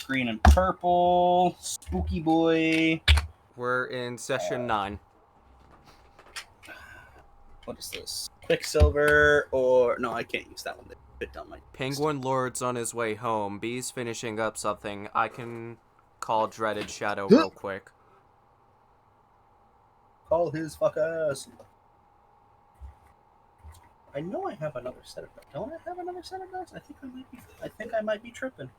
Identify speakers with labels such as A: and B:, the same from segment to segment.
A: green and purple. Spooky boy.
B: We're in session 9.
A: What is this? Quicksilver or... No, I can't use that one. They bit down my...
B: Penguin Lord's on his way home. B's finishing up something. I can call Dreaded Shadow real quick.
A: Call his fuck ass. I know I have another set of dice. Don't I have another set of dice? I think I might be tripping.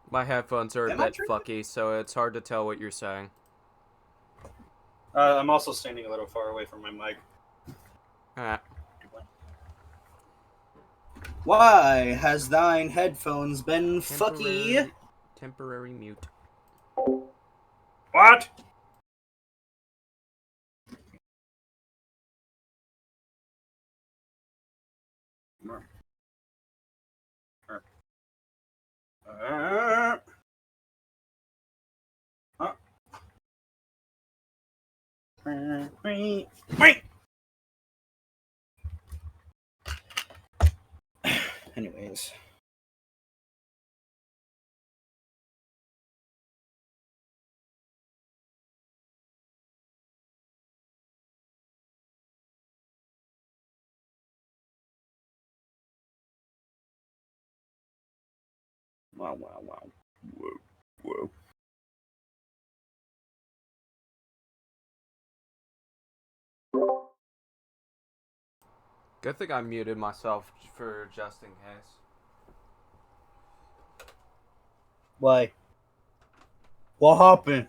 B: My headphones are a bit fucky, so it's hard to tell what you're saying.
C: I'm also standing a little far away from my mic.
A: Why has thine headphones been fucky?
B: Temporary mute.
C: What?
A: Anyways. Wow. Whoa.
B: Good thing I muted myself for just in case.
A: Why? What happened?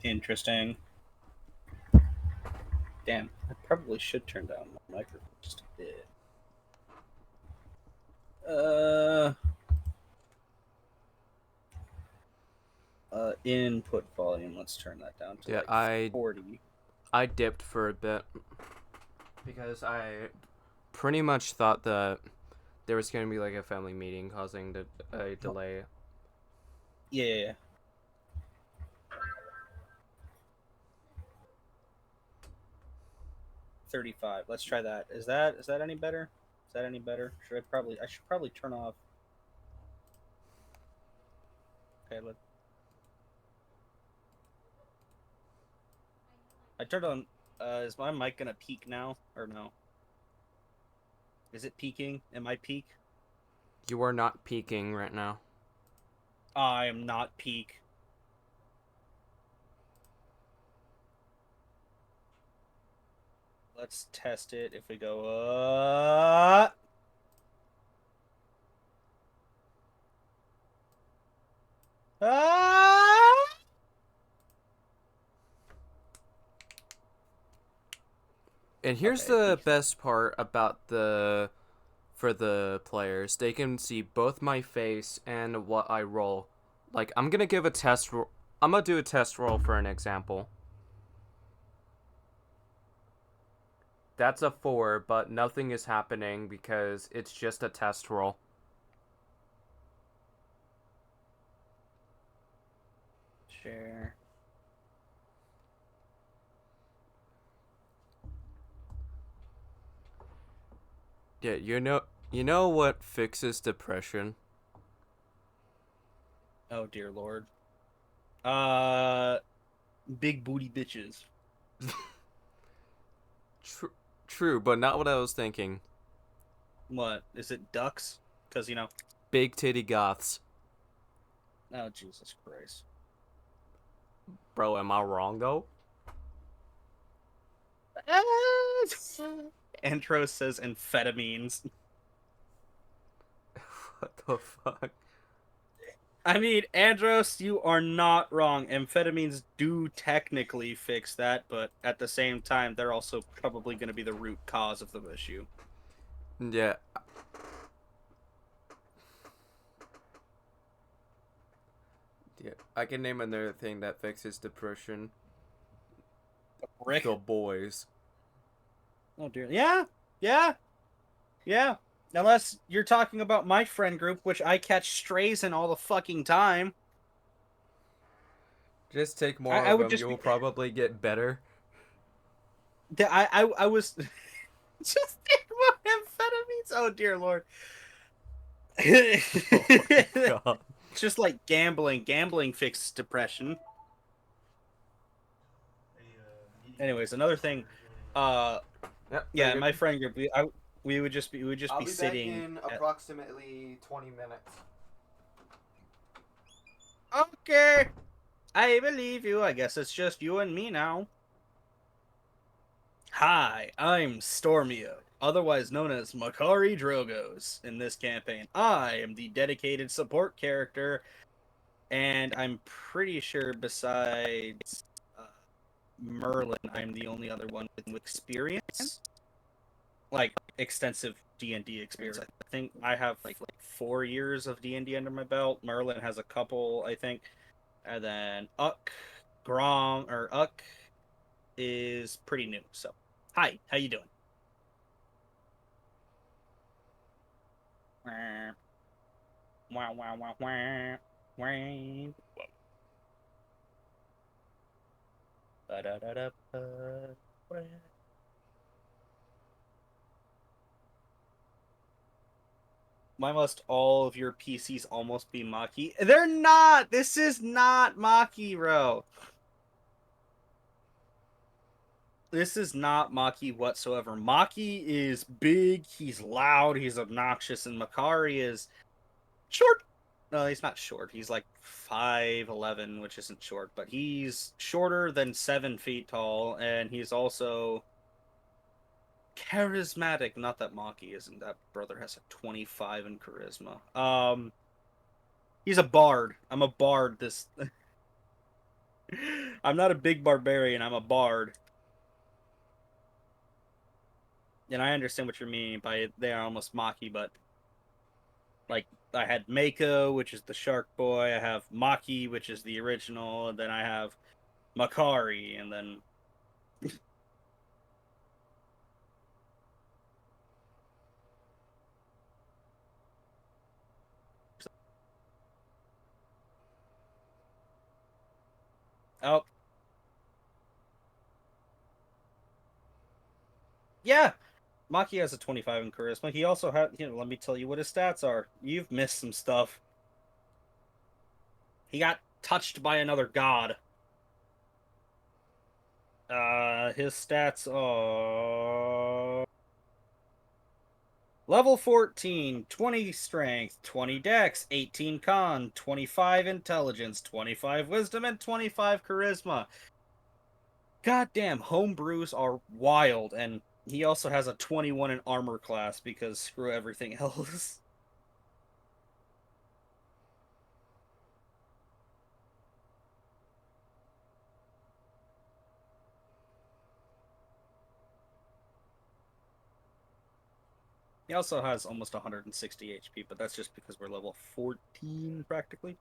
A: Interesting. Damn, I probably should turn down my microphone just a bit. Input volume. Let's turn that down to 40.
B: I dipped for a bit because I pretty much thought that there was going to be like a family meeting causing a delay.
A: Yeah. 35. Let's try that. Is that any better? Is that any better? I should probably turn off. Okay, I turned on. Is my mic gonna peak now or no? Is it peaking? Am I peak?
B: You are not peaking right now.
A: I am not peak. Let's test it. If we go
B: And here's the best part about for the players. They can see both my face and what I roll. Like, I'm gonna give a test I'm gonna do a test roll for an example. That's a 4, but nothing is happening because it's just a test roll.
A: Share.
B: Yeah, you know what fixes depression?
A: Oh dear lord. Big booty bitches.
B: True, but not what I was thinking.
A: What? Is it ducks? Because, you know.
B: Big titty goths.
A: Oh, Jesus Christ.
B: Bro, am I wrong, though?
A: Antros says amphetamines.
B: What the fuck?
A: I mean, Andros, you are not wrong. Amphetamines do technically fix that, but at the same time, they're also probably going to be the root cause of the issue.
B: Yeah. Yeah. I can name another thing that fixes depression.
A: Rick?
B: The boys.
A: Oh, dear. Yeah, yeah, yeah. Unless you're talking about my friend group, which I catch strays in all the fucking time.
B: Just take more
A: I
B: of
A: would
B: them.
A: just
B: You
A: be...
B: will probably get better.
A: I was... just think about amphetamines? Oh, dear Lord.
B: Oh my god.
A: Just like gambling. Gambling fixes depression. Anyways, another thing,
B: Yep, very
A: yeah,
B: good.
A: my friend group, we would just be
B: I'll be back
A: sitting
B: in
A: at...
B: approximately 20 minutes.
A: Okay, I believe you. I guess it's just you and me now. Hi, I'm Stormio, otherwise known as Makari Drogos in this campaign. I am the dedicated support character, and I'm pretty sure besides Merlin, I'm the only other one with experience. Like extensive D&D experience. I think I have like 4 years of D&D under my belt. Merlin has a couple, I think. And then Uck is pretty new. So, hi, how you doing? Wow, wow, wow, wow, wow. Ba-da-da-da-ba. Why must all of your PCs almost be Maki? They're not! This is not Maki, bro. This is not Maki whatsoever. Maki is big, he's loud, he's obnoxious, and Makari is short. No, he's not short. He's like 5'11", which isn't short, but he's shorter than 7 feet tall, and he's also charismatic. Not that Maki isn't. That brother has a 25 in charisma. He's a bard. I'm a bard. This I'm not a big barbarian. I'm a bard. And I understand what you're meaning by it. They are almost Maki, but like I had Mako, which is the Shark Boy. I have Maki, which is the original, and then I have Makari, and then oh yeah, Maki has a 25 in charisma. He also had, let me tell you what his stats are. You've missed some stuff. He got touched by another god. His stats are level 14, 20 strength, 20 dex, 18 con, 25 intelligence, 25 wisdom, and 25 charisma. Goddamn, homebrews are wild, and he also has a 21 in armor class because screw everything else. He also has almost 160 HP, but that's just because we're level 14 practically.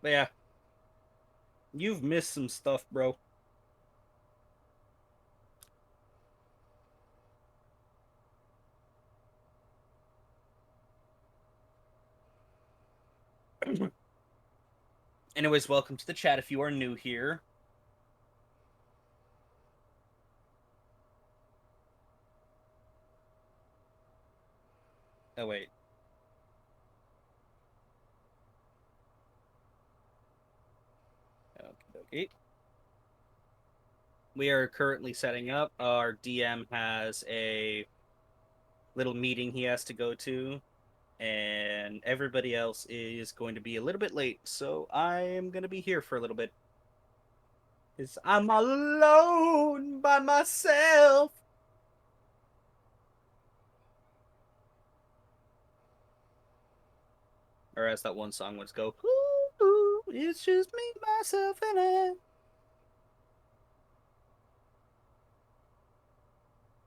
A: But yeah, you've missed some stuff, bro. Anyways, welcome to the chat if you are new here. Oh, wait. Okay. We are currently setting up. Our DM has a little meeting he has to go to, and everybody else is going to be a little bit late, so I am going to be here for a little bit. Because I'm alone by myself. Or as that one song would go, ooh, ooh, it's just me, myself, and I.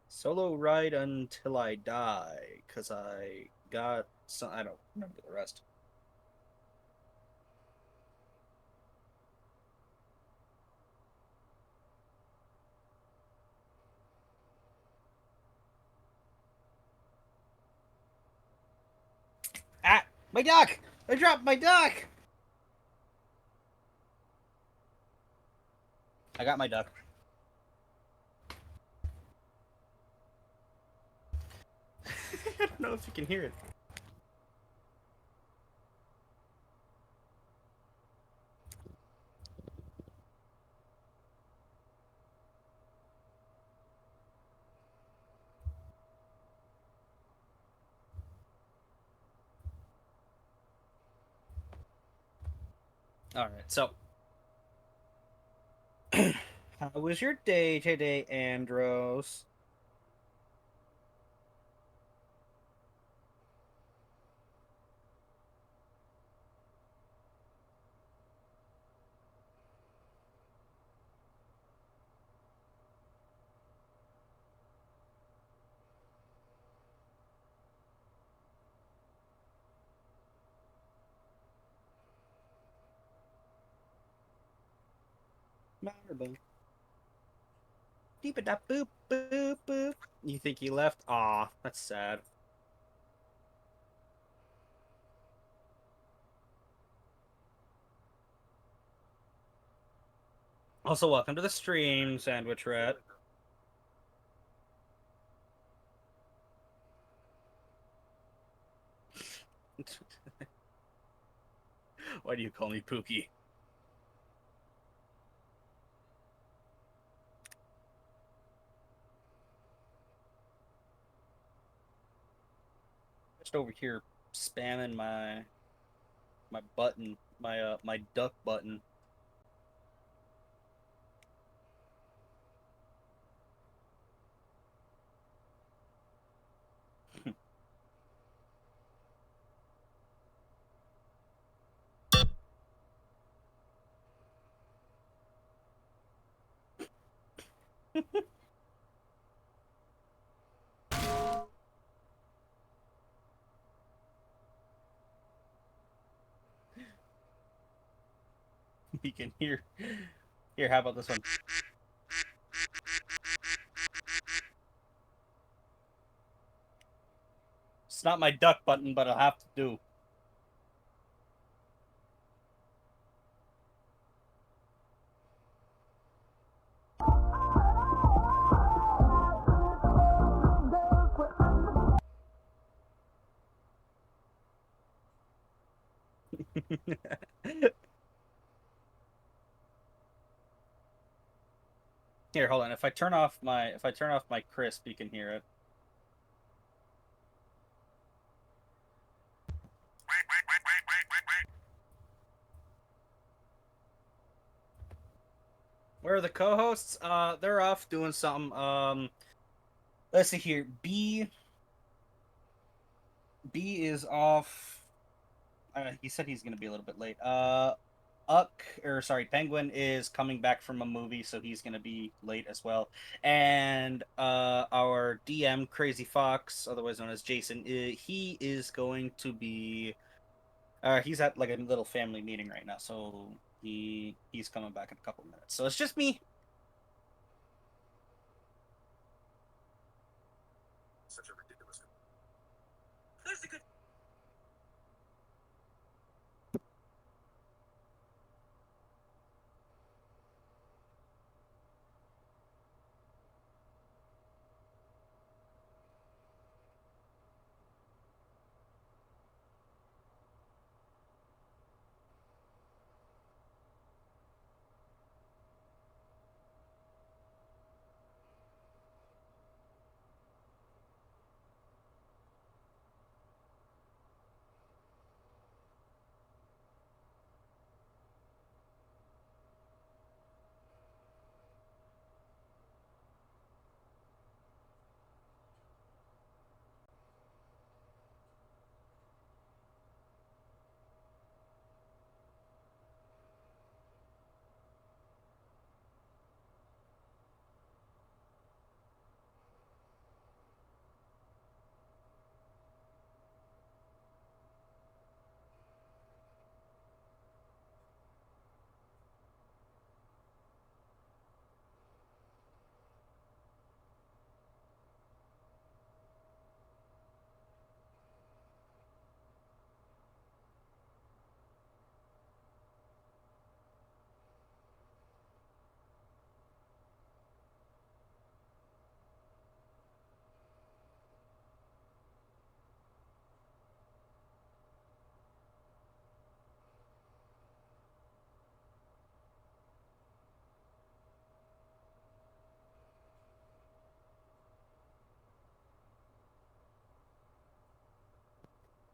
A: Solo ride until I die, because I got some. I don't remember the rest. Ah! My duck! I dropped my duck! I got my duck. I don't know if you can hear it. Alright, so. How was your day today, Andros? Marble. Deep da boop boop boop. You think he left? Aw, that's sad. Also, welcome to the stream, Sandwich Rat. Why do you call me Pookie? Just over here spamming my button, my duck button. We can hear. Here, how about this one? It's not my duck button, but I'll have to do. Here, hold on. If I turn off my crisp, you can hear it. Where are the co-hosts? They're off doing something. Let's see here. B is off. He said he's gonna be a little bit late. Penguin is coming back from a movie, so he's gonna be late as well. And our DM, Crazy Fox, otherwise known as Jason, he is going to be. He's at like a little family meeting right now, so he's coming back in a couple minutes. So it's just me.
D: Such a ridiculous.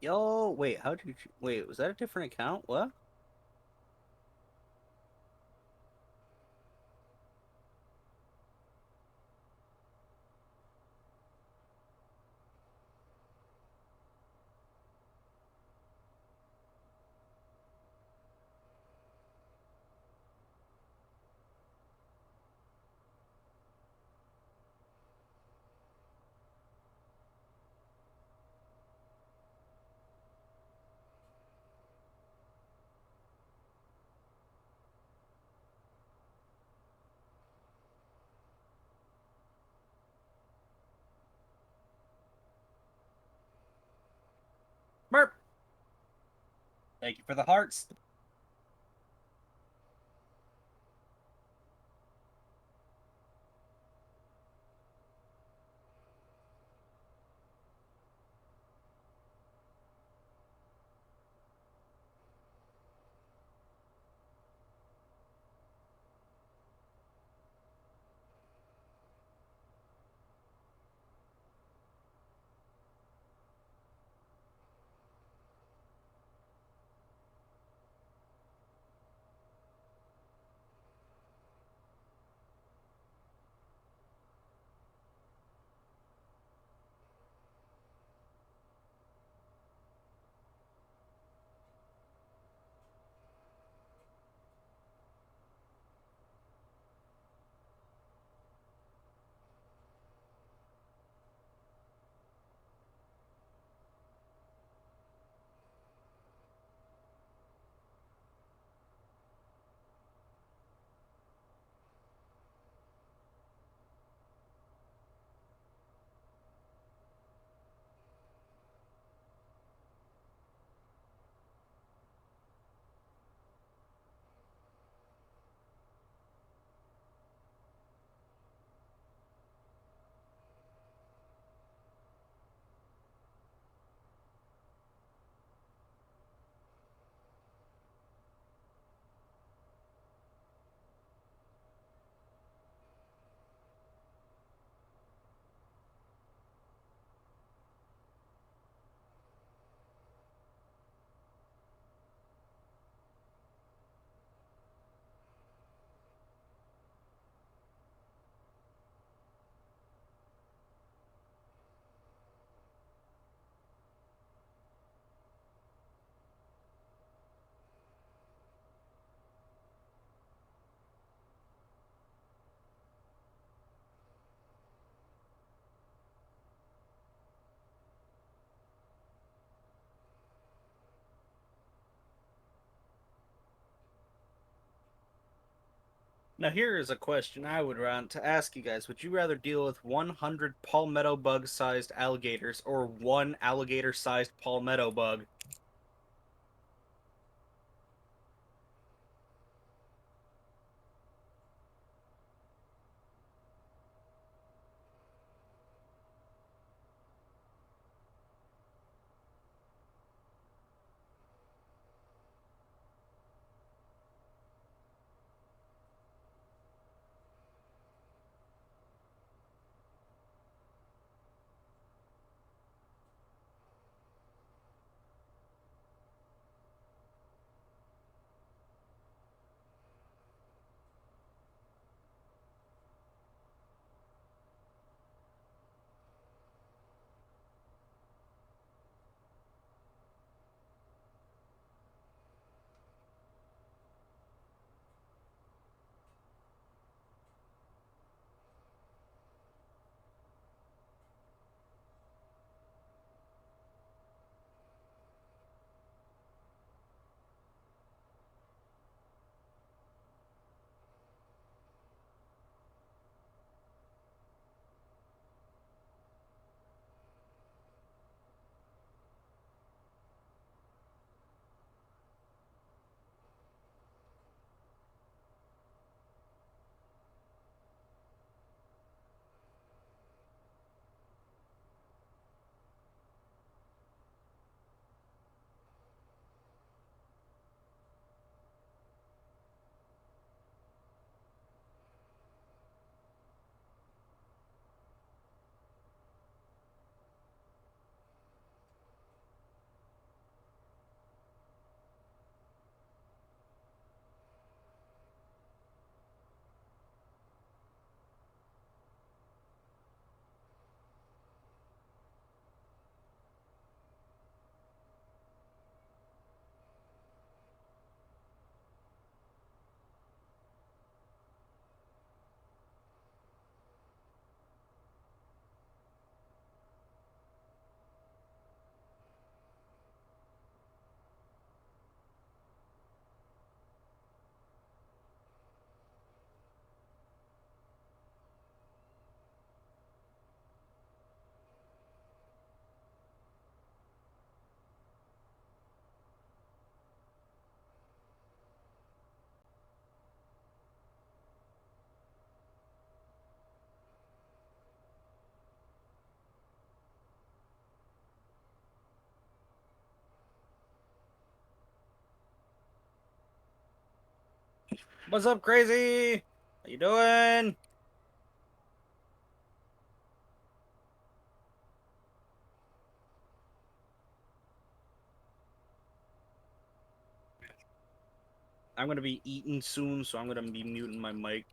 A: Yo, wait, how did you? Wait, was that a different account? What? Merp. Thank you for the hearts. Now here is a question I would want to ask you guys. Would you rather deal with 100 palmetto bug-sized alligators or one alligator-sized palmetto bug? What's up, crazy? How you doing? I'm gonna be eating soon, so I'm gonna be muting my mic.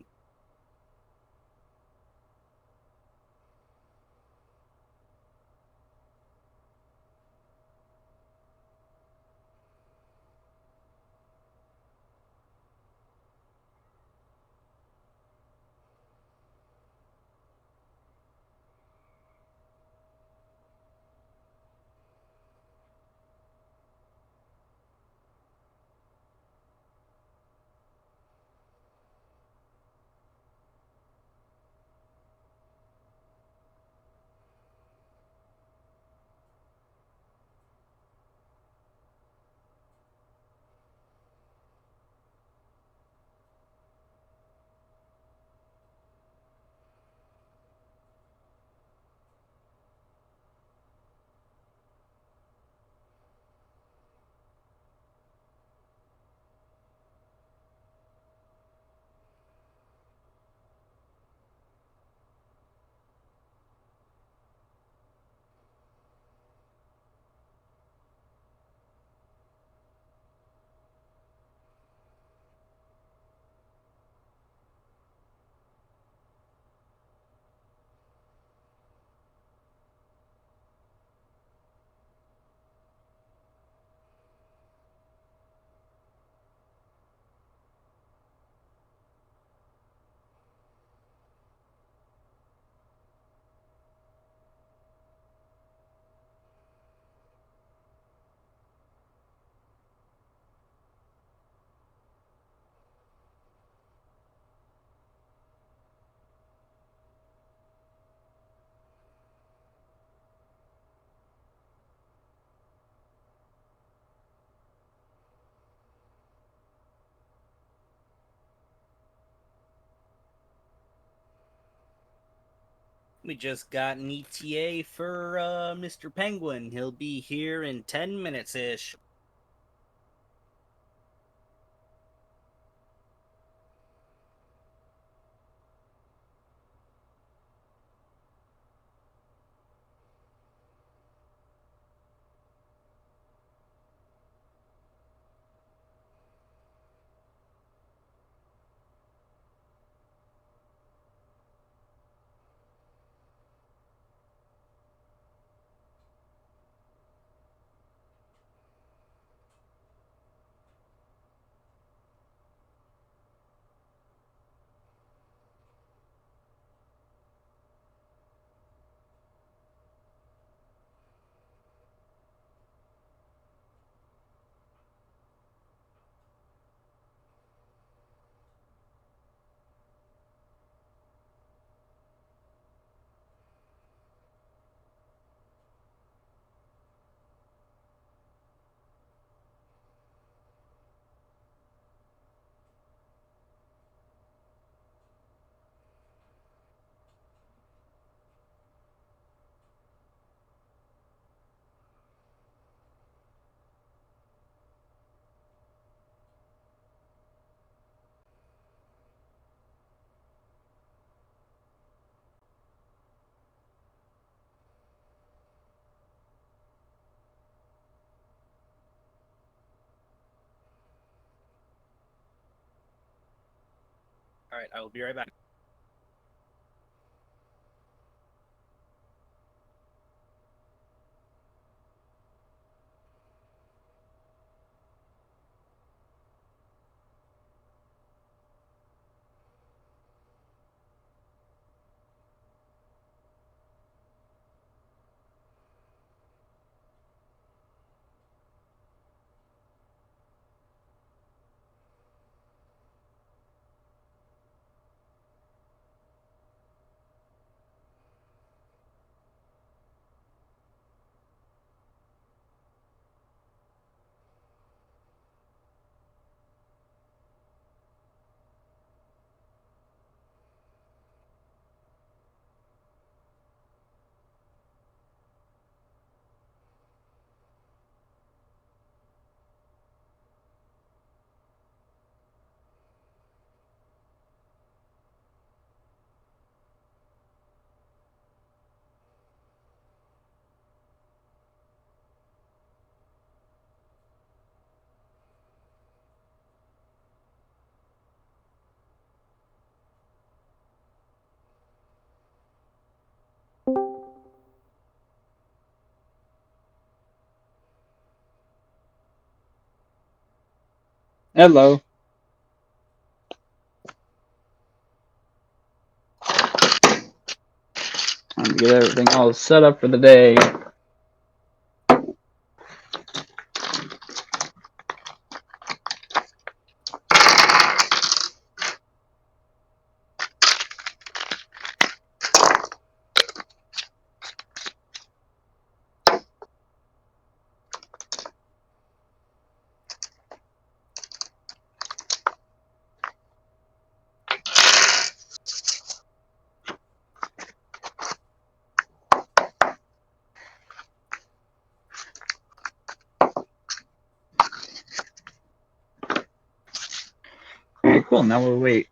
A: We just got an ETA for Mr. Penguin. He'll be here in 10 minutes ish. Alright, I will be right back.
E: Hello. I'm gonna get everything all set up for the day. Alright, cool. Now we'll wait.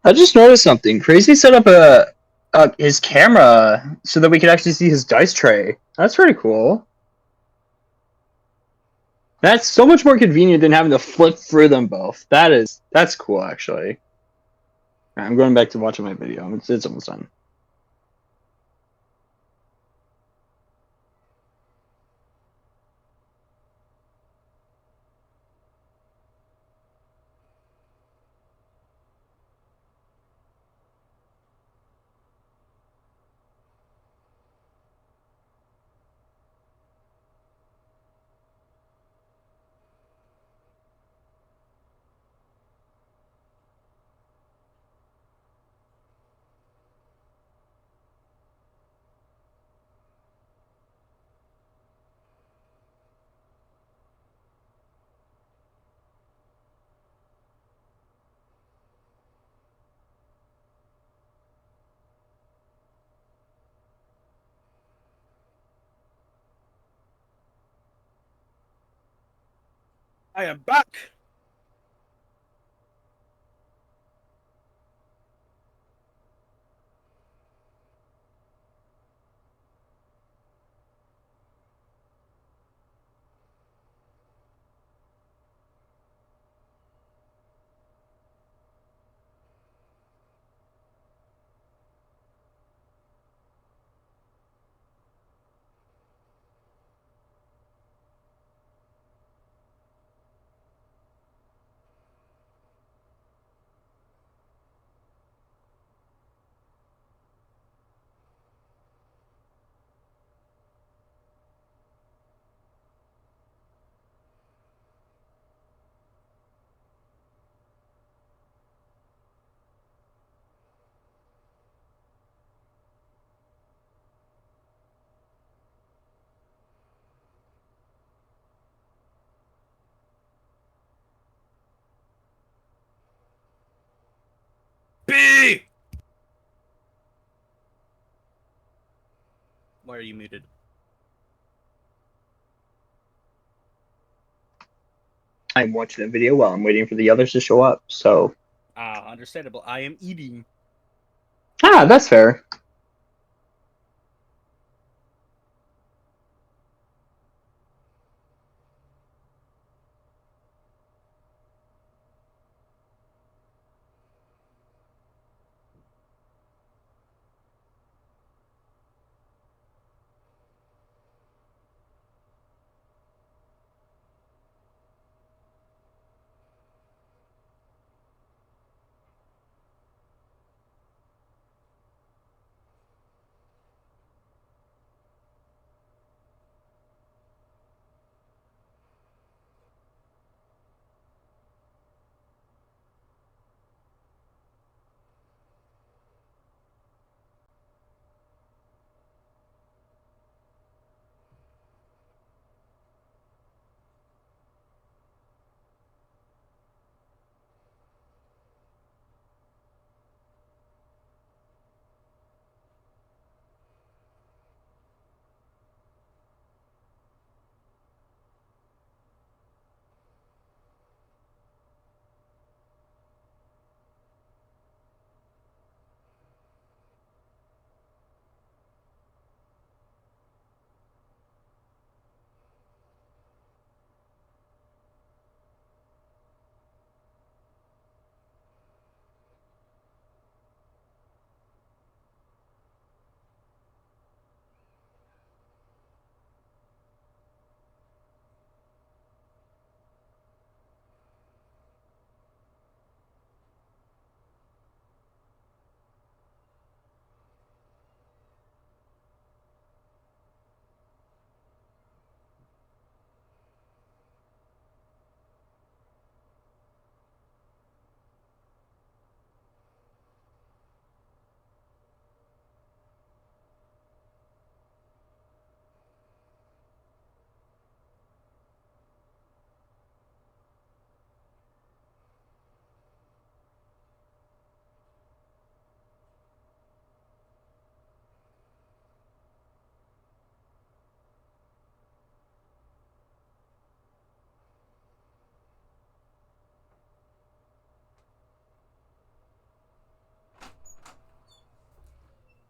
E: I just noticed something. Crazy set up his camera so that we could actually see his dice tray. That's pretty cool. That's so much more convenient than having to flip through them both. That's cool actually. Alright, I'm going back to watching my video. It's almost done.
A: I am back. B. Why are you muted?
E: I'm watching the video while I'm waiting for the others to show up. So,
A: Understandable. I am eating.
E: that's fair.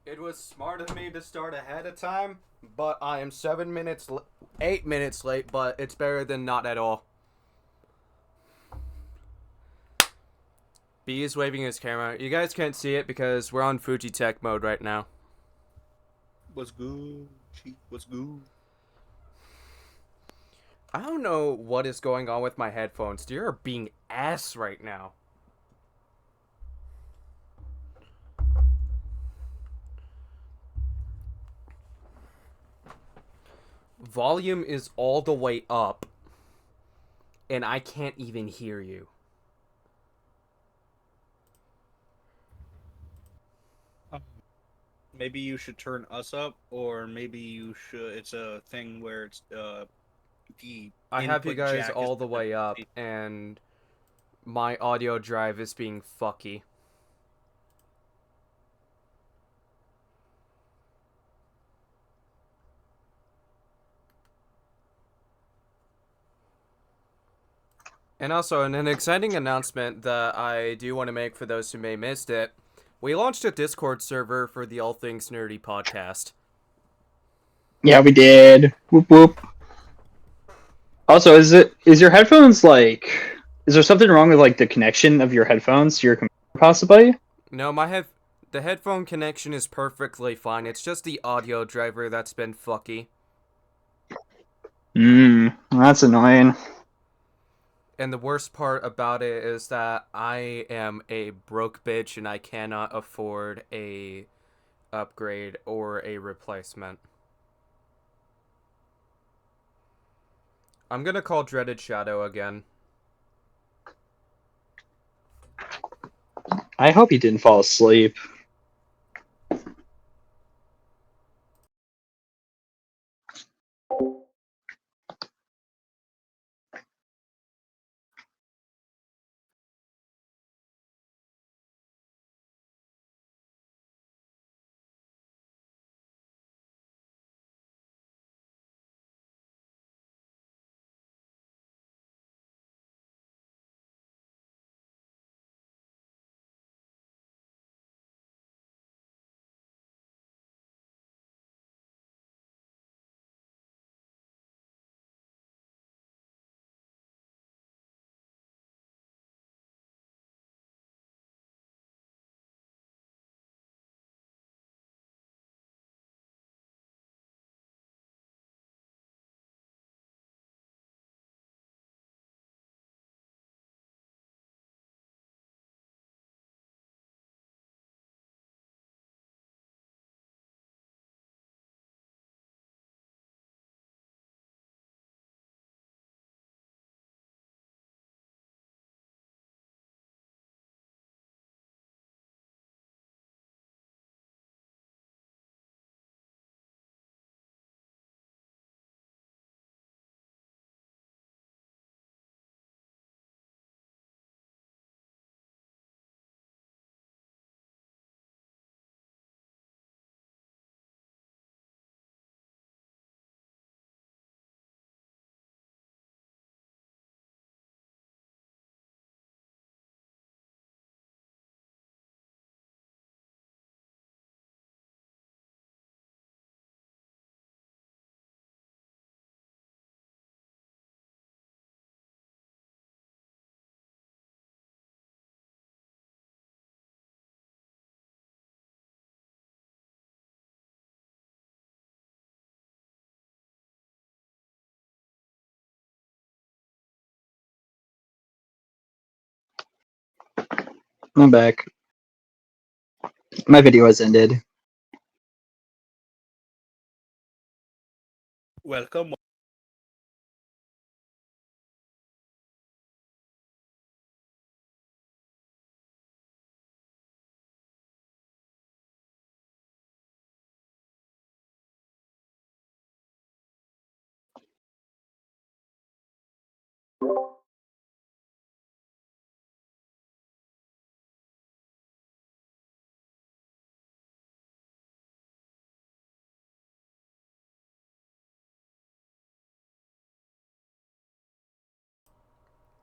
B: It was smart of me to start ahead of time, but I am 8 minutes late, but it's better than not at all. B is waving his camera. You guys can't see it because we're on Fuji Tech mode right now.
A: What's good? What's good?
B: I don't know what is going on with my headphones. They are being ass right now. Volume is all the way up, and I can't even hear you.
A: Maybe you should turn us up, or maybe you should. It's a thing where it's the
B: I have you
A: input
B: guys
A: jack is
B: all the way up, and my audio drive is being fucky. And also, an exciting announcement that I do want to make for those who may missed it. We launched a Discord server for the All Things Nerdy podcast.
E: Yeah, we did. Whoop whoop. Also, is your headphones like? Is there something wrong with like the connection of your headphones to your computer, possibly?
B: No, the headphone connection is perfectly fine. It's just the audio driver that's been fucky.
E: That's annoying.
B: And the worst part about it is that I am a broke bitch and I cannot afford a upgrade or a replacement. I'm gonna call Dreaded Shadow again.
E: I hope he didn't fall asleep. I'm back. My video has ended.
A: Welcome.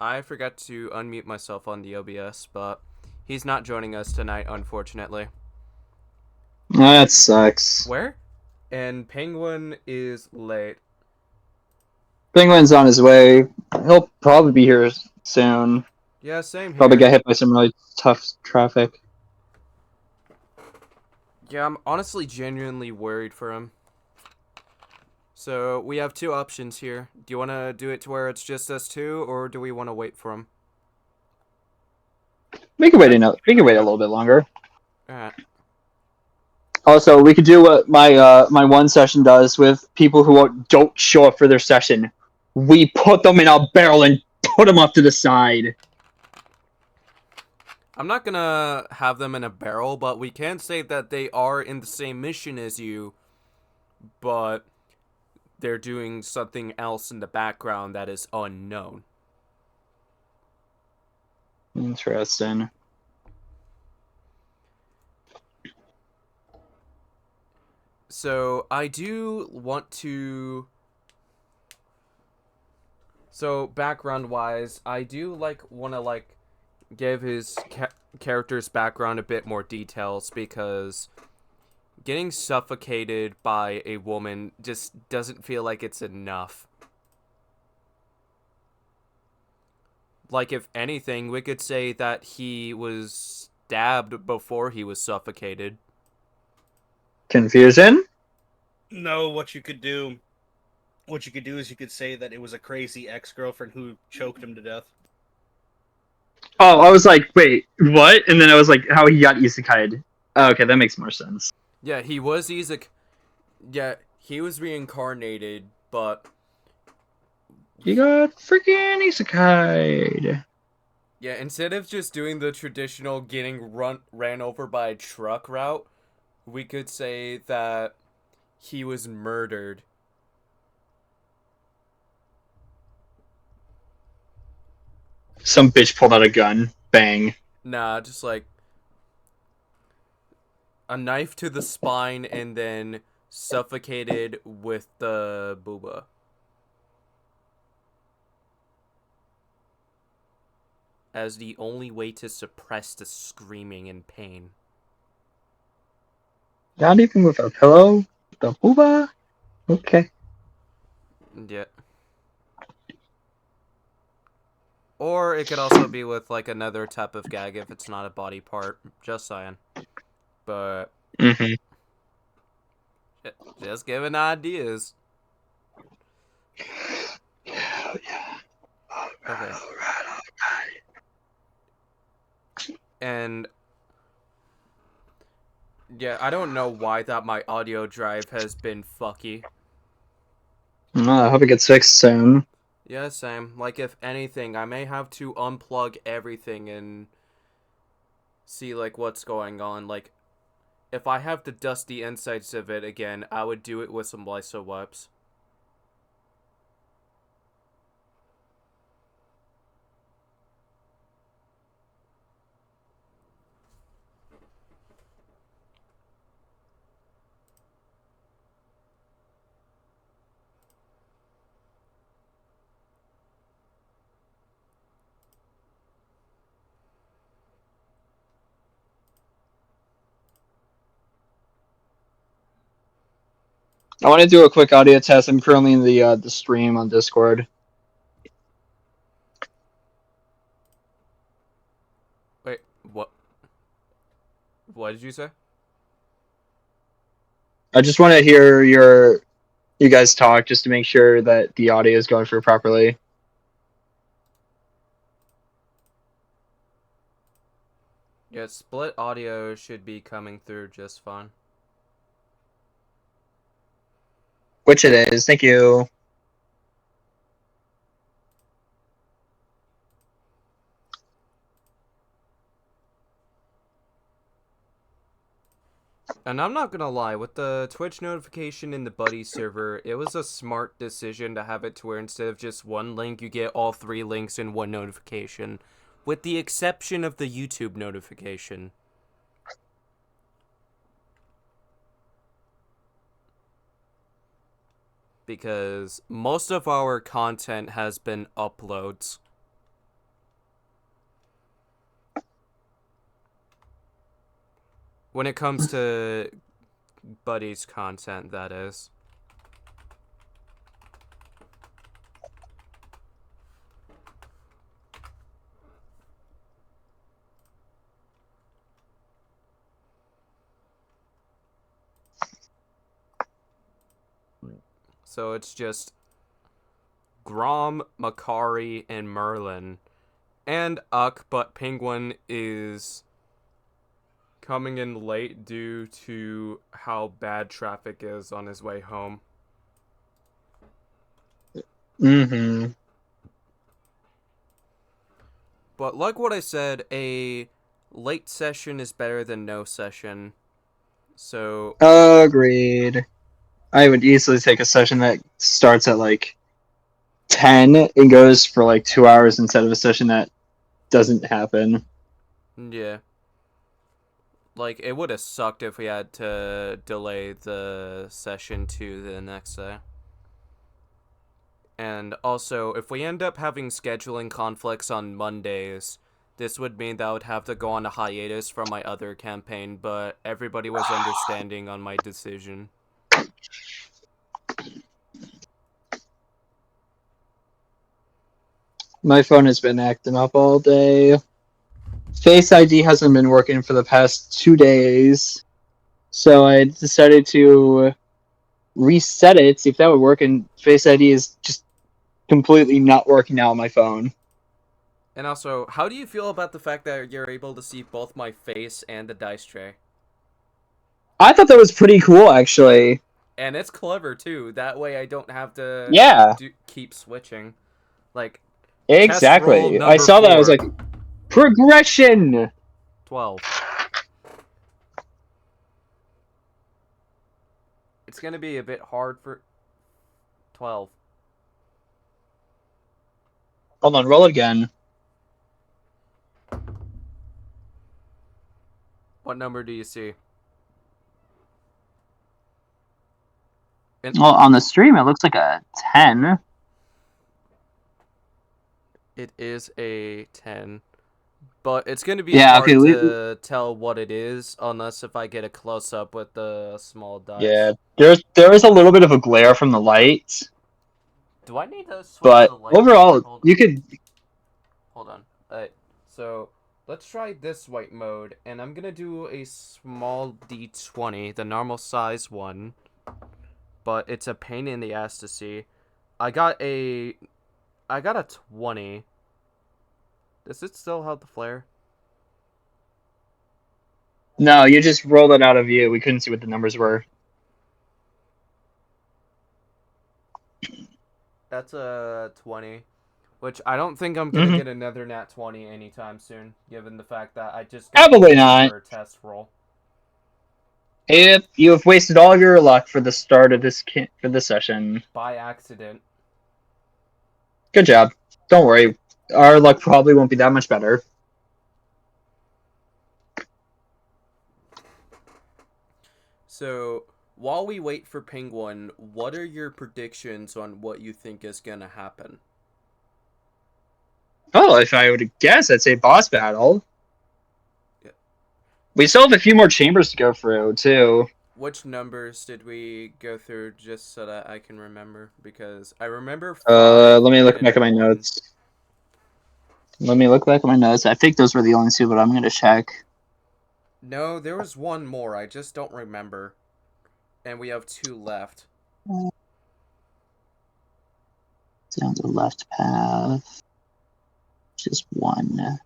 B: I forgot to unmute myself on the OBS, but he's not joining us tonight, unfortunately.
E: That sucks.
B: Where? And Penguin is late.
E: Penguin's on his way. He'll probably be here soon.
B: Yeah, same
E: Probably
B: here.
E: got hit by some really tough traffic.
B: Yeah, I'm honestly genuinely worried for him. So, we have two options here. Do you want to do it to where it's just us two, or do we want to wait for him?
E: We can wait a little bit longer.
B: Alright.
E: Also, we could do what my one session does with people who don't show up for their session. We put them in a barrel and put them off to the side.
B: I'm not gonna have them in a barrel, but we can say that they are in the same mission as you, but they're doing something else in the background that is unknown.
E: Interesting.
B: So, I do want to... So background wise, I do want to give his character's background a bit more details because getting suffocated by a woman just doesn't feel like it's enough. Like, if anything, we could say that he was stabbed before he was suffocated.
E: Confusion?
A: No, what you could do is you could say that it was a crazy ex-girlfriend who choked him to death.
E: Oh, I was like, wait, what? And then I was like, how he got isekai'd. Oh, okay, that makes more sense.
B: Yeah, he was Yeah, he was reincarnated, but
E: He got freaking isekai'd.
B: yeah, instead of just doing the traditional getting ran over by a truck route, we could say that he was murdered.
E: Some bitch pulled out a gun. Bang.
B: Nah, just like a knife to the spine and then suffocated with the booba. As the only way to suppress the screaming and pain.
E: Not even with a pillow? The booba? Okay.
B: Yeah. Or it could also be with another type of gag if it's not a body part. Just saying. But
E: Mm-hmm.
B: just giving ideas.
E: Yeah, yeah.
B: Okay.
E: Alright.
B: And yeah, I don't know why that my audio drive has been fucky.
E: I hope it gets fixed soon.
B: Yeah, same. If anything, I may have to unplug everything and see what's going on. If I have to dust the insides of it again, I would do it with some Lyso wipes.
E: I want to do a quick audio test. I'm currently in the stream on Discord.
B: Wait, what? What did you say?
E: I just want to hear you guys talk just to make sure that the audio is going through properly.
B: Yeah, split audio should be coming through just fine.
E: Which it is. Thank you.
B: And I'm not gonna lie, with the Twitch notification in the buddy server, it was a smart decision to have it to where instead of just one link, you get all 3 links in one notification. With the exception of the YouTube notification. Because most of our content has been uploads. When it comes to Buddy's content, that is. So it's just Grom, Makari, and Merlin. And Uck, but Penguin is coming in late due to how bad traffic is on his way home.
E: Mm-hmm.
B: But like what I said, a late session is better than no session. So
E: Agreed. I would easily take a session that starts at 10 and goes for 2 hours instead of a session that doesn't happen.
B: yeah. It would have sucked if we had to delay the session to the next day. And also, if we end up having scheduling conflicts on Mondays, this would mean that I would have to go on a hiatus from my other campaign, but everybody was understanding on my decision.
E: My phone has been acting up all day. Face ID hasn't been working for the past 2 days. So I decided to reset it, see if that would work, and Face ID is just completely not working now on my phone.
B: And also, how do you feel about the fact that you're able to see both my face and the dice tray?
E: I thought that was pretty cool, actually.
B: And it's clever, too. That way I don't have to
E: Yeah,
B: keep switching. Like, test roll
E: exactly. I
B: number
E: saw that, I was
B: 4.
E: like, progression!
B: 12. It's gonna be a bit hard for... 12.
E: Hold on, roll again.
B: What number do you see?
E: Well, on the stream, it looks like a 10.
B: It is a 10. But it's going to be
E: Yeah,
B: hard
E: okay,
B: to tell what it is unless if I get a close-up with the small dice.
E: yeah, there is a little bit of a glare from the light,
B: Do I need to switch
E: but
B: the light?
E: overall,
B: Hold
E: you could...
B: on. So, let's try this white mode, and I'm going to do a small D20, the normal size one. But it's a pain in the ass to see. I got a 20. Does it still have the flare?
E: No, you just rolled it out of view. We couldn't see what the numbers were.
B: That's a 20. Which I don't think I'm going to get another nat 20 anytime soon, given the fact that I just got
E: Probably
B: lucky
E: not.
B: for a test roll.
E: If you have wasted all of your luck for the start of this session.
B: By accident.
E: Good job. Don't worry. Our luck probably won't be that much better.
B: So, while we wait for Penguin, what are your predictions on what you think is going to happen?
E: Oh, if I would guess, I'd say boss battle.
B: Yeah.
E: We still have a few more chambers to go through, too.
B: Which numbers did we go through just so that I can remember? Because I remember 5
E: Let me look
B: and
E: back at my
B: 1.
E: notes. Let me look back at my notes. I think those were the only two, but I'm going to check.
B: No, there was one more. I just don't remember. And we have 2 left.
E: Down the left path. Just 1.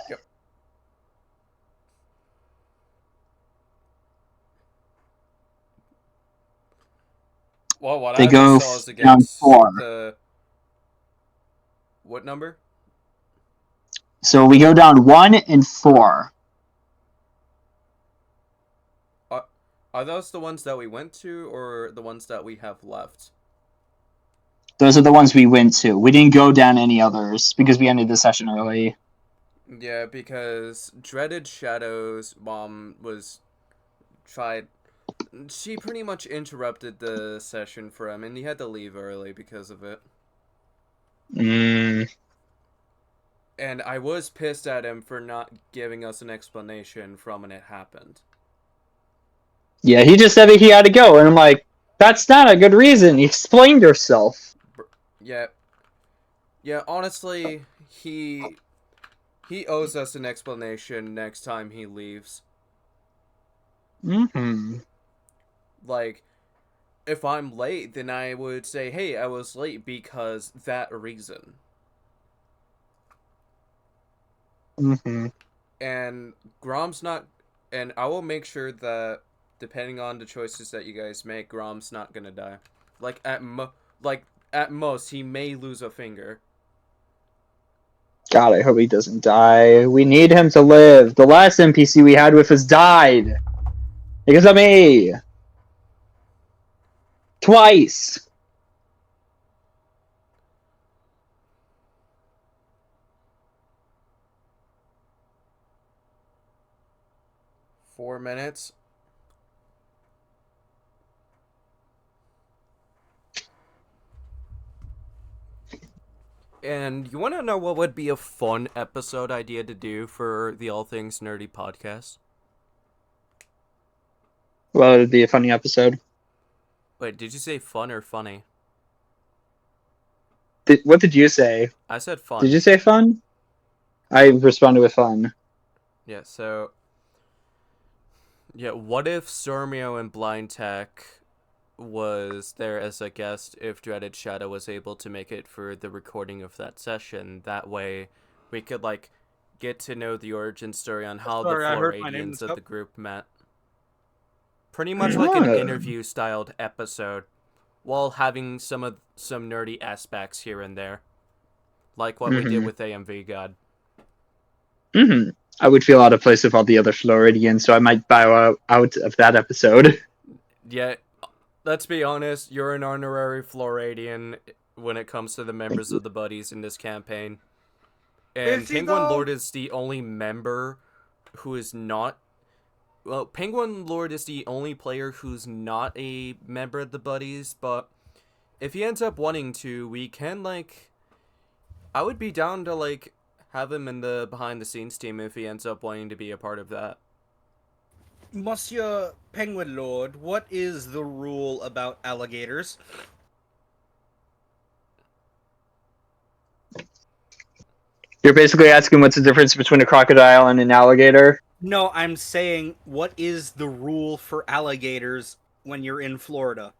B: Yep. Well, what
E: They
B: I
E: go
B: just saw is
E: down
B: against
E: 4.
B: the... What number?
E: So we go down 1 and 4.
B: Are those the ones that we went to, or the ones that we have left?
E: Those are the ones we went to. We didn't go down any others because we ended the session early.
B: Yeah, because Dreaded Shadow's mom was tried... She pretty much interrupted the session for him, and he had to leave early because of it. And I was pissed at him for not giving us an explanation from when it happened.
E: Yeah, he just said that he had to go, and I'm like, that's not a good reason. Explain yourself.
B: Yeah. Yeah, honestly, he owes us an explanation next time he leaves. Like, if I'm late, then I would say, hey, I was late because that reason. And Grom's not... And I will make sure that, depending on the choices that you guys make, Grom's not gonna die. Like, at most, he may lose a finger.
E: God, I hope he doesn't die. We need him to live. The last NPC we had with us died. Because of me. Twice.
B: Four minutes. And you want to know what would be a fun episode idea to do for the All Things Nerdy podcast?
E: Well, it'd be a funny episode.
B: Wait, did you say fun or funny?
E: What did you say?
B: I said fun.
E: Did you say fun? I responded with fun.
B: Yeah, so... Yeah, what if Sormio and Blind Tech was there as a guest if Dreaded Shadow was able to make it for the recording of that session? That way, we could, like, get to know the origin story on how
A: Sorry,
B: the
A: I heard my name
B: Floridians
A: was
B: of
A: up.
B: the group met. Pretty much like an
E: Ah.
B: interview-styled episode, while having some nerdy aspects here and there. Like what we did with AMV God.
E: Mm-hmm. I would feel out of place with all the other Floridians, so I might bow out of that episode.
B: Yeah, let's be honest, you're an honorary Floridian when it comes to the members of the buddies in this campaign. And
A: Is he
B: Penguin
A: though?
B: Lord is the only member who is not... Well, Penguin Lord is the only player who's not a member of the buddies, but if he ends up wanting to, we can, like... I would be down to, like, have him in the behind-the-scenes team if he ends up wanting to be a part of that.
A: Monsieur Penguin Lord, what is the rule about alligators?
E: You're basically asking what's the difference between a crocodile and an alligator?
A: No, I'm saying, what is the rule for alligators when you're in Florida?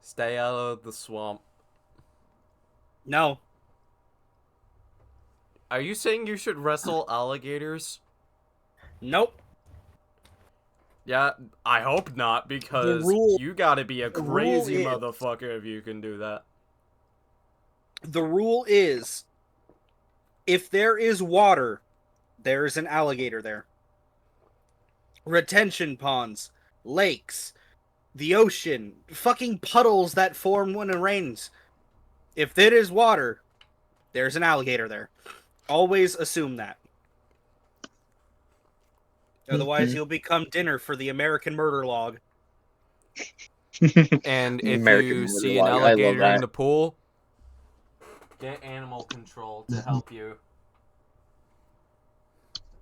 B: Stay out of the swamp.
A: No.
B: Are you saying you should wrestle alligators?
A: Nope.
B: Yeah, I hope not, because
A: rule-
B: you gotta be a
A: the rule
B: crazy
A: is-
B: motherfucker if you can do that.
A: The rule is, if there is water, there is an alligator there. Retention ponds, lakes, the ocean, fucking puddles that form when it rains. If there is water, there's an alligator there. Always assume that. Otherwise, you'll become dinner for the American murder log.
B: And if
E: American
B: you
E: murder
B: see an
E: log, I love
B: alligator in
E: that.
B: the pool, get animal control to help you.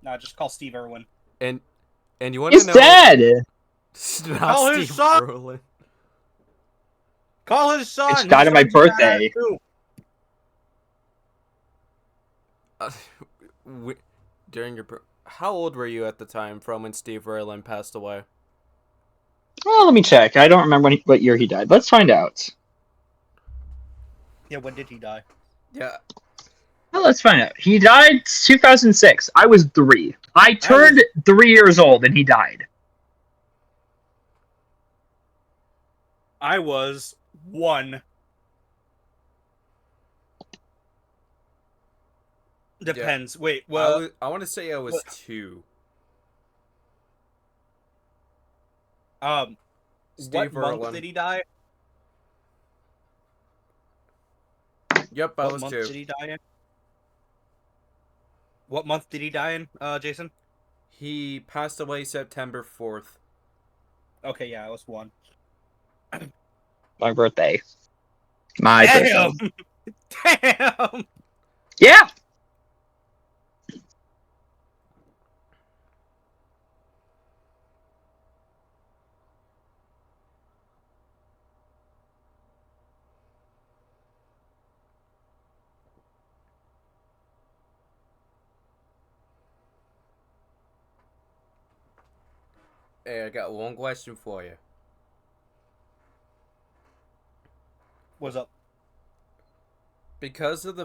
A: Nah, just call Steve Irwin.
B: And you want
E: He's
B: to know?
E: dead!
B: Not
A: Call his
B: Steve
A: son!
B: Brolin.
A: Call his son!
E: It's died
A: His
E: on my
A: son's badass
E: birthday.
A: too.
B: During your how old were you at the time from when Steve Brolin passed away?
E: Well, let me check. I don't remember what year he died. Let's find out.
A: Yeah, when did he die?
B: Yeah,
E: Well, let's find out. He died 2006. I was 3. I turned 3 years old and he died.
A: I was 1. Depends. Wait, well,
B: I want to say I was 2.
A: what
B: Steve
A: month
B: Irwin.
A: did he die?
B: Yep, I
A: What
B: was
A: month
B: 2.
A: did he die in? What month did he die in, Jason?
B: He passed away September 4th.
A: Okay, yeah, I was 1.
E: My birthday. My birthday.
A: Damn! Damn!
E: Yeah!
B: Hey, I got one question for you.
A: What's up?
B: Because of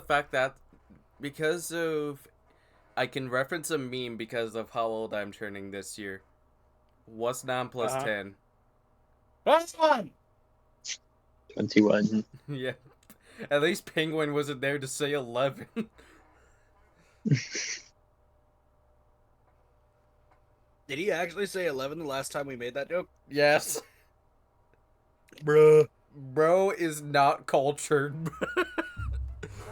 B: I can reference a meme because of how old I'm turning this year. What's 9 plus 10?
A: That's one!
E: 21.
B: Yeah. At least Penguin wasn't there to say 11.
A: Did he actually say 11 the last time we made that joke?
B: Yes.
A: Bruh.
B: Bro is not cultured.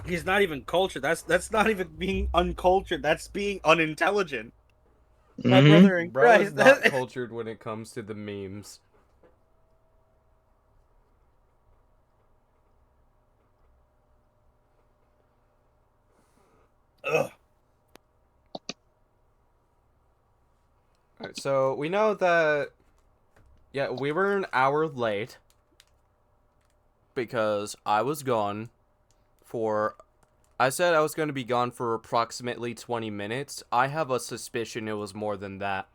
A: He's not even cultured. That's not even being uncultured. That's being unintelligent. My
E: Mhm.
A: brother in
B: Bro is
A: Christ.
B: not cultured when it comes to the memes.
A: Ugh.
B: Alright, so we know that, yeah, we were an hour late because I was gone for, I said I was going to be gone for approximately 20 minutes. I have a suspicion it was more than that.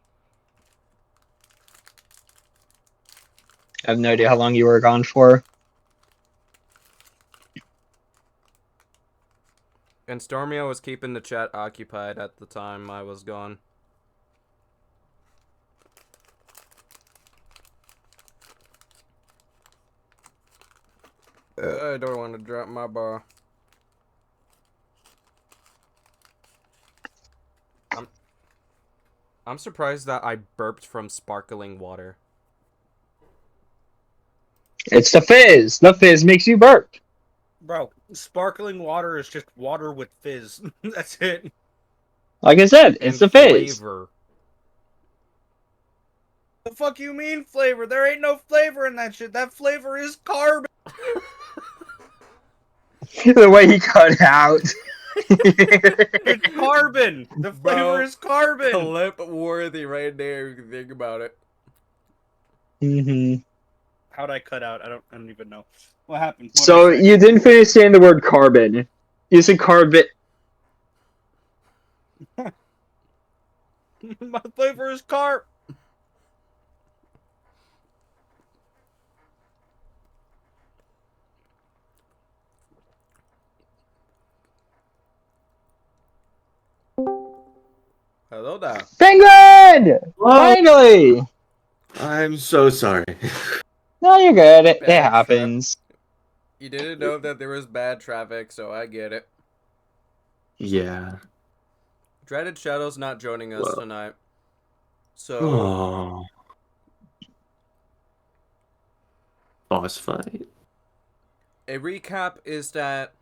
E: I have no idea how long you were gone for.
B: And Stormio was keeping the chat occupied at the time I was gone. I don't want to drop my bar. I'm surprised that I burped from sparkling water.
E: It's the fizz. The fizz makes you burp.
A: Bro, sparkling water is just water with fizz. That's it.
E: Like I said, it's the
B: And
E: fizz.
B: flavor.
A: The fuck you mean flavor? There ain't no flavor in that shit. That flavor is carbon.
E: The way he cut out.
A: It's carbon. The flavor
B: Bro,
A: is carbon.
B: Clip worthy right there if you think about it.
E: Mm-hmm.
A: How'd I cut out? I don't even know. What happened? What'd
E: So
A: I say?
E: you didn't finish saying the word carbon. You said carbon.
A: My flavor is carb.
B: Hello there.
E: Penguin!
D: Whoa.
E: Finally!
D: I'm so sorry.
E: No, you're good. It
B: Bad
E: happens.
B: You didn't know that there was bad traffic, so I get it.
D: Yeah.
B: Dreaded Shadow's not joining us
D: Well.
B: tonight. So,
D: Oh. Boss fight.
B: a recap is that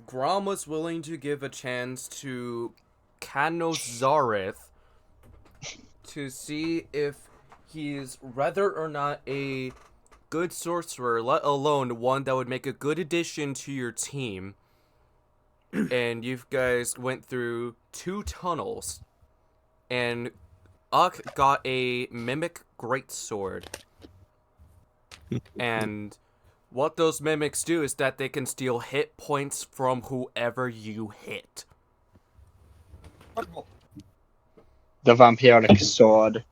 B: Grom was willing to give a chance to Kanozareth to see if he's whether or not a good sorcerer, let alone one that would make a good addition to your team. And you guys went through 2 tunnels, and Uck got a Mimic Greatsword. And what those mimics do is that they can steal hit points from whoever you hit.
E: The vampiric sword.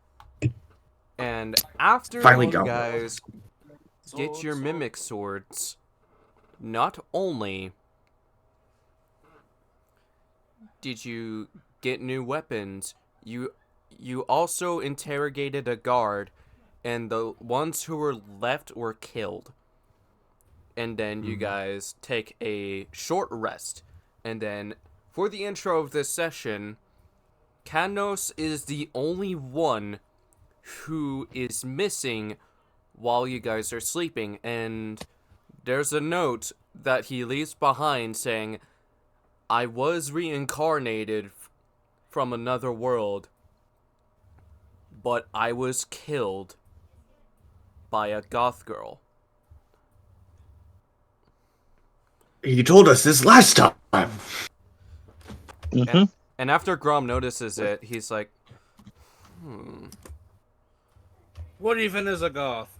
B: And after
D: Finally
B: you
D: got one.
B: guys get your mimic swords, not only did you get new weapons, you also interrogated a guard, and the ones who were left were killed. And then you guys take a short rest. And then, for the intro of this session, Kanos is the only one who is missing while you guys are sleeping. And there's a note that he leaves behind saying, I was reincarnated from another world, but I was killed by a goth girl.
D: You told us this last time.
E: Mm-hmm.
B: And after Grom notices it, he's like,
A: What even is a goth?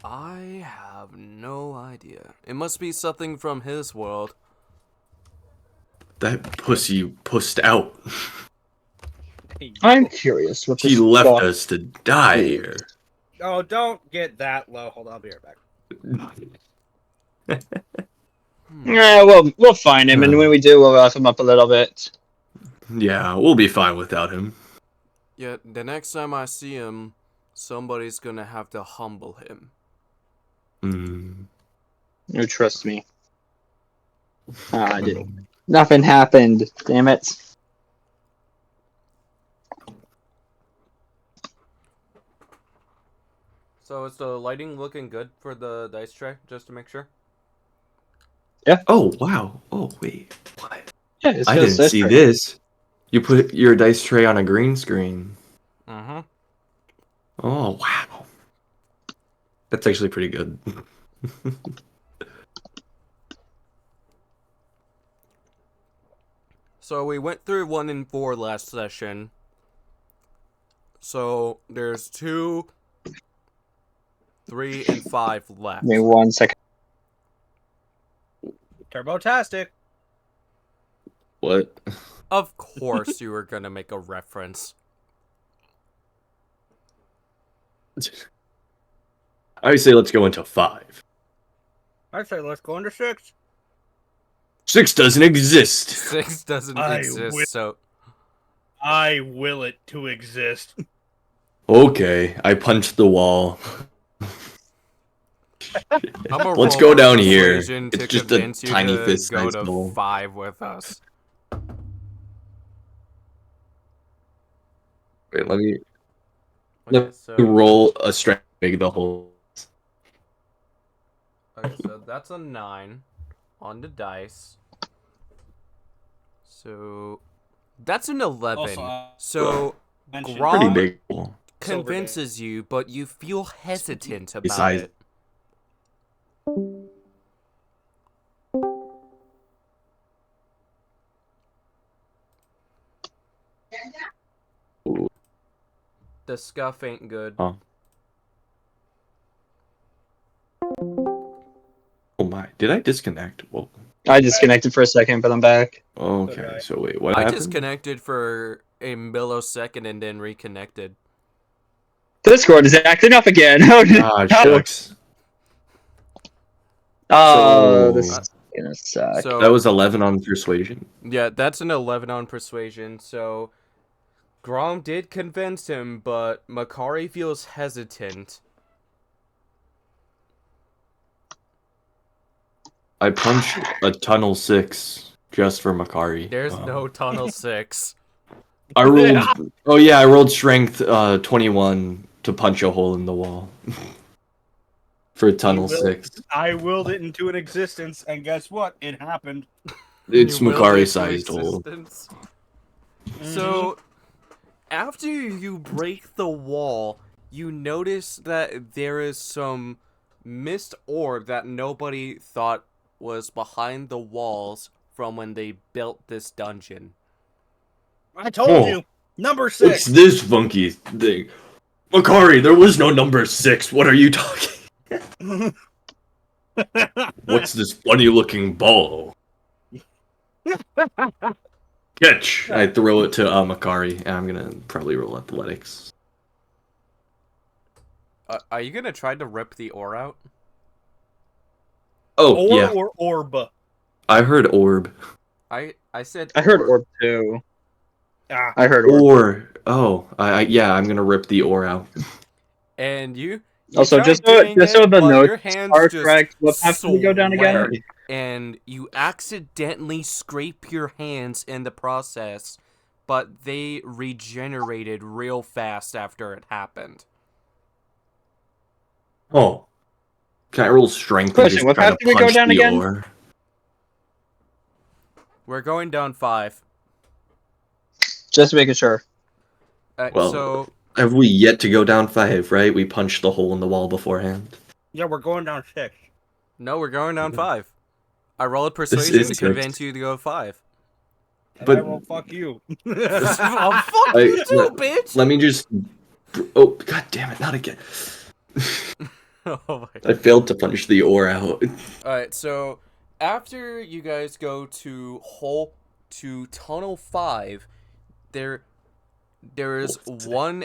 B: I have no idea. It must be something from his world.
D: That pussy pussed out.
E: I'm curious what
D: She
E: this
D: left
E: thought-
D: us to die here.
A: Oh, don't get that low. Hold on, I'll be right back.
E: Yeah, we'll find him, and when we do, we'll rough him up a little bit.
D: Yeah, we'll be fine without him.
B: Yet, the next time I see him, somebody's gonna have to humble him.
E: You trust me. I didn't. Nothing happened. Damn it.
B: So is the lighting looking good for the dice tray, just to make sure?
D: Oh, wow. Oh, wait. What?
E: Yeah, it's
D: I
E: good
D: didn't see
E: sister.
D: this. You put your dice tray on a green screen.
B: Mm-hmm.
D: Oh, wow. That's actually pretty good.
B: So we went through 1 and 4 last session. So there's 2, 3, and 5 left.
E: Give me 1 second.
A: Turbotastic.
D: What?
B: Of course you were gonna make a reference.
D: I say let's go into 5.
A: I'd say let's go into 6.
D: 6 doesn't exist.
B: 6 doesn't
A: I
B: exist,
A: will-
B: so...
A: I will it to exist.
D: Okay, I punched the wall.
B: I'm a
D: Let's
B: roll
D: go down here.
B: persuasion to
D: It's just a
B: convince you
D: tiny
B: to
D: fist
B: go
D: size
B: to
D: goal.
B: 5 with us.
D: Wait, let me
B: Okay, so...
D: roll a strength to make the hole.
B: Okay, so that's a 9 on the dice. So that's an 11.
A: Also,
B: So
A: mentioned-
B: Grom
D: Pretty big hole.
B: convinces you, but you feel hesitant about
D: Besides-
B: it.
D: Ooh.
B: The scuff ain't good.
D: Oh. Oh my, did I disconnect? Whoa.
E: I disconnected for a second, but I'm back.
D: Okay,
A: Okay.
D: so wait, what
B: I
D: happened?
B: disconnected for a millisecond and then reconnected.
E: Discord is acting up again. Oh no!
D: Ah, shucks.
E: Oh,
D: So-
E: this is gonna suck.
B: So
D: That was 11 on persuasion.
B: yeah, that's an 11 on persuasion. So Grom did convince him, but Makari feels hesitant.
D: I punched a tunnel 6 just for Makari.
B: There's no tunnel 6.
D: I rolled. Oh yeah, I rolled strength 21 to punch a hole in the wall for tunnel
A: You will-
D: 6.
A: I willed it into an existence, and guess what? It happened.
D: It's
B: You willed
D: Makari
B: it to
D: sized hole.
B: existence. So, after you break the wall, you notice that there is some mist orb that nobody thought was behind the walls from when they built this dungeon.
A: I told
D: Oh.
A: you. Number
D: What's
A: 6.
D: this funky thing? Makari, there was no number 6. What are you talking? What's this funny looking ball? Catch! I throw it to Makari, and I'm gonna probably roll athletics.
B: Are you gonna try to rip the ore out?
D: Oh, yeah.
A: or orb.
D: I heard orb.
B: I said
E: I heard
B: ore.
E: orb too.
A: Ah,
E: I heard orb.
D: Or, oh, yeah, I'm gonna rip the ore out.
B: And you
E: Also,
B: tried
E: just so
B: doing
E: the
B: it, but
E: notes
B: your hands
E: are
B: just
E: correct, what path do we go down again?
B: sweat, and you accidentally scrape your hands in the process, but they regenerated real fast after it happened.
D: Oh. Can I roll strength and
E: Question,
D: just
E: what
D: try
E: path
D: to
E: do we go
D: punch
E: down
D: the
E: again?
D: ore?
B: We're going down 5.
E: Just making sure.
D: Well-
B: So
D: Have we yet to go down 5, right? We punched the hole in the wall beforehand.
A: yeah, we're going down 6.
B: no, we're going down 5. I rolled persuasion
D: is
B: to
D: six.
B: convince you to go 5.
A: And
D: But-
A: I will fuck you.
B: Oh, fuck
D: I-
B: you too,
D: let-
B: bitch!
D: Let me just... Oh, god damn it, not again.
B: Oh my
D: I failed to punch the ore out.
B: Alright, so after you guys go to tunnel 5, there's one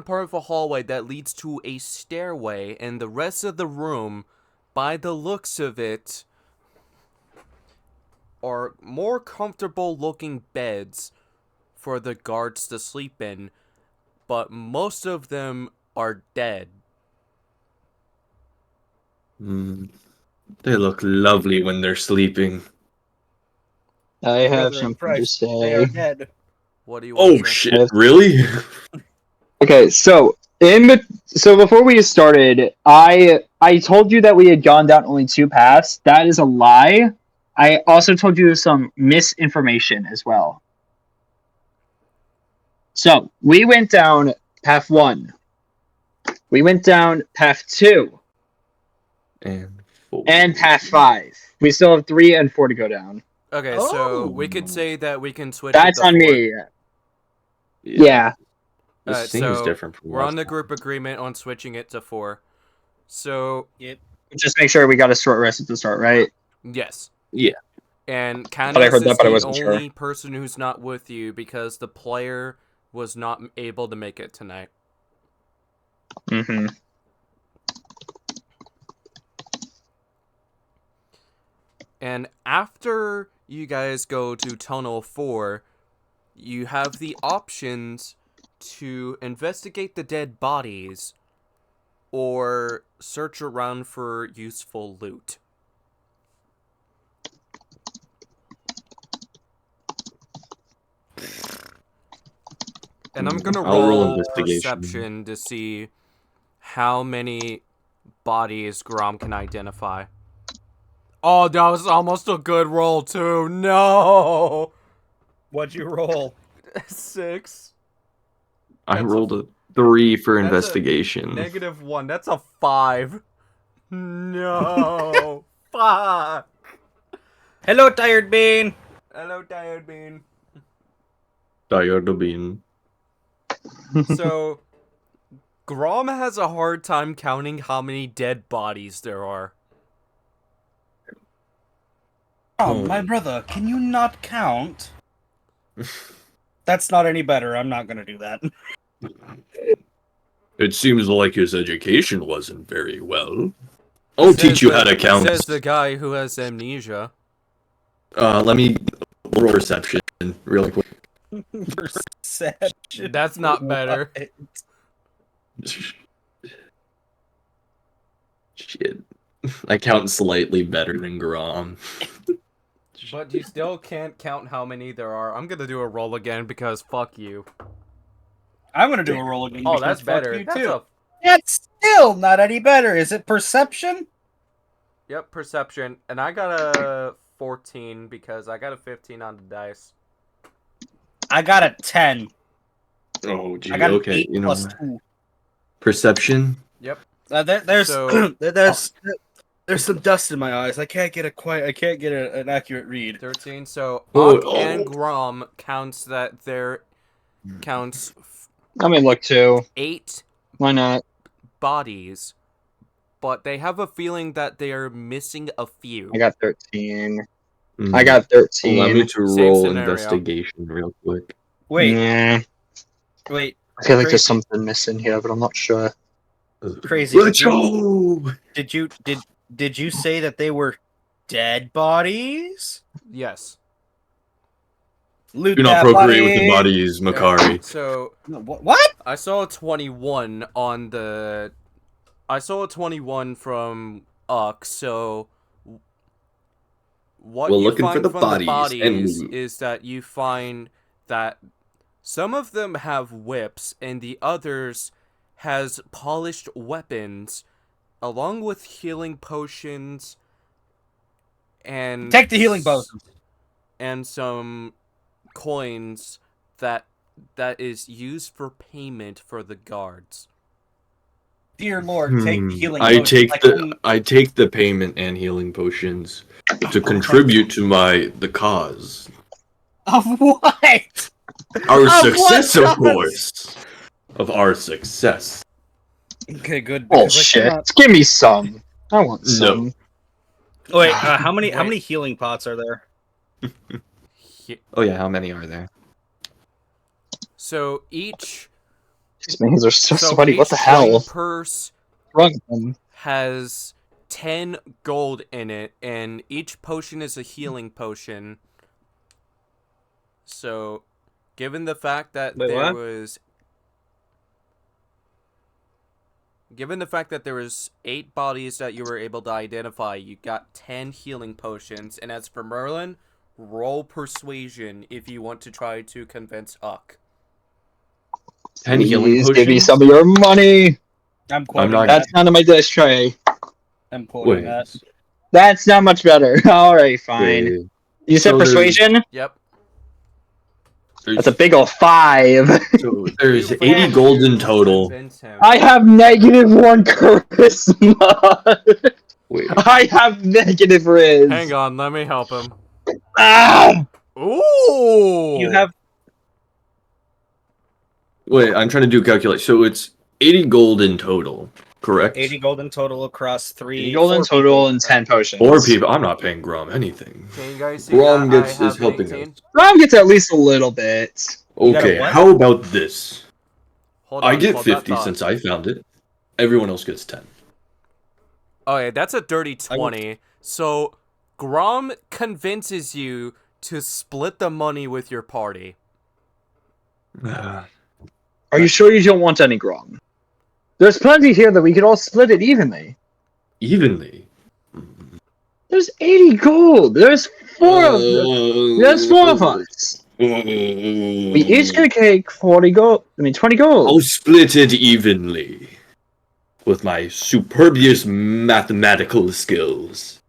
B: part of the hallway that leads to a stairway, and the rest of the room, by the looks of it, are more comfortable looking beds for the guards to sleep in, but most of them are dead.
D: They look lovely when they're sleeping.
E: I have
A: Brother in
E: something to
A: Christ, They are
E: say.
A: dead.
B: What do you want
D: Oh
B: to say?
D: shit,
E: Yes.
D: really?
E: Okay, so before we started, I told you that we had gone down only 2 paths. That is a lie. I also told you some misinformation as well. So we went down path 1. We went down path 2
D: And 4.
E: and path 5. We still have 3 and 4 to go down.
B: Okay, so we could say that we can switch.
E: That's
B: it to
E: on
B: 4.
E: me. Yeah.
D: This
B: Alright,
D: seems
B: so
D: different from
B: we're on
D: last
B: the
D: time.
B: group agreement on switching it to 4. So
E: Just make sure we got a short rest at the start, right?
B: yes.
D: Yeah.
B: And
E: I
B: Candace
E: heard that,
B: is
E: but I
B: the
E: wasn't sure.
B: only person who's not with you because the player was not able to make it tonight.
E: Mm-hmm.
B: And after you guys go to Tunnel 4, you have the options to investigate the dead bodies or search around for useful loot. And I'm gonna
D: I'll roll
B: roll
D: investigation.
B: perception to see how many bodies Grom can identify. Oh, that was almost a good roll too. No.
A: What'd you roll?
B: 6.
D: I
B: That's
D: rolled a 3 for
B: that's a
D: investigation.
B: -1. That's a 5. No. Fuck.
A: Hello, Tired Bean.
B: Hello, Tired Bean.
D: Diode bean.
B: So, Grom has a hard time counting how many dead bodies there are.
A: Oh, my brother, can you not count? That's not any better. I'm not gonna do that.
D: It seems like his education wasn't very well. I'll teach you how to count.
B: Says the guy who has amnesia.
D: Let me roll perception really quick.
A: Perception.
B: That's not better.
D: Shit. I count slightly better than Grom.
B: But you still can't count how many there are. I'm gonna do a roll again because fuck you.
A: I'm gonna do a roll again.
B: Oh,
A: because
B: that's
A: fuck
B: better.
A: you,
B: That's
A: too.
B: a
A: That's still not any better. Is it perception?
B: Yep, perception. And I got a 14 because I got a 15 on the dice.
A: I got a 10.
D: Oh, gee,
A: I got
D: okay.
A: an 8
D: You know,
A: plus 2.
D: perception.
B: Yep.
A: There's
B: So-
A: there's some dust in my eyes. I can't get an accurate read.
B: 13. So
D: Oh,
B: Ock
D: oh.
B: and Grom counts that there counts
E: Let me look too.
B: 8
E: Why not?
B: bodies, but they have a feeling that they are missing a few.
E: I got 13.
D: Mm.
E: I got 13.
D: Allow me to
B: Same
D: roll
B: scenario.
D: investigation real quick.
A: Wait,
E: Nah.
A: wait.
E: I feel like
A: Crazy.
E: there's something missing here, but I'm not sure.
A: Crazy.
D: Let's go!
A: Did you say that they were dead bodies?
B: Yes.
A: Loot
D: Do not
A: that
D: procreate
A: body.
D: with the bodies, Makari.
B: So
A: What?
B: I saw a 21 on the. I saw a 21 from Uck. So what
D: Well,
B: you
D: looking for
B: find
D: the
B: from
D: bodies
B: the bodies
D: and-
B: is that you find that some of them have whips and the others has polished weapons, along with healing potions and
A: Take the healing potion.
B: and some coins that is used for payment for the guards.
A: Dear Lord, take the healing
D: I
A: potion.
D: take the payment and healing potions to contribute to the cause.
A: Of what?
D: Our
A: Of
D: success,
A: what
D: of
A: cause?
D: course. Of our success.
A: Okay, good.
E: Oh
A: because I
E: shit!
A: cannot-
E: Give me some. I want some.
A: Wait, how many
B: Wait.
A: healing pots are there?
D: Oh yeah, how many are there?
B: So each
E: These things are so
B: so
E: sweaty. What
B: each
E: the hell?
B: coin purse
E: Wrong with them.
B: has 10 gold in it, and each potion is a healing potion. So, given the fact that
A: Wait,
B: there
A: what?
B: was... Given the fact that there was 8 bodies that you were able to identify, you got 10 healing potions. And as for Merlin, roll persuasion if you want to try to convince Uck.
D: 10 healing
E: Please
D: potions?
E: give me some of your money.
A: I'm quoting
D: not-
A: that.
E: That's not on my dice tray.
A: I'm quoting
D: Wait.
A: that.
E: That's not much better. All right, fine.
D: Wait,
E: You said
D: So there's-
E: persuasion?
B: Yep.
E: That's a big ol' 5.
D: So there's
B: You
D: 80
B: roll
D: gold
B: to
D: in total.
B: convince him.
E: I have -1 charisma.
D: Wait.
E: I have negative riz.
B: Hang on, let me help him.
E: Ah!
B: Ooh.
A: You have
D: Wait, I'm trying to do a calculation. So it's 80 gold in total, correct?
A: 80 gold in total across
E: 80 gold in
A: 4
E: total
A: people.
E: and 10 potions.
D: 4 people. I'm not paying Grom anything.
B: Can you guys see
D: Grom
B: that
D: gets
B: I
D: is
B: have
D: helping
B: 18?
D: us.
E: Rom gets at least a little bit.
A: You got a
D: Okay,
A: what?
D: how about this?
B: Hold
D: I
B: on,
D: get
B: hold that
D: 50
B: thought.
D: since I found it. Everyone else gets 10.
B: Oh yeah, that's a dirty
A: I will-
B: 20. So, Grom convinces you to split the money with your party.
E: Are you sure you don't want any Grom? There's plenty here that we could all split it evenly.
D: Evenly.
E: There's 80 gold. There's 4 of them. There's 4 of us. We each get a cake, 40 gold. 20 gold.
D: I'll split it evenly. With my superbious mathematical skills.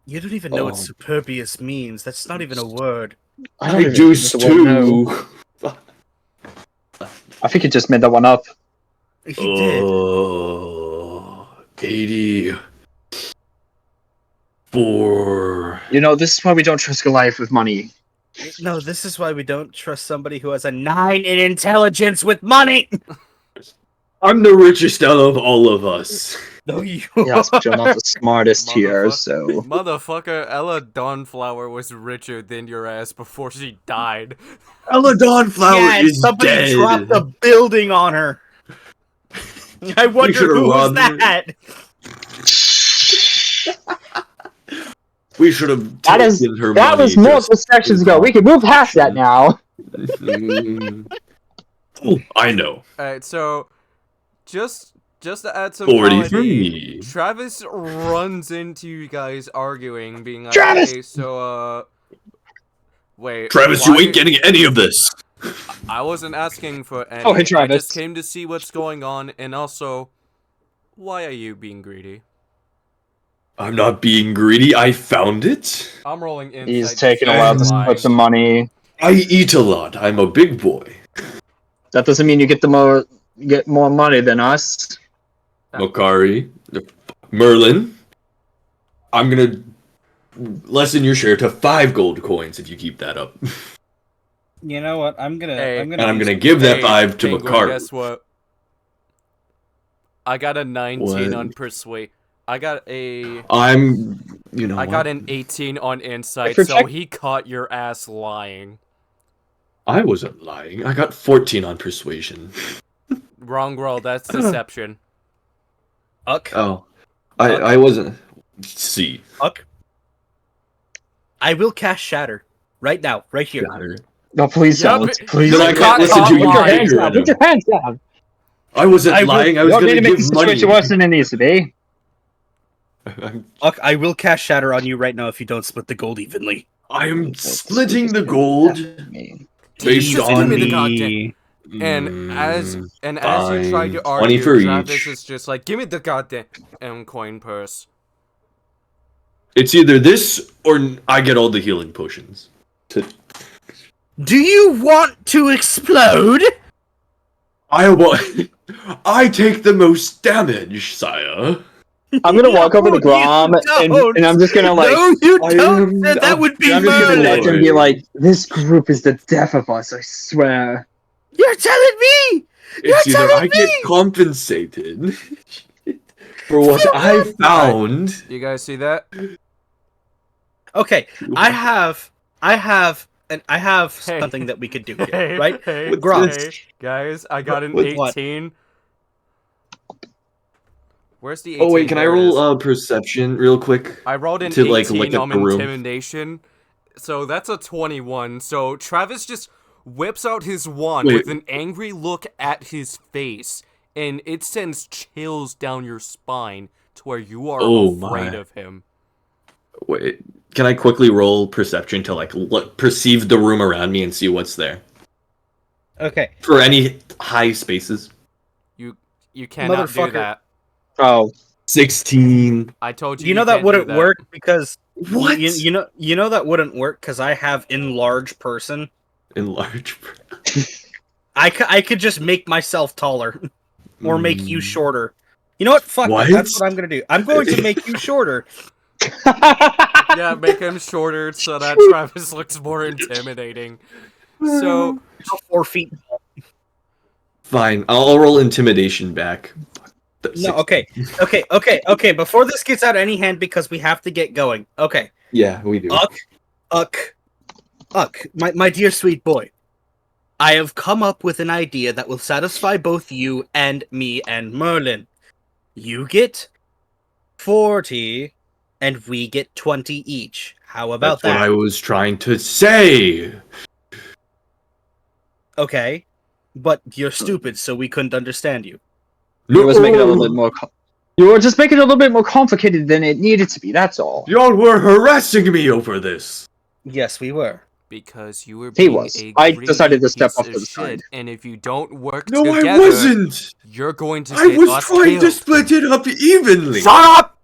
A: You don't even know what
D: Oh.
A: superbious means. That's not even a word.
E: I don't
D: I
E: even
D: juice
E: know the word no.
D: too.
E: I think you just made that one up.
A: He did.
D: Oh, 84.
E: You know, this is why we don't trust Goliath with money.
A: No, this is why we don't trust somebody who has a 9 in intelligence with money.
D: I'm the richest out of all of us.
A: No, you.
E: Yes, but you're not the smartest here,
B: Motherfuck-
E: so.
B: Motherfucker, Ella Dawnflower was richer than your ass before she died.
D: Ella Dawnflower
A: Yeah,
D: is
A: somebody
D: dead.
A: dropped a building on her. I wonder
D: should've
A: who was
D: robbed her.
A: that.
D: We should have
E: That is-
D: taken her
E: That
D: money.
E: was multiple sections ago. We can move past that now.
D: Oh, I know.
B: Alright, so just to add some
D: 40 for
B: comedy,
D: me.
B: Travis runs into you guys arguing, being like,
E: Travis!
B: "Hey, so wait,
D: Travis,
B: why
D: you ain't getting any of this.
B: I wasn't asking for any.
E: Oh, hey,
B: I
E: Travis.
B: just came to see what's going on, and also, why are you being greedy?"
D: I'm not being greedy. I found it.
B: I'm rolling in.
E: He's taking a while to split the money.
D: I eat a lot. I'm a big boy.
E: That doesn't mean you get more money than us.
D: Makari, Merlin, I'm gonna lessen your share to 5 gold coins if you keep that up.
A: You know what? I'm gonna.
B: Hey.
A: I'm
D: And I'm gonna give that 5 to
B: Penguin,
D: Makari.
B: guess what? I got a 19
D: What?
B: on persuade. I got an 18 on insight,
E: For
B: so
E: check-
B: he caught your ass lying.
D: I wasn't lying. I got 14 on persuasion.
B: Wrong roll, that's deception.
A: Uck.
D: Oh. I wasn't. See.
A: Uck. I will cast Shatter right now, right here.
D: Got her.
E: No, please
B: Yeah,
E: don't.
B: but-
E: Please
D: Then I
E: don't.
D: can't listen to you.
E: Put your hands
D: You're
E: down.
D: right.
E: Put your hands down.
D: I wasn't
A: I will-
D: lying. I
E: You
D: was
E: want me
D: gonna
E: to make the
D: give money.
E: situation worse than it needs to be?
A: Uck, I will cast Shatter on you right now if you don't split the gold evenly.
D: I'm splitting the gold based
B: Just
D: on
B: give me the goddamn. And as you try to
D: fine. 20
B: argue,
D: for
B: Travis
D: each.
B: is just like, "Give me the goddamn coin purse."
D: It's either this or I get all the healing potions.
A: Do you want to explode?
D: I take the most damage, sire.
E: I'm gonna walk over to
A: No,
E: Grom
A: you
E: and
A: don't.
E: I'm just gonna like.
A: No, you
D: I
A: don't.
D: am
A: That would be
E: I'm just gonna look
A: Merlin.
E: and be like, "This group is the death of us. I swear."
A: You're telling me.
D: It's
A: You're
D: either
A: telling
D: I get
A: me!
D: compensated for what I found.
B: You guys see that?
A: Okay, I have
B: Hey.
A: something that we could do here,
B: Hey,
A: right?
B: hey,
A: Grom.
B: hey, guys, I got an
A: With what?
B: 18. Where's the 18?
D: Oh wait, can I
B: There it is.
D: roll perception real quick?
B: I rolled an
D: to,
B: 18
D: like, look at
B: on
D: the room?
B: intimidation, so that's a 21. So Travis just whips out his wand
D: Wait.
B: with an angry look at his face, and it sends chills down your spine to where you are
D: Oh,
B: afraid
D: my.
B: of him.
D: Wait, can I quickly roll perception to like perceive the room around me and see what's there
A: Okay,
D: for any high spaces?
B: You cannot do
A: Motherfucker.
B: that.
E: Oh,
D: 16.
B: I told you.
A: you know
B: can't
A: that
B: do
A: wouldn't
B: that.
A: work because
D: What?
A: you know that wouldn't work because I have enlarge person.
D: Enlarge.
A: I could just make myself taller or make you
D: Mm.
A: shorter. You know what? Fuck
D: What?
A: it. That's what I'm gonna do. I'm going to make you shorter.
B: Yeah, make him shorter so that Travis looks more intimidating. So,
A: 4 feet.
D: Fine, I'll roll intimidation back.
A: No, okay. Before this gets out of any hand, because we have to get going. Okay.
D: Yeah, we do.
A: Uck, my dear sweet boy. I have come up with an idea that will satisfy both you and me and Merlin. You get 40, and we get 20 each. How about
D: That's what
A: that?
D: I was trying to say.
A: Okay. But you're stupid, so we couldn't understand you.
E: You was making it a little bit more. You were just making it a little bit more complicated than it needed to be. That's all.
D: Y'all were harassing me over this.
A: Yes, we were.
B: because you were
E: He
B: being
E: was.
B: a
E: I
B: greedy
E: decided to step
B: piece
E: off
B: of
E: to the
B: shit,
E: side.
B: and if you don't work
D: No,
B: together,
D: I wasn't.
B: you're going to
D: I
B: get
D: was
B: us
D: trying to
B: killed.
D: split it up evenly.
B: Shut up!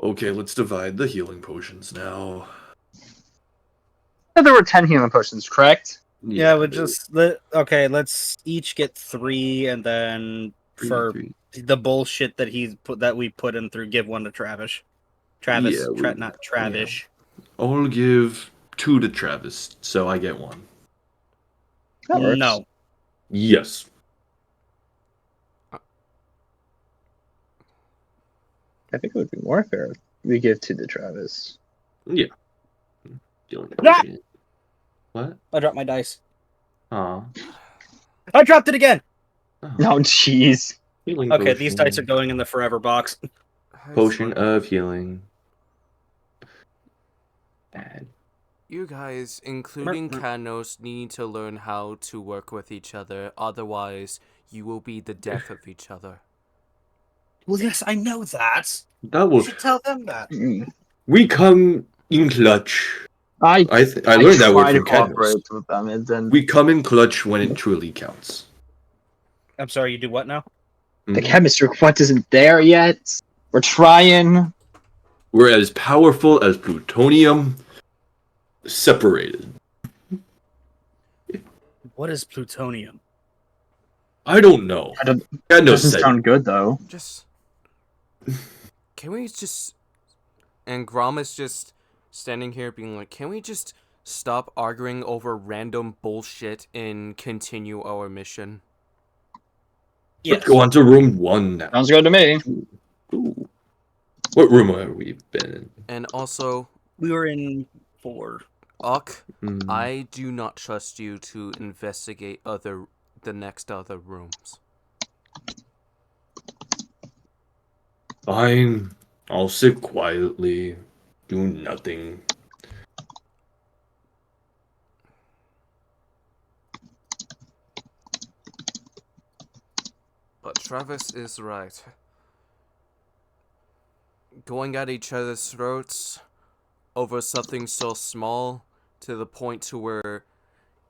D: Okay, let's divide the healing potions now.
E: There were 10 healing potions, correct?
A: Yeah, let's each get 3, and then for
D: three.
A: the bullshit that we put him through, give 1 to Travis. Travis,
D: Yeah,
A: not Travis.
D: I'll give 2 to Travis, so I get 1.
E: That works.
A: No.
D: Yes.
E: I think it would be more fair if we give 2 to Travis.
D: Yeah. Healing
A: Ah!
D: potion. What?
A: I dropped my dice.
D: Aw.
A: I dropped it again.
D: Oh.
E: No, jeez.
D: Healing
A: Okay,
D: potion.
A: these dice are going in the forever box.
D: Potion of healing. Bad.
B: You guys, including Kanos, need to learn how to work with each other, otherwise you will be the death of each other.
A: Well, yes, I know that.
D: That
A: You
D: will.
A: should tell them that.
D: We come in clutch.
E: I
D: I learned that word
E: try to
D: from Cadmus.
E: cooperate with them, and then
D: We come in clutch when it truly counts.
A: I'm sorry, you do what now?
E: the chemistry quant isn't there yet. We're trying.
D: We're as powerful as plutonium separated.
A: What is plutonium?
D: I don't know.
E: I don't-
D: Cadmus
E: Doesn't
D: said
E: sound good though.
B: Just... Can we just... And Grom is just standing here being like, can we just stop arguing over random bullshit and continue our mission?
A: Yes.
D: Let's go on to room 1 now.
E: Sounds good to me.
D: Ooh. What room have we been in?
B: And also,
A: We were in 4.
B: Uck,
D: Hmm.
B: I do not trust you to investigate the next other rooms.
D: Fine. I'll sit quietly, do nothing.
B: But Travis is right. Going at each other's throats over something so small to the point to where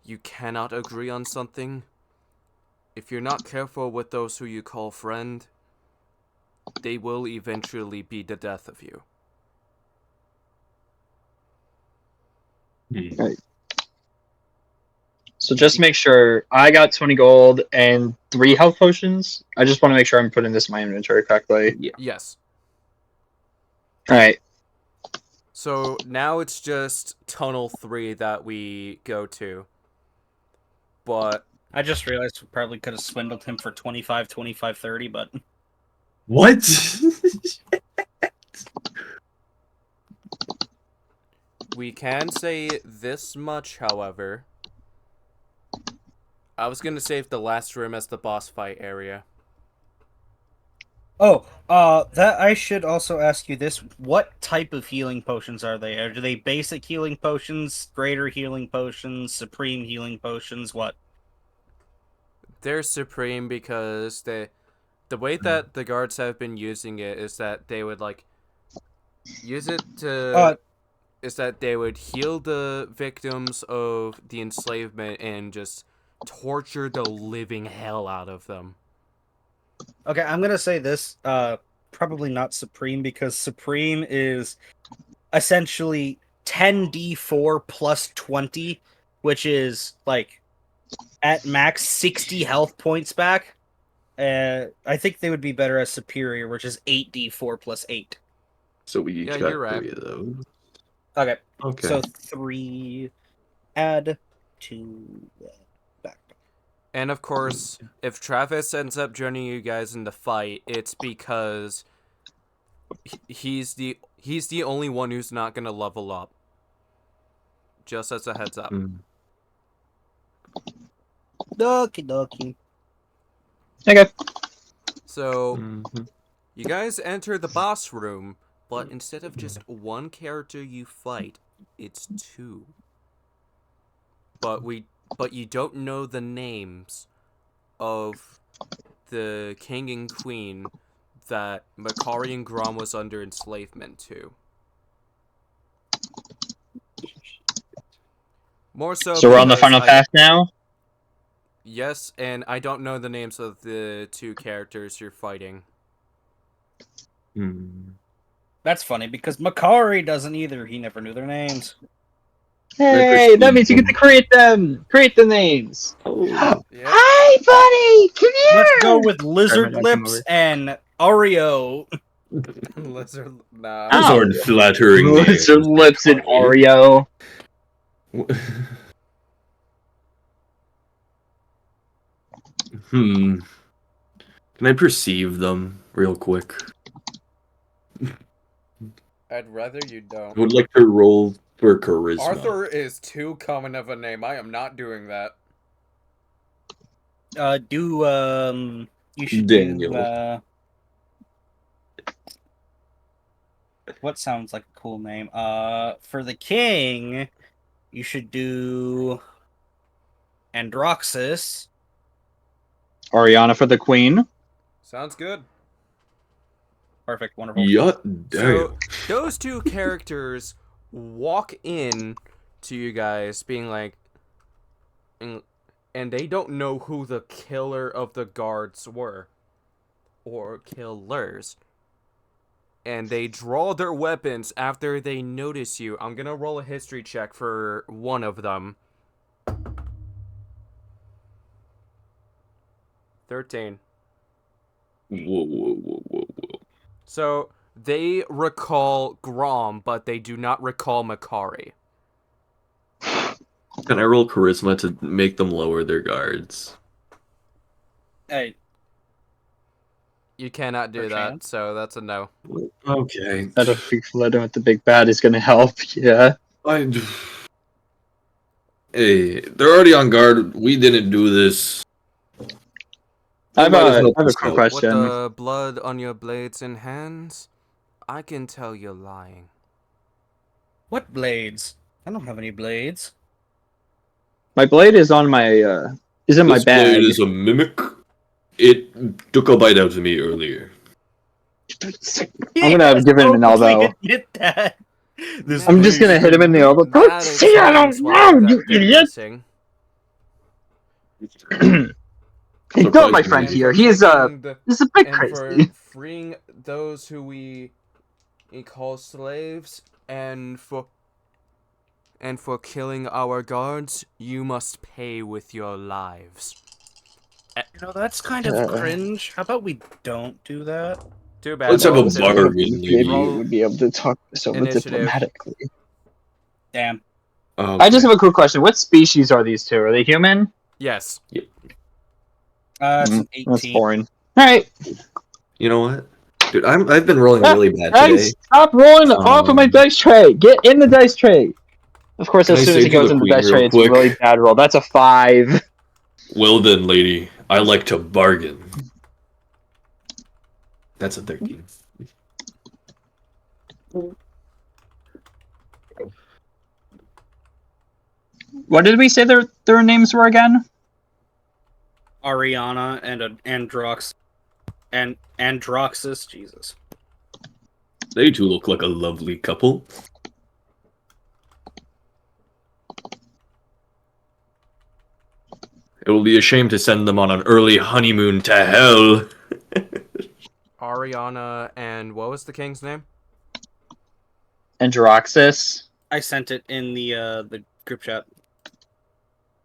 B: you cannot agree on something. If you're not careful with those who you call friend, they will eventually be the death of you.
E: So just make sure I got 20 gold and 3 health potions. I just want to make sure I'm putting this in my inventory correctly.
B: Yes.
E: Alright.
B: So now it's just Tunnel 3 that we go to. But
A: I just realized we probably could have swindled him for 25, 30, but...
D: What?
B: we can say this much, however. I was gonna save the last room as the boss fight area.
A: Oh, that I should also ask you this. What type of healing potions are they? Are they basic healing potions, greater healing potions, supreme healing potions, what?
B: They're supreme because the way that the guards have been using it is that they would like use it to is that they would heal the victims of the enslavement and just torture the living hell out of them.
A: Okay, I'm gonna say this, probably not supreme, because supreme is essentially 10d4 plus 20, which is like at max 60 health points back. I think they would be better as superior, which is 8d4 plus 8.
D: So we each
B: Yeah,
D: got
B: you're right.
D: 3 of those.
A: Okay.
D: Okay.
A: So 3 add to back.
B: And of course, if Travis ends up joining you guys in the fight, it's because he's the only one who's not gonna level up. Just as a heads up.
D: Mm.
A: Doki doki.
E: Okay.
B: So
D: Mhm.
B: you guys enter the boss room, but instead of just one character you fight, it's 2. But you don't know the names of the king and queen that Makari and Grom was under enslavement to. More so.
E: So we're on the
B: because
E: final path now?
B: Yes, and I don't know the names of the 2 characters you're fighting.
D: Mm.
A: That's funny because Makari doesn't either. He never knew their names.
E: Hey, that means you get to create them! Create the names!
D: Oh.
B: Yep.
E: Hi, buddy! Come here!
A: Let's go with Lizard
E: Sorry, my dad came
A: Lips
E: over.
A: and Oreo.
B: Lizard. Nah.
D: Those
E: Oh.
D: aren't flattering names.
E: Lizard Lips and Oreo.
D: Can I perceive them real quick?
B: I'd rather you
D: I
B: don't.
D: would like to roll for charisma.
B: Arthur is too common of a name. I am not doing that.
A: You should
D: Daniel.
A: do what sounds like a cool name? For the king, you should do Androxus.
E: Ariana for the queen.
B: Sounds good.
A: Perfect, wonderful.
D: Yeah, damn.
B: So those 2 characters walk in to you guys being like, and they don't know who the killer of the guards were or killers, and they draw their weapons after they notice you. I'm gonna roll a history check for one of them. 13.
D: Whoa.
B: So they recall Grom, but they do not recall Makari.
D: Can I roll charisma to make them lower their guards?
A: Hey,
B: You cannot do
A: For
B: that,
A: chance?
B: so that's a no.
D: Okay.
E: I don't think flooding with the big bad is gonna help, yeah.
D: Hey, they're already on guard. We didn't do this.
E: I have
D: Might as
E: a
D: well
E: quick
D: just help.
B: With
E: question.
B: the blood on your blades and hands, I can tell you're lying.
A: what blades? I don't have any blades.
E: My blade is on my, is in my
D: This
E: bag.
D: blade is a mimic. It took a bite out of me earlier.
E: I'm gonna give him an
A: totally
E: elbow.
A: Admit that. This
E: I'm just
A: blade
E: gonna hit him in the elbow.
B: That
E: Don't see, I don't
B: explains why
E: know, you
B: that they're
E: idiot!
B: missing.
E: Hey, don't, my
D: Surprisingly.
E: friend
B: And
E: here.
B: for
E: He's
B: making the-
E: he's a bit
B: and
E: crazy.
B: for freeing those who we call slaves, and for killing our guards, you must pay with your lives.
A: That's kind of cringe. How about we don't do that?
B: Too bad.
D: Let's have a
B: Roll to-
D: bargain,
E: Maybe
D: lady.
E: you would be able to talk this over
B: Initiative.
E: diplomatically.
A: Damn.
E: I just have a quick question. What species are these 2? Are they human?
B: Yes.
A: It's an
E: That's
A: 18.
E: boring. Alright.
D: You know what? Dude, I've been rolling really bad
E: Hey,
D: today.
E: stop rolling off of my dice tray! Get in the dice tray! Of course,
D: Can
E: as
D: I
E: soon
D: say
E: as he
D: to
E: goes
D: the
E: in the
D: queen
E: dice
D: real
E: tray, it's a
D: quick?
E: really bad roll. That's a 5.
D: Well then, lady, I like to bargain. That's a 13.
E: What did we say their names were again?
A: Ariana and Androxus. Jesus.
D: They two look like a lovely couple. It will be a shame to send them on an early honeymoon to hell.
B: Ariana and what was the king's name?
E: Androxus.
A: I sent it in the group chat.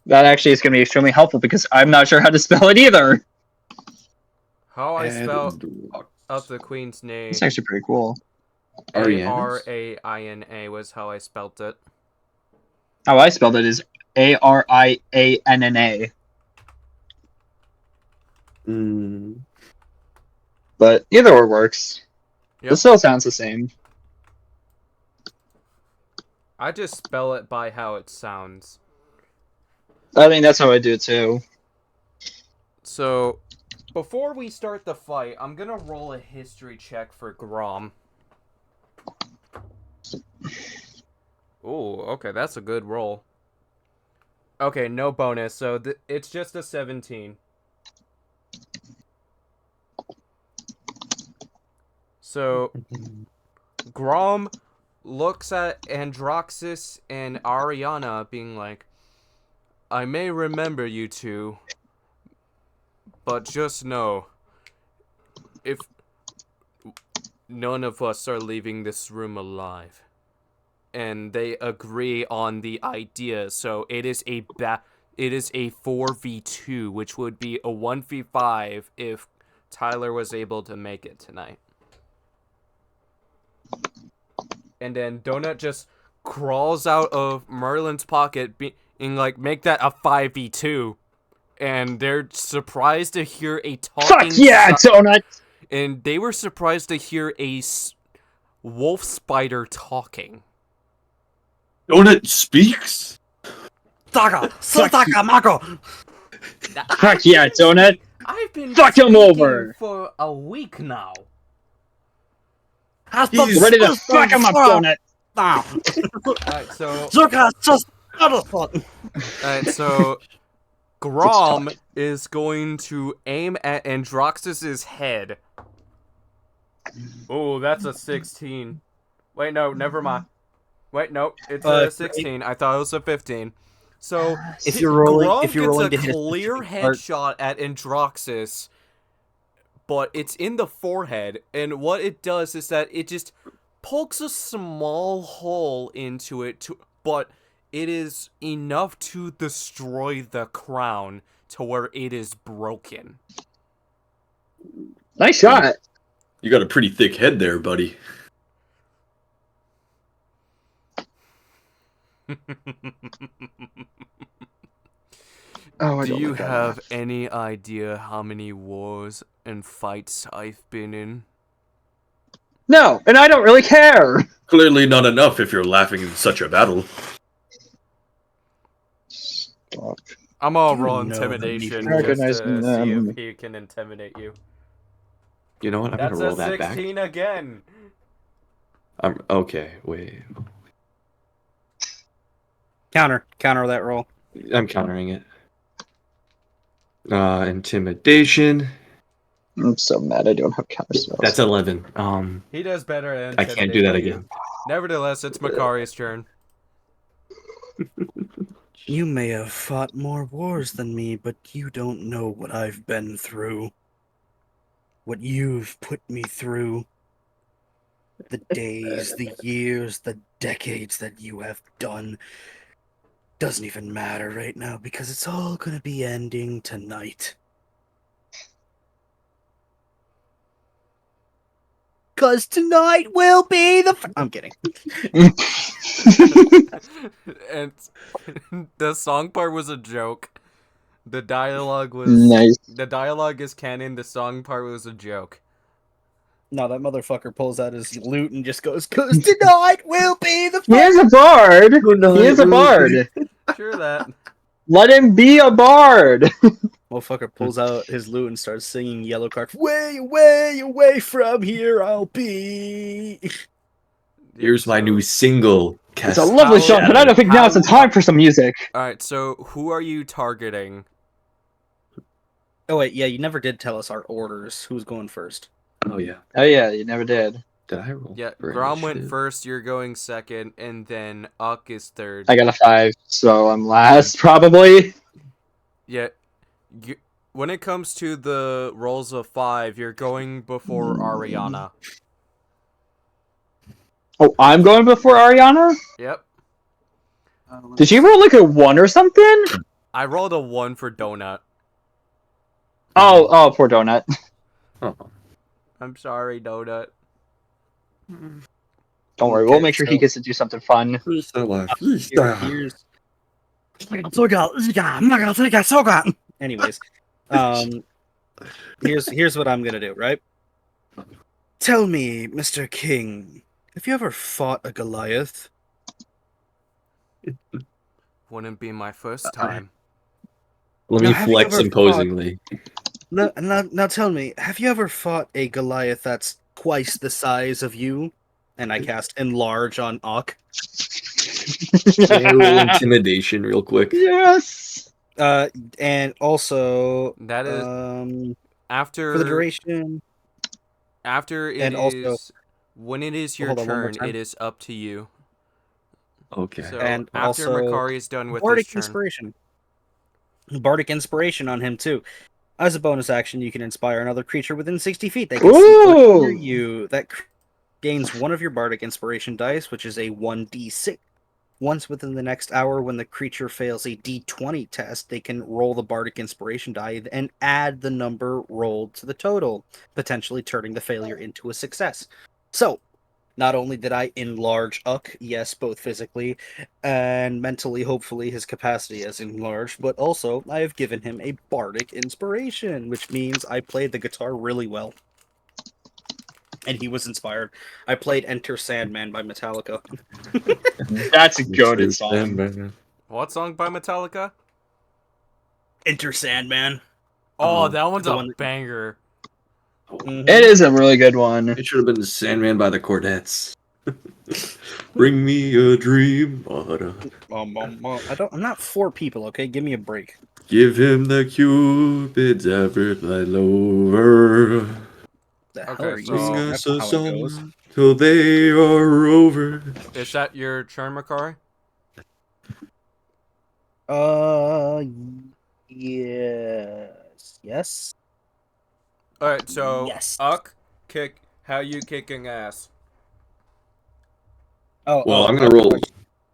E: That actually is going to be extremely helpful because I'm not sure how to spell it either.
B: How I spell
D: Androx.
B: out the queen's name.
E: It's actually pretty cool.
D: Ariana's?
B: Ariana was how I spelt it.
E: How I spelled it is Arianna.
D: Mm.
E: But either or works.
B: Yep.
E: It still sounds the same.
B: I just spell it by how it sounds.
E: I think that's how I do it too.
B: So, before we start the fight, I'm gonna roll a history check for Grom. Ooh, okay, that's a good roll. Okay, no bonus, so it's just a 17. So, Grom looks at Androxus and Ariana being like, I may remember you two, but just know, if none of us are leaving this room alive. And they agree on the idea, so it is a 4v2, which would be a 1v5 if Tyler was able to make it tonight. And then Donut just crawls out of Merlin's pocket and like, make that a 5v2. And they're surprised to hear a talking...
E: Fuck yeah, Donut!
B: And they were surprised to hear a wolf spider talking.
D: Donut speaks?
A: Taka! Sotaka Mako!
E: Fuck yeah, Donut!
B: I've been
E: Fuck him
B: speaking
E: over.
B: for a week now.
E: He's ready to fuck him up, Donut!
A: Now.
B: Alright, so...
A: Zuka, just
B: Alright, so... Grom is going to aim at Androxus's head. Oh, that's a 16. Wait, no, never mind. Wait, no, it's a 16. I thought it was a 15. So
A: if you're rolling,
B: Grom
A: if you're rolling to
B: gets a
A: hit
B: clear
A: a part,
B: headshot at Androxus, but it's in the forehead, and what it does is that it just pokes a small hole into it, but it is enough to destroy the crown to where it is broken.
E: Nice shot!
D: You got a pretty thick head there, buddy.
E: Oh, I
B: Do
E: don't
B: you
E: like that.
B: have any idea how many wars and fights I've been in?
E: No, and I don't really care!
D: Clearly not enough if you're laughing in such a battle.
E: Stop.
B: I'm gonna
A: You
B: roll
A: know
B: intimidation
A: them.
B: just to
E: Recognizing
B: see
E: them.
B: if he can intimidate you.
F: You know what? I'm
B: That's
F: gonna roll
B: a
F: that back.
B: 16 again.
F: Okay. Wait.
A: counter that roll.
F: I'm countering it. Intimidation.
E: I'm so mad I don't have counter spells.
F: That's 11.
B: He does better at
F: I can't do that
B: intimidating you.
F: again.
B: Nevertheless, it's Makari's turn.
A: You may have fought more wars than me, but you don't know what I've been through. What you've put me through. The days, the years, the decades that you have done. Doesn't even matter right now because it's all gonna be ending tonight. Cause tonight will be the. I'm kidding.
B: And the song part was a joke. The dialogue was
E: Nice.
B: The dialogue is canon. The song part was a joke.
A: No, that motherfucker pulls out his lute and just goes, "Cause tonight will be the."
E: He is a bard! He is a bard!
B: Sure that.
E: Let him be a bard!
A: Motherfucker pulls out his lute and starts singing Yellow Card. Way away, away from here I'll be.
D: Here's my new single.
E: It's a lovely
B: How-
E: shot, but I don't think now is the time for some music.
B: Alright, so who are you targeting?
A: Oh wait, yeah, you never did tell us our orders. Who's going first?
F: Oh yeah.
E: Oh yeah, you never did.
F: Did I roll?
B: Yeah,
F: for
B: Grom went
F: initiative?
B: first, you're going second, and then Uck is third.
E: I got a 5, so I'm last, probably.
B: Yeah, when it comes to the rolls of 5, you're going before Ariana.
E: Oh, I'm going before Ariana?
B: Yep.
E: Did she roll like a 1 or something?
B: I rolled a 1 for Donut.
E: Oh, poor Donut.
F: Oh.
B: I'm sorry, Donut.
E: Don't worry, we'll
A: Okay,
E: make sure he
A: so-
E: gets to do something fun.
D: Here's the life. Here's
A: Here-
D: the-
A: Anyways, here's what I'm gonna do, right? Tell me, Mr. King, have you ever fought a Goliath?
B: Wouldn't be my first time.
D: Let
A: Now,
D: me
A: have you
D: flex
A: ever
D: imposingly.
A: Now tell me, have you ever fought a Goliath that's twice the size of you? And I cast Enlarge on Uck.
D: Can I roll intimidation real quick?
E: Yes.
A: And also,
B: That is
A: for the
B: after
A: duration.
B: after it
A: and also-
B: is when it is your
A: Hold on, one more
B: turn,
A: time.
B: it is up to you.
F: Okay.
B: So
A: And
B: after
A: also,
B: Makari is done with
A: Bardic
B: his turn,
A: Inspiration. Bardic Inspiration on him too. As a bonus action, you can inspire another creature within 60 feet. They can see or hear
E: Ooh.
A: you. That gains one of your Bardic Inspiration dice, which is a 1d6. Once within the next hour, when the creature fails a d20 test, they can roll the Bardic Inspiration die and add the number rolled to the total, potentially turning the failure into a success. So, not only did I enlarge Uck, yes, both physically and mentally, hopefully his capacity has enlarged, but also I have given him a Bardic Inspiration, which means I played the guitar really well. And he was inspired. I played Enter Sandman by Metallica.
E: That's a good song.
B: what song by Metallica?
A: Enter Sandman.
B: Oh, that one's
A: the
B: a
A: one that-
B: banger.
A: Mhm.
E: It is a really good one.
D: It should have been the Sandman by the Cordettes. Bring me a dream.
A: I'm not for people, okay? Give me a break.
D: Give him the Cupid's appetite lover.
A: The hell
B: Okay,
A: are you
B: so-
A: saying?
D: Sing
A: That's
D: us
A: not
D: a
A: how it goes.
D: song till they are over.
B: Is that your turn, Makari?
A: Yes. Yes.
B: All right, so
A: Yes.
B: Uck, kick. How you kicking ass?
A: Oh,
D: Well, I'm gonna roll.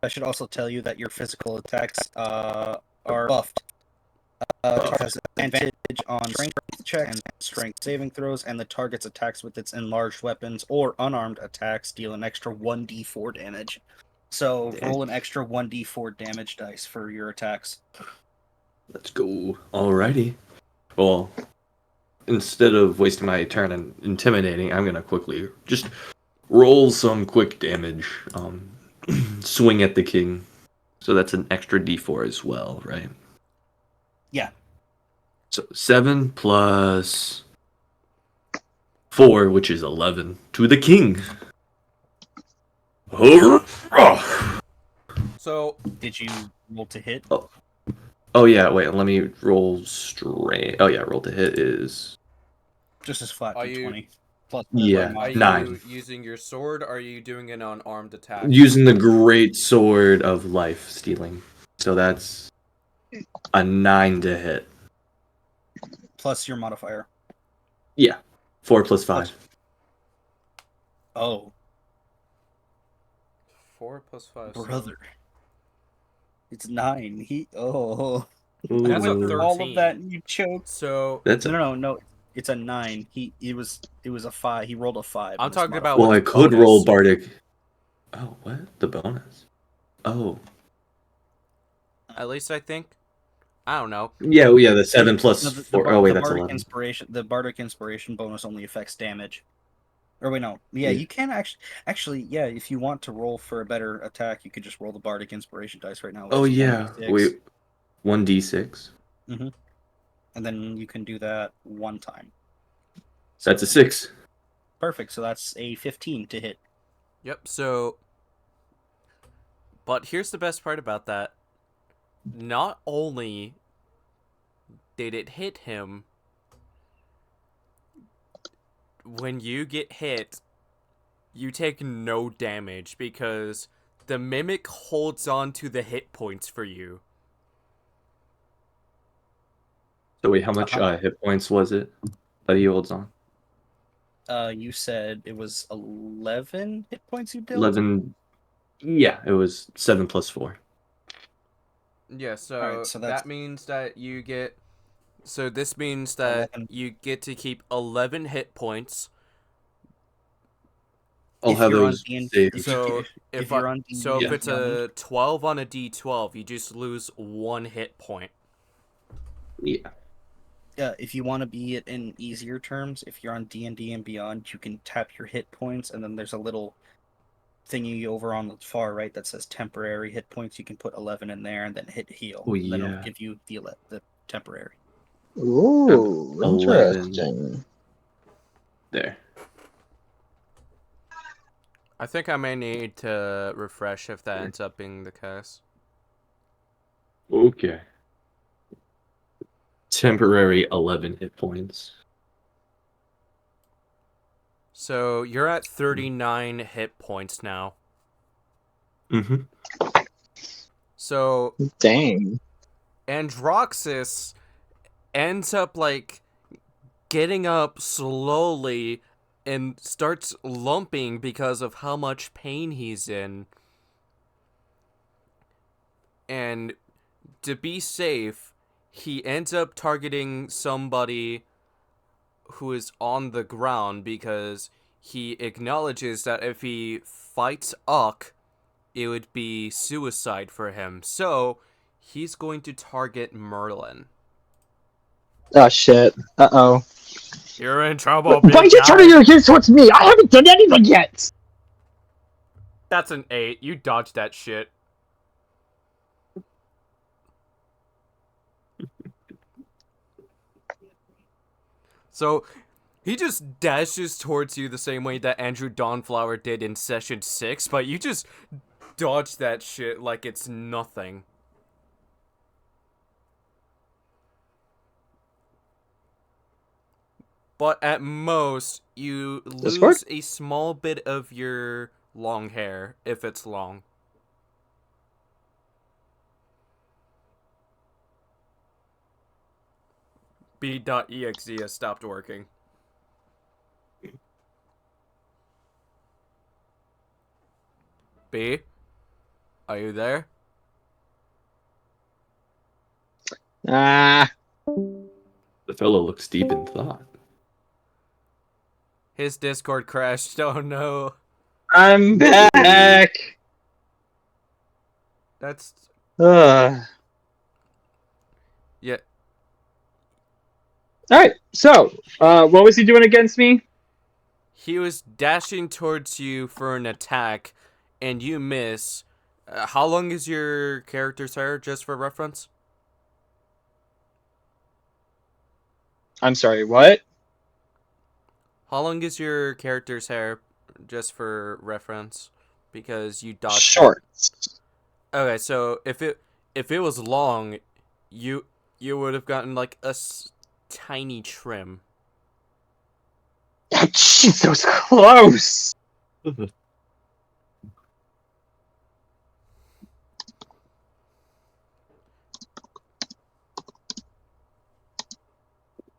A: I should also tell you that your physical attacks are buffed. Target has advantage on strength checks and strength saving throws, and the target's attacks with its enlarged weapons or unarmed attacks deal an extra 1d4 damage. So roll an extra 1d4 damage dice for your attacks.
D: Let's go. Alrighty. Well, instead of wasting my turn and intimidating, I'm gonna quickly just roll some quick damage. Swing at the king. So that's an extra d4 as well, right?
A: Yeah.
D: So 7 plus 4, which is 11, to the king.
B: So
A: Did you roll to hit?
D: Oh yeah, wait, let me roll straight. Oh yeah, roll to hit is
A: Just as flat
B: Are
A: d20. Plus
D: Yeah,
B: are
D: nine.
B: you using your sword? Or are you doing an unarmed attack?
D: using the great sword of life stealing. So that's a 9 to hit.
A: plus your modifier.
D: Yeah, 4 plus 5.
A: Oh,
B: 4 plus 5. so-
A: brother. It's 9.
B: That's a
A: With
B: 13.
A: all of that, you choked.
B: So
D: That's
A: No. It's a 9. It was a 5. He rolled a 5.
B: I'm
A: with his
B: talking about
A: modifier.
D: well, I
B: with
D: could
B: bonus.
D: roll bardic. Oh, what? The bonus? Oh,
B: At least I think. I don't know.
D: yeah, the 7 plus
A: No,
D: 4. Oh wait, that's
A: Bardic
D: 11.
A: Inspiration. The Bardic Inspiration bonus only affects damage. Or wait, no. Yeah,
D: Yeah.
A: you can actually. Yeah, if you want to roll for a better attack, you could just roll the Bardic Inspiration dice right now.
D: Oh
A: It's
D: yeah,
A: 1d6,
D: wait, 1d6.
A: and then you can do that one time.
D: That's a 6.
A: Perfect. So that's a 15 to hit.
B: Yep, so. But here's the best part about that. Not only did it hit him, when you get hit, you take no damage because the mimic holds on to the hit points for you.
D: So wait, how much hit points was it that he holds on?
A: You said it was 11 hit points you dealt.
D: 11. Yeah, it was 7 plus 4.
B: Yeah, so,
A: Alright, so that's-
B: that means that you get So this means that
A: 11.
B: you get to keep 11 hit points.
D: I'll
A: If
D: have
A: you're on
D: those
A: D&D
D: saved.
B: So
A: if you're on
B: so if
A: D&D
B: it's a 12 on a D12, you just lose 1 hit point.
D: Yeah.
A: if you want to be it in easier terms, if you're on D&D and Beyond, you can tap your hit points, and then there's a little thingy over on the far right that says temporary hit points. You can put 11 in there and then hit heal.
D: Oh,
A: Then it'll
D: yeah.
A: give you the temporary.
E: Ooh,
D: 11.
E: interesting.
D: There.
B: I think I may need to refresh if that ends up being the case.
D: Okay. Temporary 11 hit points.
B: So you're at 39 hit points now.
D: Mm-hmm.
B: So
E: Dang.
B: Androxus ends up like getting up slowly and starts lumping because of how much pain he's in. And to be safe, he ends up targeting somebody who is on the ground because he acknowledges that if he fights Uck, it would be suicide for him. So he's going to target Merlin.
E: Oh shit. Uh-oh.
B: You're in trouble,
E: Why are
B: big
E: you turning
B: guy.
E: your hands towards me? I haven't done anything yet!
B: That's an 8. You dodged that shit. So he just dashes towards you the same way that Andrew Dawnflower did in session 6, but you just dodge that shit like it's nothing. But at most, you
E: Discord?
B: lose a small bit of your long hair, if it's long. B.exe has stopped working. B? Are you there?
E: Ah,
D: The fellow looks deep in thought.
B: His Discord crashed, oh no.
E: I'm back!
B: That's...
E: Ugh.
B: Yeah.
E: Alright, so, what was he doing against me?
B: He was dashing towards you for an attack, and you miss. How long is your character's hair, just for reference?
E: I'm sorry, what?
B: How long is your character's hair, just for reference? Because you dodged
E: Short.
B: it. Okay, so if it was long, you would have gotten like a tiny trim.
E: Ah, jeez, that was close!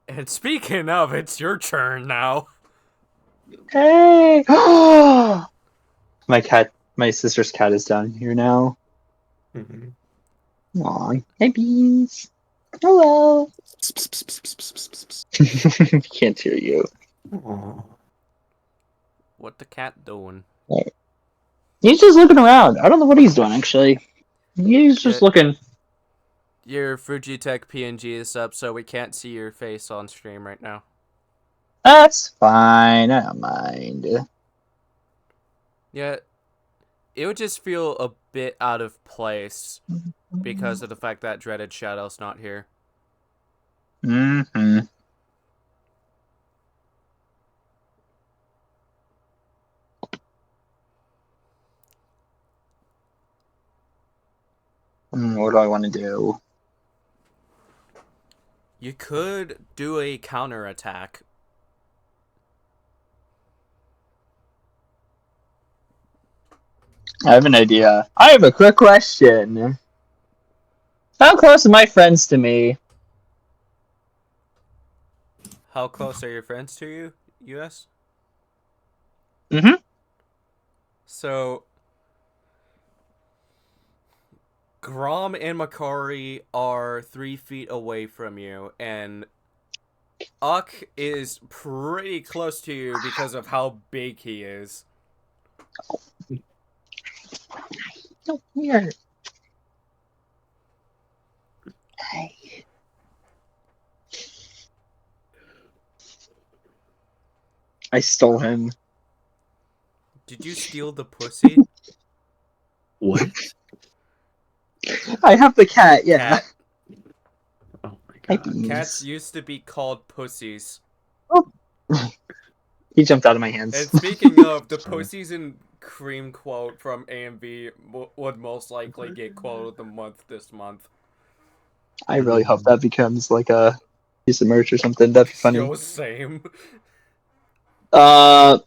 B: And speaking of, it's your turn now.
E: Hey! My sister's cat is down here now.
D: Mhm.
E: Aw, hey bees. Hello. Can't hear you.
D: Aw.
B: What the cat doing?
E: He's just looking around. I don't know what he's doing actually. He's just
B: Yeah.
E: looking.
B: Your Fujitech PNG is up, so we can't see your face on stream right now.
E: That's fine. I don't mind.
B: Yeah, it would just feel a bit out of place because of the fact that Dreaded Shadow's not here.
E: Mm-hmm. What do I want to do?
B: You could do a counterattack.
E: I have an idea. I have a quick question. How close are my friends to me?
B: How close are your friends to you, US?
E: Mm-hmm.
B: So, Grom and Makari are 3 feet away from you, and Uck is pretty close to you because of how big he is.
E: So weird. Hey. I stole him.
B: Did you steal the pussy?
D: What?
E: I have the cat, yeah.
B: Cat.
D: Oh my
E: Hi,
D: god.
E: Beans.
B: Cats used to be called pussies.
E: He jumped out of my hands.
B: And speaking of, the pussies and cream quote from AMV would most likely get quote of the month this month.
E: I really hope that becomes like a piece of merch or something. That'd be funny.
B: Yo, same.
E: I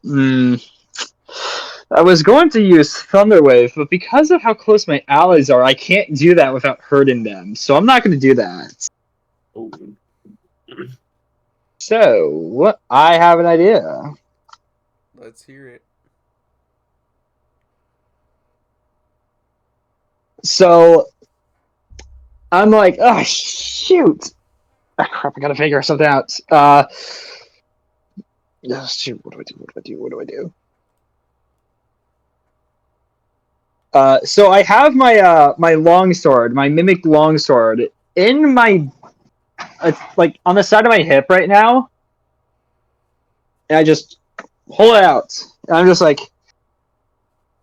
E: was going to use Thunderwave, but because of how close my allies are, I can't do that without hurting them. So I'm not going to do that.
D: Oh.
E: So I have an idea.
B: Let's hear it.
E: So I'm like, oh shoot! Ah, crap! I gotta figure something out. Shoot! What do I do? What do I do? What do I do? So I have my my longsword, my mimic longsword, in my, it's like on the side of my hip right now, and I just pull it out. And I'm just like,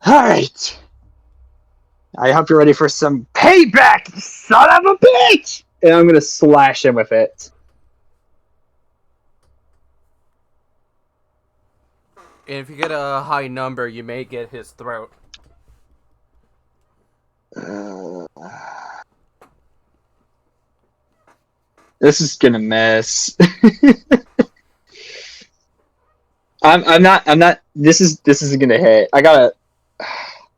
E: all right. I hope you're ready for some payback, son of a bitch! And I'm gonna slash him with it.
B: And if you get a high number, you may get his throat.
E: This is gonna mess. I'm not. This isn't gonna hit. I gotta.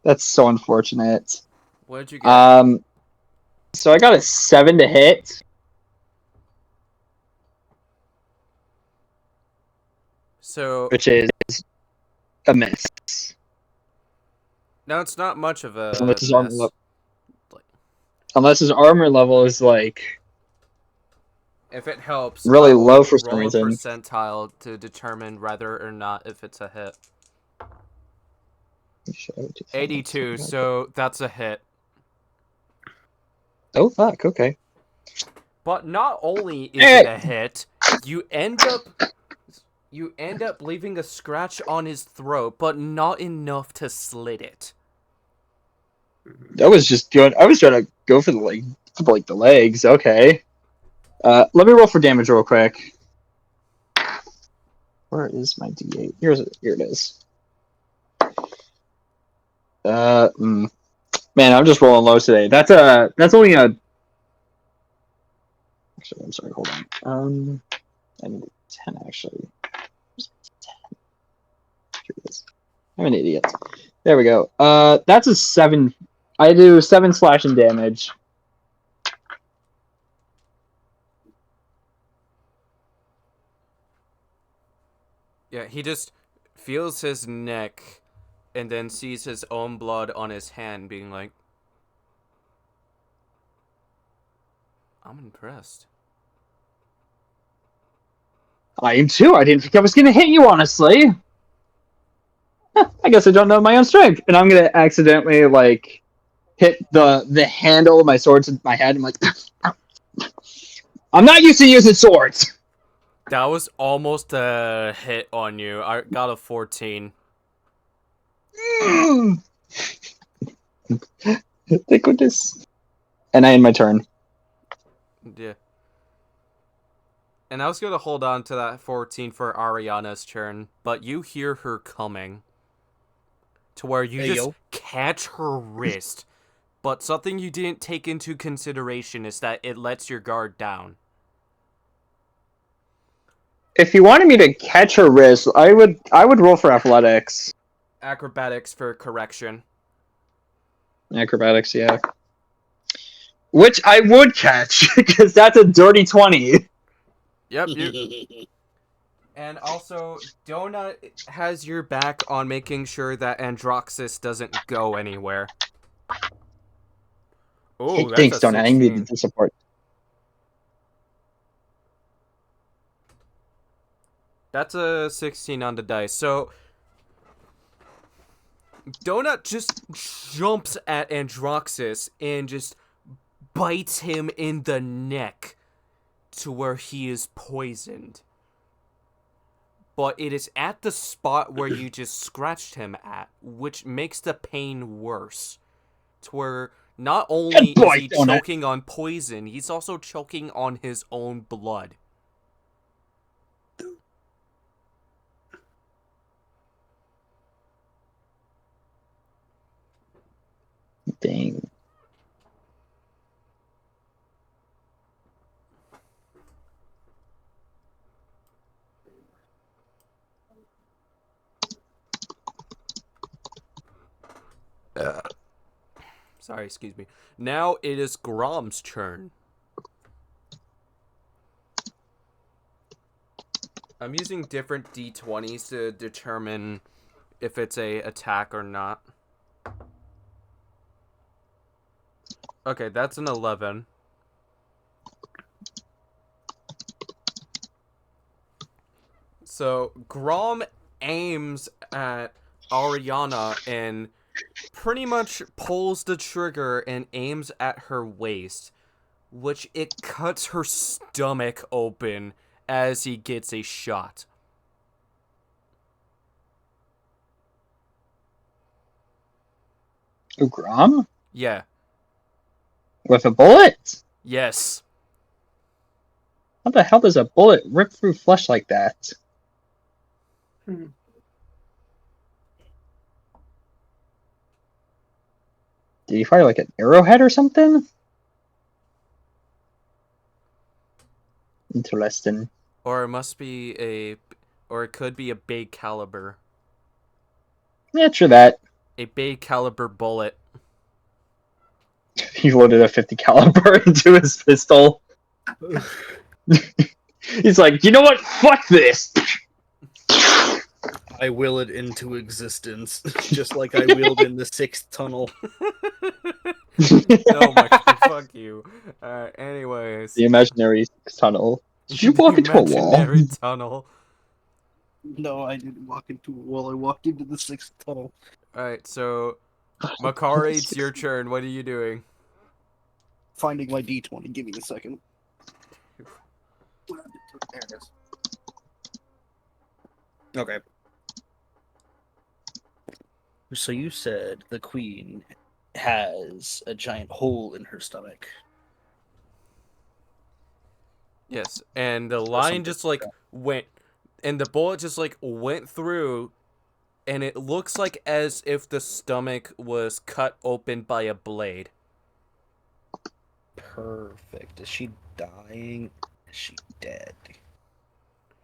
E: That's so unfortunate.
B: What did you get?
E: So I got a 7 to hit.
B: So
E: Which is a miss.
B: no, it's not much of a
E: Unless his armor
B: mess.
E: level, unless his armor level is like
B: If it helps,
E: really
B: I will
E: low for some
B: roll a
E: reason.
B: percentile to determine whether or not if it's a hit. 82, so that's a hit.
E: Oh fuck! Okay.
B: But not only is it a hit, you end up leaving a scratch on his throat, but not enough to slit it.
E: I was just going. I was trying to go for the legs. Okay. Let me roll for damage real quick. Where is my D8? Here it is. Man, I'm just rolling low today. That's only a. Actually, I'm sorry. Hold on. I need a 10 actually. Here it is. I'm an idiot. There we go. That's a 7. I do 7 slashing damage.
B: Yeah, he just feels his neck and then sees his own blood on his hand, being like, I'm impressed.
E: I am too. I didn't think I was gonna hit you, honestly. I guess I don't know my own strength, and I'm gonna accidentally hit the handle of my sword to my head. I'm like, I'm not used to using swords.
B: That was almost a hit on you. I got a 14.
E: Thank goodness. And I end my turn.
B: Yeah. And I was going to hold on to that 14 for Ariana's turn, but you hear her coming. To where you just catch her wrist. But something you didn't take into consideration is that it lets your guard down.
E: If you wanted me to catch her wrist, I would roll for athletics.
B: Acrobatics for correction.
E: Acrobatics, yeah. Which I would catch, because that's a dirty 20.
B: Yep, you... And also, Donut has your back on making sure that Androxus doesn't go anywhere. Oh, that's
E: Thanks,
B: a
E: Donut. I needed
B: 16.
E: the support.
B: That's a 16 on the dice. So Donut just jumps at Androxus and just bites him in the neck to where he is poisoned. But it is at the spot where you just scratched him at, which makes the pain worse. To where not only
E: Good boy,
B: is he
E: Donut.
B: choking on poison, he's also choking on his own blood.
E: Dang.
B: Sorry, excuse me. Now it is Grom's turn. I'm using different d20s to determine if it's a attack or not. Okay, that's an 11. So Grom aims at Ariana and pretty much pulls the trigger and aims at her waist, which it cuts her stomach open as he gets a shot.
E: Grom?
B: Yeah.
E: With a bullet?
B: Yes.
E: How the hell does a bullet rip through flesh like that? Did he fire like an arrowhead or something? Interesting.
B: Or it must be or it could be a big caliber.
E: Yeah, true that.
B: A big caliber bullet.
E: He loaded a 50 caliber into his pistol. He's like, you know what? Fuck this!
A: I will it into existence, just like I willed in the 6th tunnel.
B: No, my fuck you. Anyways.
E: The imaginary tunnel. Did you walk into a wall?
B: Imaginary tunnel.
A: No, I didn't walk into a wall. I walked into the 6th tunnel.
B: Alright, so Makari, it's your turn. What are you doing?
A: Finding my D20. Give me a second. There it is. Okay. So you said the queen has a giant hole in her stomach.
B: Yes, and the line just like went, and the bullet just like went through, and it looks like as if the stomach was cut open by a blade.
A: Perfect. Is she dying? Is she dead?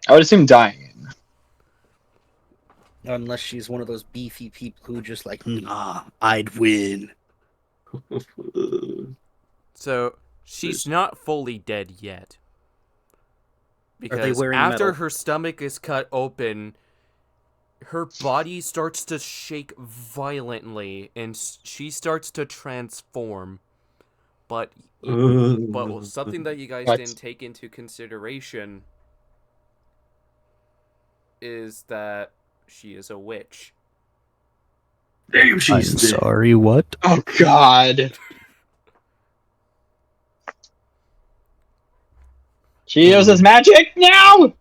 E: I would assume dying.
A: Unless she's one of those beefy people who just like, nah, I'd win.
B: So she's not fully dead yet.
A: Are they
B: Because
A: wearing
B: after
A: metal?
B: her stomach is cut open, her body starts to shake violently, and she starts to transform. But something that you guys
E: What?
B: didn't take into consideration is that she is a witch.
D: Damn, she's dead.
A: sorry, what?
E: Oh god. She uses magic now!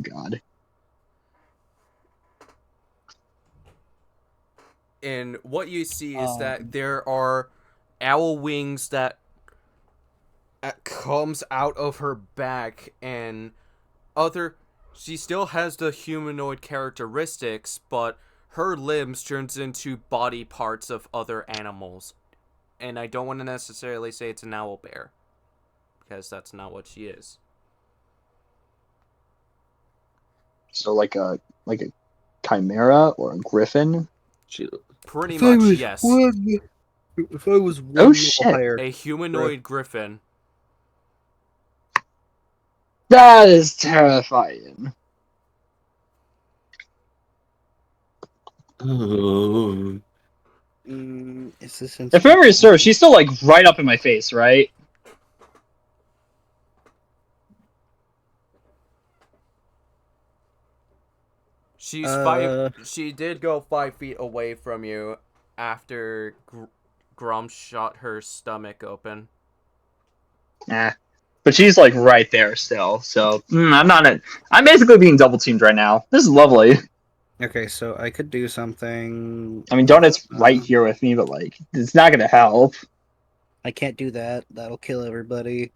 E: God.
B: And what you see is that there are owl wings that comes out of her back, and she still has the humanoid characteristics, but her limbs turns into body parts of other animals. And I don't want to necessarily say it's an owl bear, because that's not what she is.
E: So like a chimera or a griffin?
B: Pretty much, yes.
A: If I was one
E: Oh,
A: level
E: shit.
A: higher,
B: A humanoid griffin.
E: That is terrifying.
D: Oh.
A: Is this
E: If memory serves, she's still like right up in my face, right?
B: She's 5. She did go 5 feet away from you after Grom shot her stomach open.
E: But she's like right there still. So I'm not. I'm basically being double teamed right now. This is lovely.
A: Okay, so I could do something.
E: I mean, Donut's right here with me, but like it's not gonna help.
A: I can't do that. That'll kill everybody.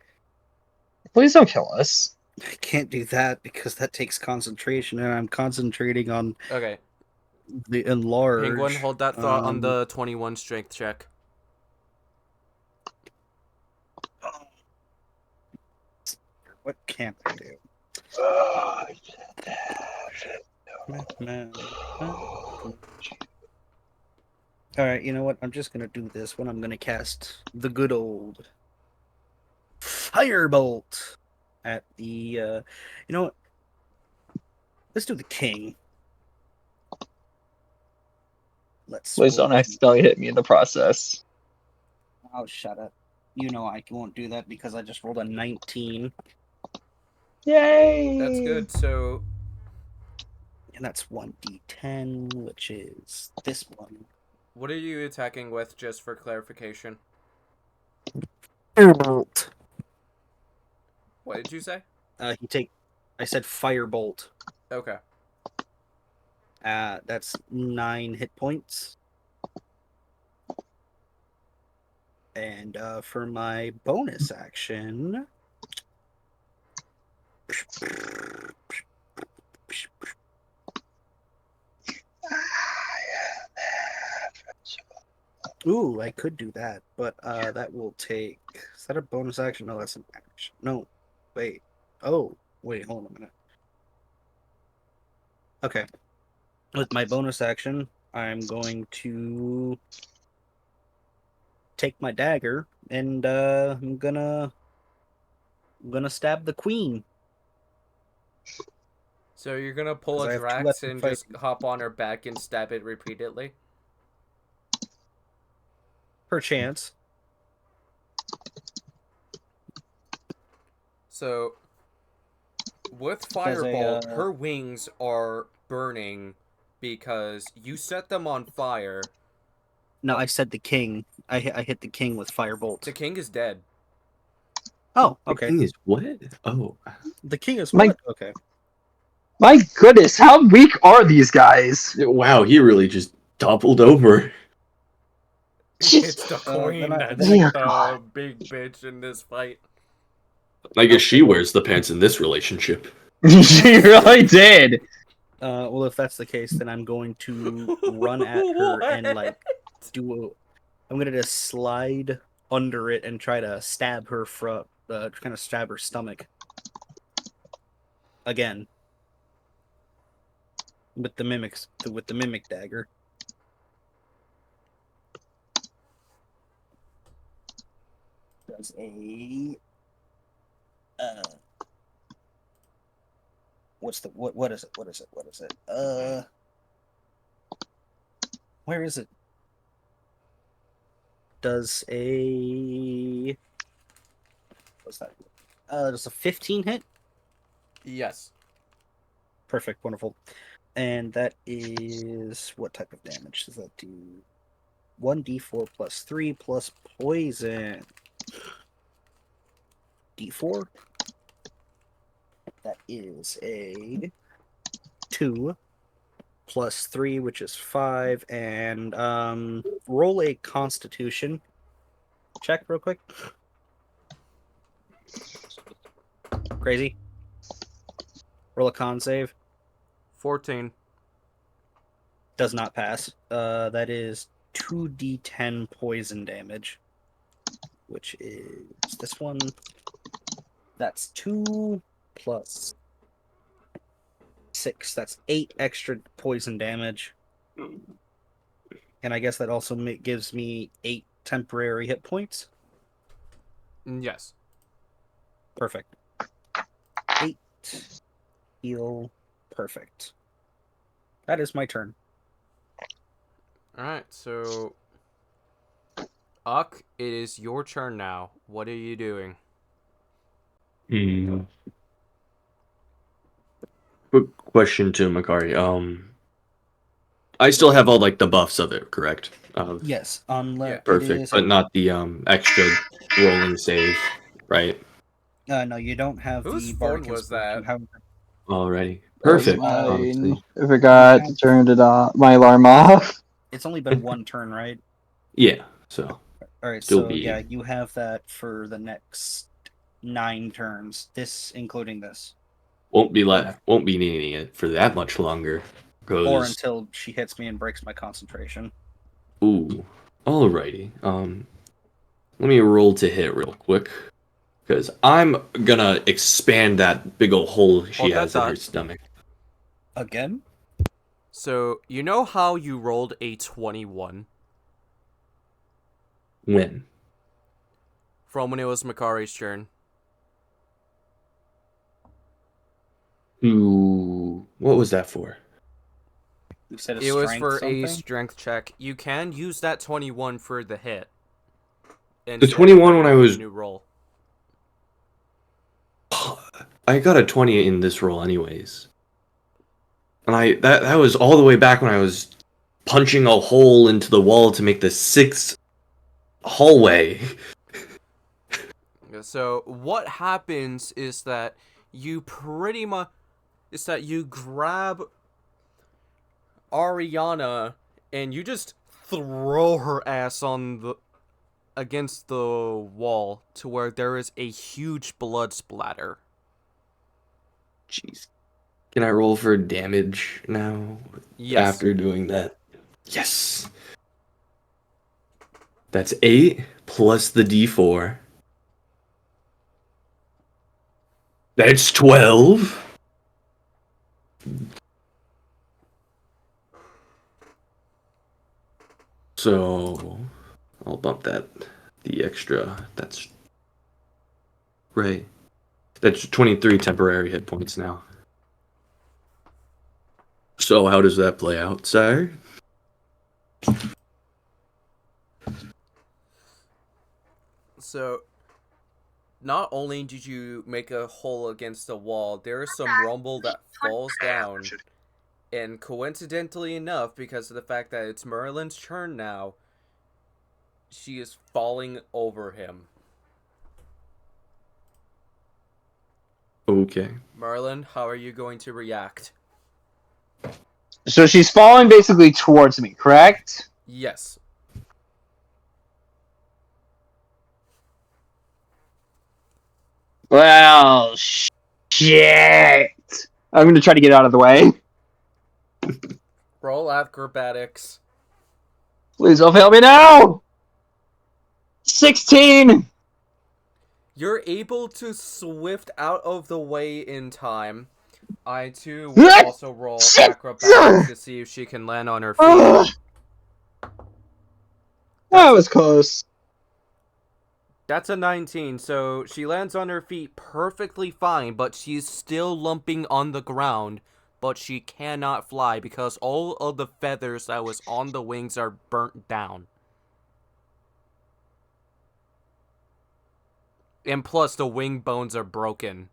E: Please don't kill us.
A: I can't do that because that takes concentration, and I'm concentrating on
B: Okay.
A: the enlarge.
B: Penguin, hold that thought on the 21 strength check.
A: What can't I do? Alright, you know what? I'm just gonna do this one. I'm gonna cast the good old Firebolt at the you know what? Let's do the king.
E: Please don't accidentally hit me in the process.
A: Oh, shut up. You know I won't do that because I just rolled a 19.
E: Yay!
B: That's good. So
A: And that's 1d10, which is this one.
B: what are you attacking with, just for clarification?
A: Firebolt.
B: What did you say?
A: I said Firebolt.
B: Okay.
A: That's 9 hit points. And for my bonus action, ooh, I could do that, but that will take. Is that a bonus action? No, that's an action. No, wait. Oh, wait, hold on a minute. Okay. With my bonus action, I'm going to take my dagger and I'm gonna stab the queen.
B: So you're gonna pull
A: 'Cause I
B: a
A: have 2
B: Drax
A: left to
B: and
A: fight.
B: just hop on her back and stab it repeatedly?
A: Perchance.
B: So with
A: Does
B: Firebolt,
A: a,
B: her wings are burning because you set them on fire.
A: No, I said the king. I hit the king with
B: The
A: Firebolt.
B: king is dead.
A: Oh,
D: The
A: okay.
D: king is what? Oh,
A: The king is
E: My-
A: what? Okay.
E: My goodness, how weak are these guys?
D: wow! He really just toppled over.
B: It's the
A: then
B: queen
A: I-
B: that's
A: then I-
B: the big bitch in this fight.
D: I guess she wears the pants in this relationship.
E: She really did.
A: Well, if that's the case, then I'm going to run at her and like I'm gonna just slide under it and try to stab her kind of stab her stomach again with the mimic dagger. Does a what is it? What is it? Where is it? Does a what's that? Does a 15 hit?
B: Yes.
A: Perfect, wonderful. And that is what type of damage does that do? 1d4 plus 3 plus poison. D4. That is a 2 plus 3, which is 5, and roll a Constitution check real quick. Crazy. Roll a con save.
B: 14.
A: Does not pass. That is 2d10 poison damage, which is this one. That's 2 plus 6. That's 8 extra poison damage. And I guess that also gives me 8 temporary hit points.
B: Yes.
A: Perfect. 8 heal. Perfect. That is my turn.
B: Alright, so Uck, it is your turn now. What are you doing?
D: Quick question to Makari. I still have all like the buffs of it, correct?
A: Yes, unless
B: Yeah.
A: it
D: Perfect,
A: is.
D: but not the extra rolling save, right?
A: No, you don't have
B: Whose
A: the
B: phone
A: bardic
B: was
A: inspiration.
B: that?
A: However,
D: Alrighty,
E: That was
D: perfect.
E: mine.
D: See.
E: I forgot to turn it off, my alarm off.
A: it's only been one turn, right?
D: Yeah, so
A: All right,
D: still
A: so
D: be
A: yeah, you have that for the next 9 turns. This including this,
D: won't be needing it for that much longer.
A: or
D: Cause
A: until she hits me and breaks my concentration.
D: ooh, alrighty. Let me roll to hit real quick. Because I'm gonna expand that big old hole she
B: Hold that
D: has in her
B: thought.
D: stomach.
A: Again?
B: So, you know how you rolled a 21?
D: When?
B: From when it was Makari's turn.
D: Ooh, what was that for?
A: You said a
B: It was
A: strength
B: for a
A: something?
B: strength check. You can use that 21 for the hit.
D: The 21 when I was...
B: a new roll.
D: I got a 20 in this roll anyways. And that was all the way back when I was punching a hole into the wall to make the 6th hallway.
B: So, what happens is that you grab Ariana and you just throw her ass against the wall to where there is a huge blood splatter.
D: Jeez. Can I roll for damage now?
B: Yes.
D: After doing that? Yes! That's 8 plus the d4. That's 12. So I'll bump the extra. That's right. That's 23 temporary hit points now. So how does that play out, sir?
B: So, not only did you make a hole against the wall, there is some rumble that falls down. And coincidentally enough, because of the fact that it's Merlin's turn now, she is falling over him.
D: Okay.
B: Merlin, how are you going to react?
E: So she's falling basically towards me, correct?
B: Yes.
E: Well, shit. I'm going to try to get out of the way.
B: Roll acrobatics.
E: Please don't fail me now! 16!
B: You're able to swift out of the way in time. I too will also roll acrobatics to see if she can land on her feet.
E: That was close.
B: That's a 19, so she lands on her feet perfectly fine, but she's still lumping on the ground, but she cannot fly because all of the feathers that was on the wings are burnt down. And plus, the wing bones are broken.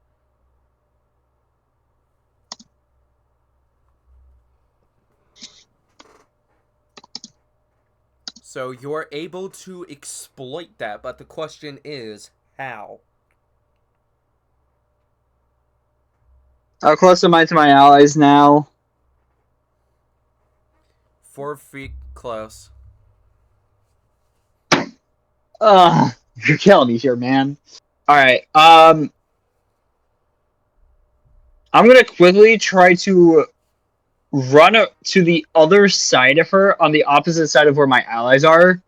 B: So you're able to exploit that, but the question is, how?
E: How close am I to my allies now?
B: 4 feet close.
E: You're killing me here, man. Alright, I'm gonna quickly try to run to the other side of her, on the opposite side of where my allies are.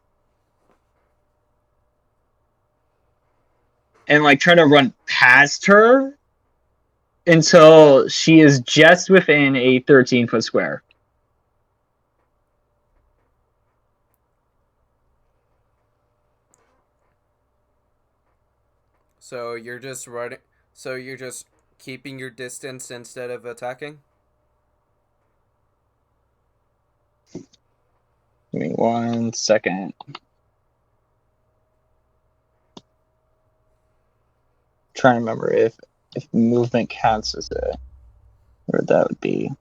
E: And, like, try to run past her until she is just within a 13-foot square.
B: So you're just running. So you're just keeping your distance instead of attacking?
E: Give me 1 second. trying to remember if movement counts as a, where that would be.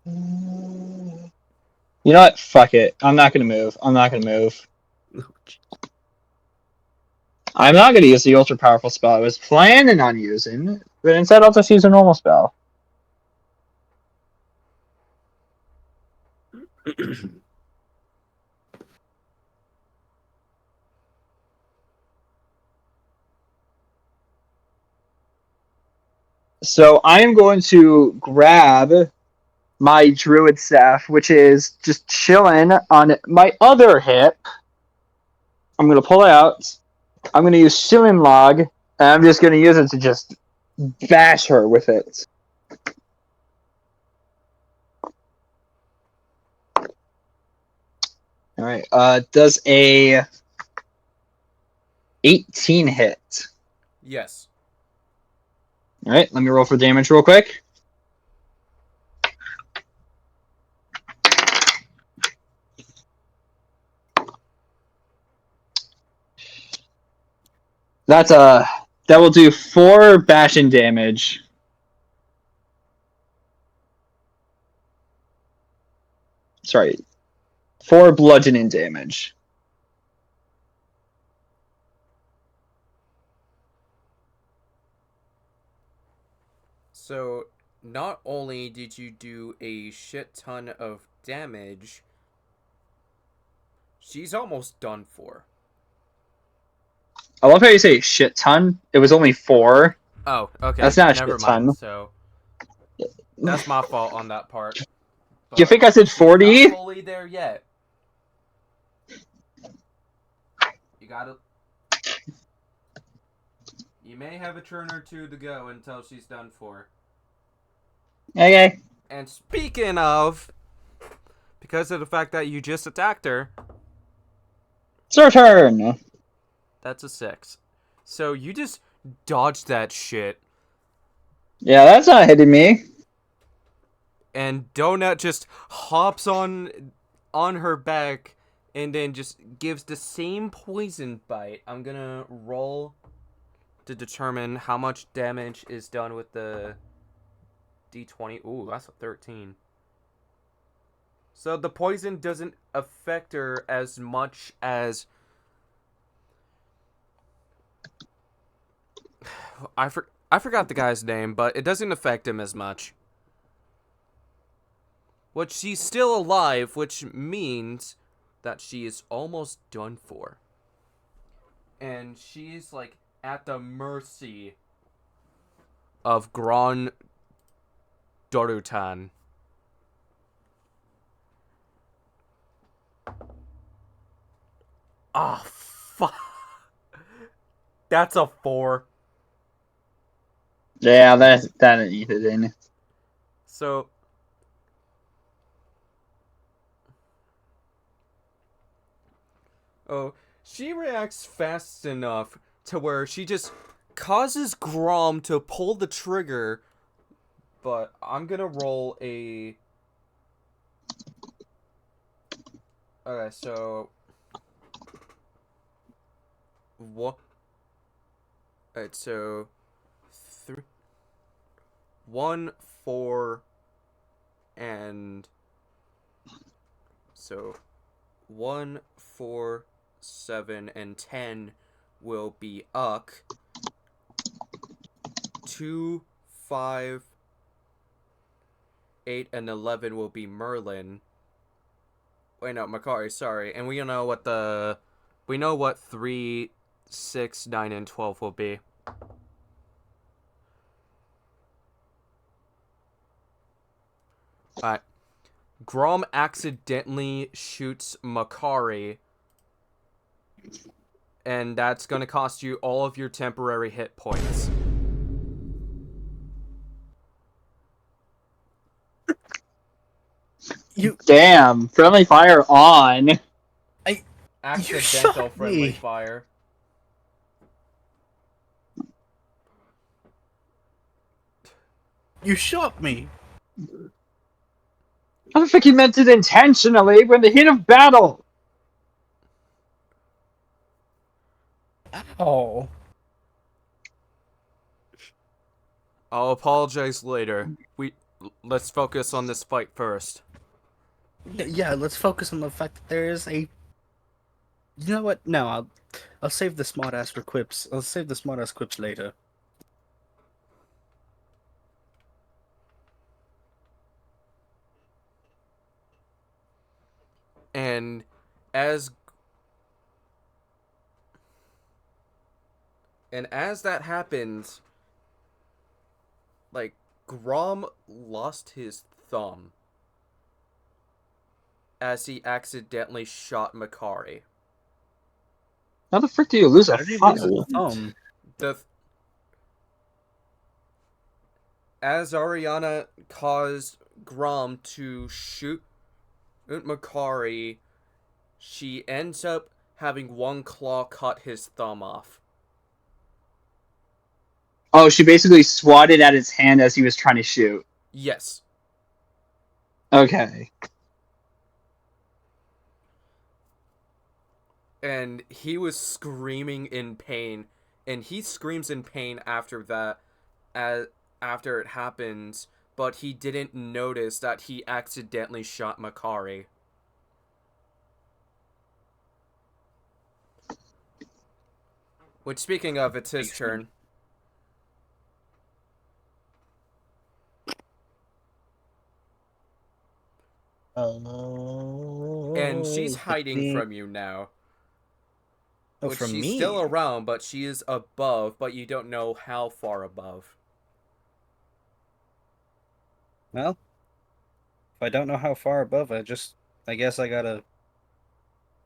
E: You know what? Fuck it. I'm not gonna move. I'm not gonna use the ultra powerful spell I was planning on using, but instead I'll just use a normal spell. So I am going to grab my druid staff, which is just chilling on my other hip. I'm going to pull it out. I'm going to use Shilling Log, and I'm just going to use it to just bash her with it. Alright, does a 18 hit?
B: Yes.
E: Alright, let me roll for damage real quick. That will do 4 bashing damage. Sorry, 4 bludgeoning damage.
B: So, not only did you do a shit ton of damage, she's almost done for.
E: I love how you say shit ton. It was only 4.
B: Oh, okay.
E: That's not a
B: Never
E: shit
B: mind.
E: ton.
B: So, that's my fault on that part.
E: Do you think I said
B: she's
E: 40?
B: not fully there yet. You gotta... You may have a turn or two to go until she's done for.
E: Okay.
B: And speaking of, because of the fact that you just attacked her,
E: It's her turn.
B: that's a 6. So you just dodged that shit,
E: Yeah, that's not hitting me.
B: and Donut just hops on her back and then just gives the same poison bite. I'm gonna roll to determine how much damage is done with the D20. Ooh, that's a 13. So the poison doesn't affect her as much as... I forgot the guy's name, but it doesn't affect him as much. But she's still alive, which means that she is almost done for. And she's, like, at the mercy of Gran Dorutan. Ah, fuck. That's a 4.
E: Yeah, that didn't eat it in.
B: So... Oh, she reacts fast enough to where she just causes Grom to pull the trigger, but I'm gonna roll a... Okay, so... What? Alright, so... 1, 4, and... So... 1, 4... 7 and 10 will be Uck. 2, 5, 8, and 11 will be Merlin. Wait, no, Makari, sorry. And we know what 3, 6, 9, and 12 will be. Alright. Grom accidentally shoots Makari, and that's going to cost you all of your temporary hit points.
E: Damn, friendly fire on.
B: Accidental friendly fire.
A: You shot me.
E: I don't think he meant it intentionally when the heat of battle.
A: Oh.
B: I'll apologize later. Let's focus on this fight first.
A: Yeah, let's focus on the fact that there is a. You know what? No, I'll save the smart ass for quips. I'll save the smart ass quips later.
B: And as that happens, like, Grom lost his thumb as he accidentally shot Makari.
E: How the frick do you lose
A: How
E: a
A: did he
E: thumb?
A: lose his thumb?
B: As Ariana caused Grom to shoot Makari, she ends up having one claw cut his thumb off.
E: Oh, she basically swatted at his hand as he was trying to shoot.
B: Yes.
E: Okay.
B: And he was screaming in pain, and he screams in pain after that, after it happens, but he didn't notice that he accidentally shot Makari. Which, speaking of, it's his turn. And she's hiding from you now.
A: Oh,
B: Which
A: from
B: she's
A: me?
B: still around, but she is above, but you don't know how far above.
A: Well, if I don't know how far above, I guess I gotta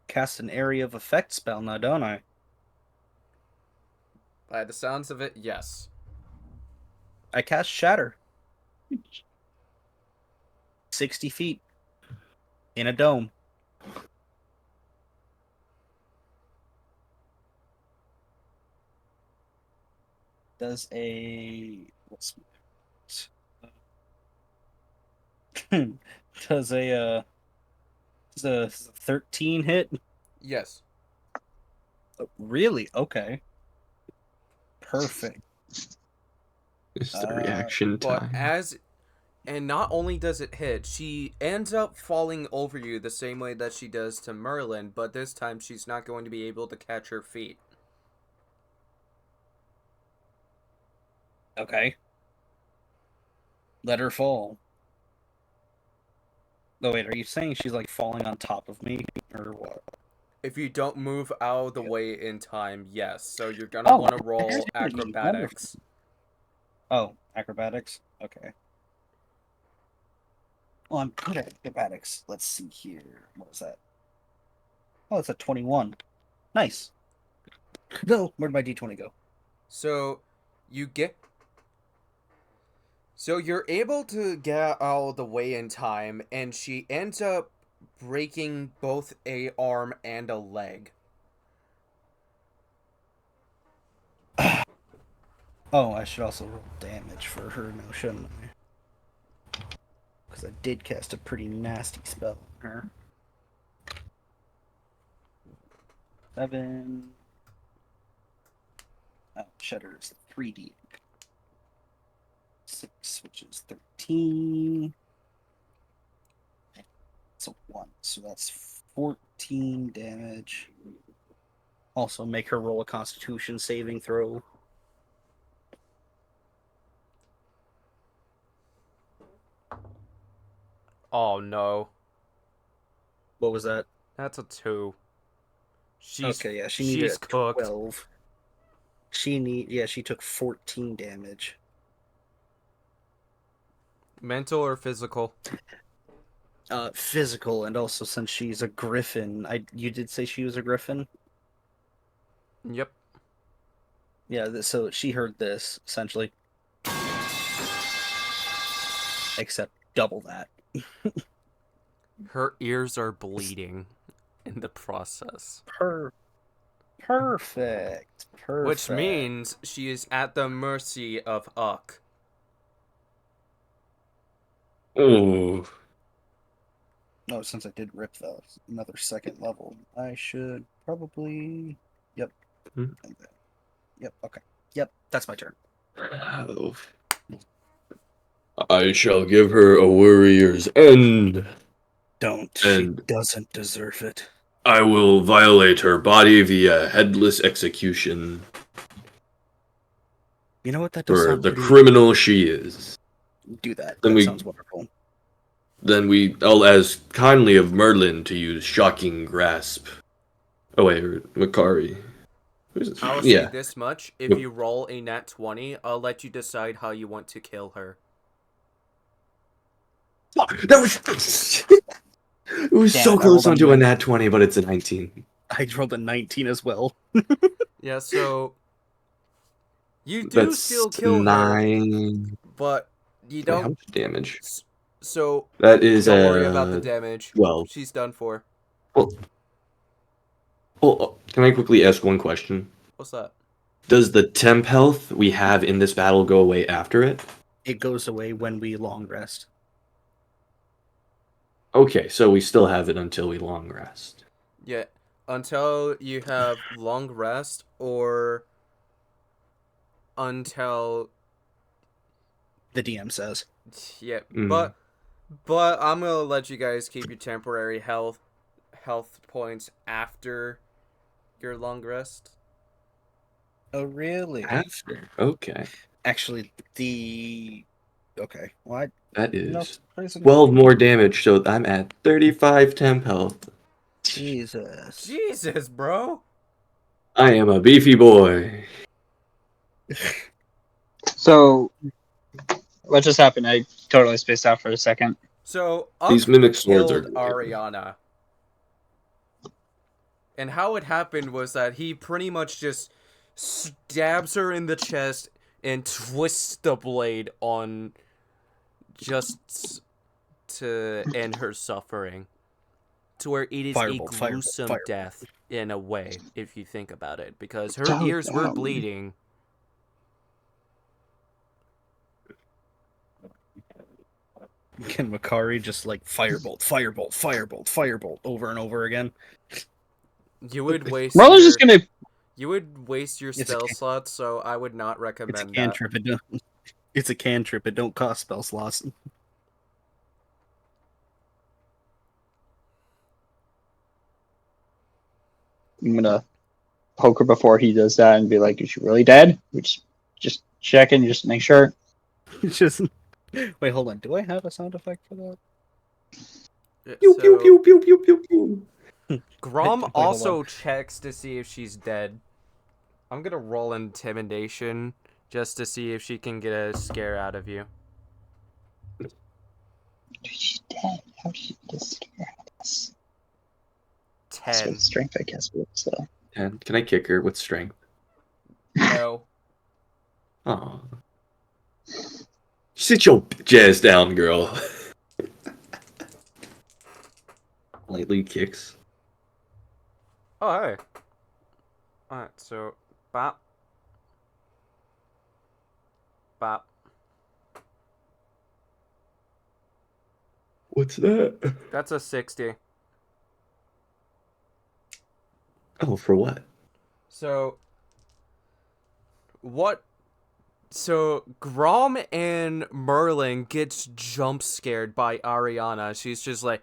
A: cast an area of effect spell now, don't I?
B: By the sounds of it, yes.
A: I cast Shatter. 60 feet. In a dome. Does a... does a 13 hit?
B: Yes.
A: Oh, really? Okay. Perfect.
D: It's the reaction
B: But
D: time.
B: and not only does it hit, she ends up falling over you the same way that she does to Merlin, but this time she's not going to be able to catch her feet.
A: Okay. Let her fall. Oh, wait, are you saying she's like falling on top of me? Or what?
B: If you don't move out of the way in time, yes. So you're gonna want to roll
A: activity.
B: acrobatics.
A: Oh, acrobatics? Okay. Well, I'm good at acrobatics. Let's see here. What was that? Oh, it's a 21. Nice. No, where'd my d20 go?
B: So you get So you're able to get out of the way in time, and she ends up breaking both a arm and a leg.
A: Oh, I should also roll damage for her now, shouldn't I? Because I did cast a pretty nasty spell on her. 7. Shatter is 3d. 6, which is 13. It's a 1, so that's 14 damage. Also, make her roll a Constitution saving throw.
B: Oh no.
A: What was that?
B: That's a 2.
A: Okay, yeah, she needed
B: she's
A: a
B: cooked.
A: 12. She took 14 damage.
B: Mental or physical?
A: Physical, and also since she's a griffin, you did say she was a griffin?
B: Yep.
A: Yeah, so she heard this, essentially. Except double that.
B: Her ears are bleeding in the process.
A: Perfect.
B: Which means she is at the mercy of Uck.
D: Oh,
A: No, since I did rip another second level, I should probably... Yep. Yep. Okay. Yep. That's my turn.
D: I shall give her a warrior's end.
A: Don't.
D: And-
A: She doesn't deserve it.
D: I will violate her body via headless execution
A: You know what? That does
D: for
A: sound
D: the
A: pretty.
D: criminal she is.
A: Do that.
D: Then
A: That
D: we-
A: sounds wonderful.
D: Then I'll ask kindly of Merlin to use Shocking Grasp. Oh wait, Makari.
B: I'll
D: Yeah.
B: say this much: if
D: Yep.
B: you roll a nat 20, I'll let you decide how you want to kill her.
D: That was. It was
A: Damn
D: so
A: it, I
D: close
A: rolled a
D: onto a
A: nine.
D: nat 20, but it's a 19.
A: I rolled a 19 as well.
B: Yeah, so you do
D: That's
B: still kill her,
D: 9.
B: but you
D: Wait, how
B: don't.
D: much damage?
B: So
D: That is
B: don't worry about the damage.
D: 12.
B: She's done for.
D: Well, can I quickly ask one question?
B: What's that?
D: Does the temp health we have in this battle go away after it?
A: It goes away when we long rest.
D: Okay, so we still have it until we long rest.
B: Yeah, until you have long rest or until
A: The DM says.
B: yeah,
D: Mm.
B: but I'm gonna let you guys keep your temporary health points after your long rest.
A: Oh, really?
D: After? Okay.
A: Actually, okay. What?
D: That is
A: No,
D: 12 more damage, so I'm at 35 temp health.
A: Jesus.
B: Jesus, bro.
D: I am a beefy boy.
E: So, what just happened? I totally spaced out for a second.
B: So
D: These
B: Unk
D: mimic swords are
B: killed Ariana. And how it happened was that he pretty much just stabs her in the chest and twists the blade on just to end her suffering. To where it is
A: Firebolt,
B: a
A: firebolt,
B: gruesome
A: firebolt.
B: death in a way, if you think about it. Because her
E: Oh,
B: ears were
E: no.
B: bleeding.
A: Can Makari just like firebolt, firebolt, firebolt, firebolt over and over again?
B: You would waste
E: Merlin's
B: your,
E: just gonna.
B: you would waste your
A: It's a
B: spell
A: can-
B: slots, so I would not
A: It's a
B: recommend that.
A: cantrip. It's a cantrip. It don't cost spell slots.
E: I'm gonna poke her before he does that and be like, "Is she really dead?" Just checking, just make sure.
A: Just wait. Hold on. Do I have a sound effect for that?
D: Pew,
B: So,
D: pew, pew, pew, pew, pew, pew.
B: Grom
A: Wait, hold
B: also
A: on.
B: checks to see if she's dead. I'm gonna roll intimidation just to see if she can get a scare out of you.
E: She's dead. How did she get scared of this? That's
B: 10.
E: what strength, I guess. So.
D: And can I kick her with strength?
B: No.
D: Oh. Sit your jazz down, girl. Lightly kicks.
B: Oh, hey. Alright, so bop. Bop.
D: What's that?
B: That's a 60.
D: Oh, for what?
B: So what so Grom and Merlin gets jump scared by Ariana. She's just like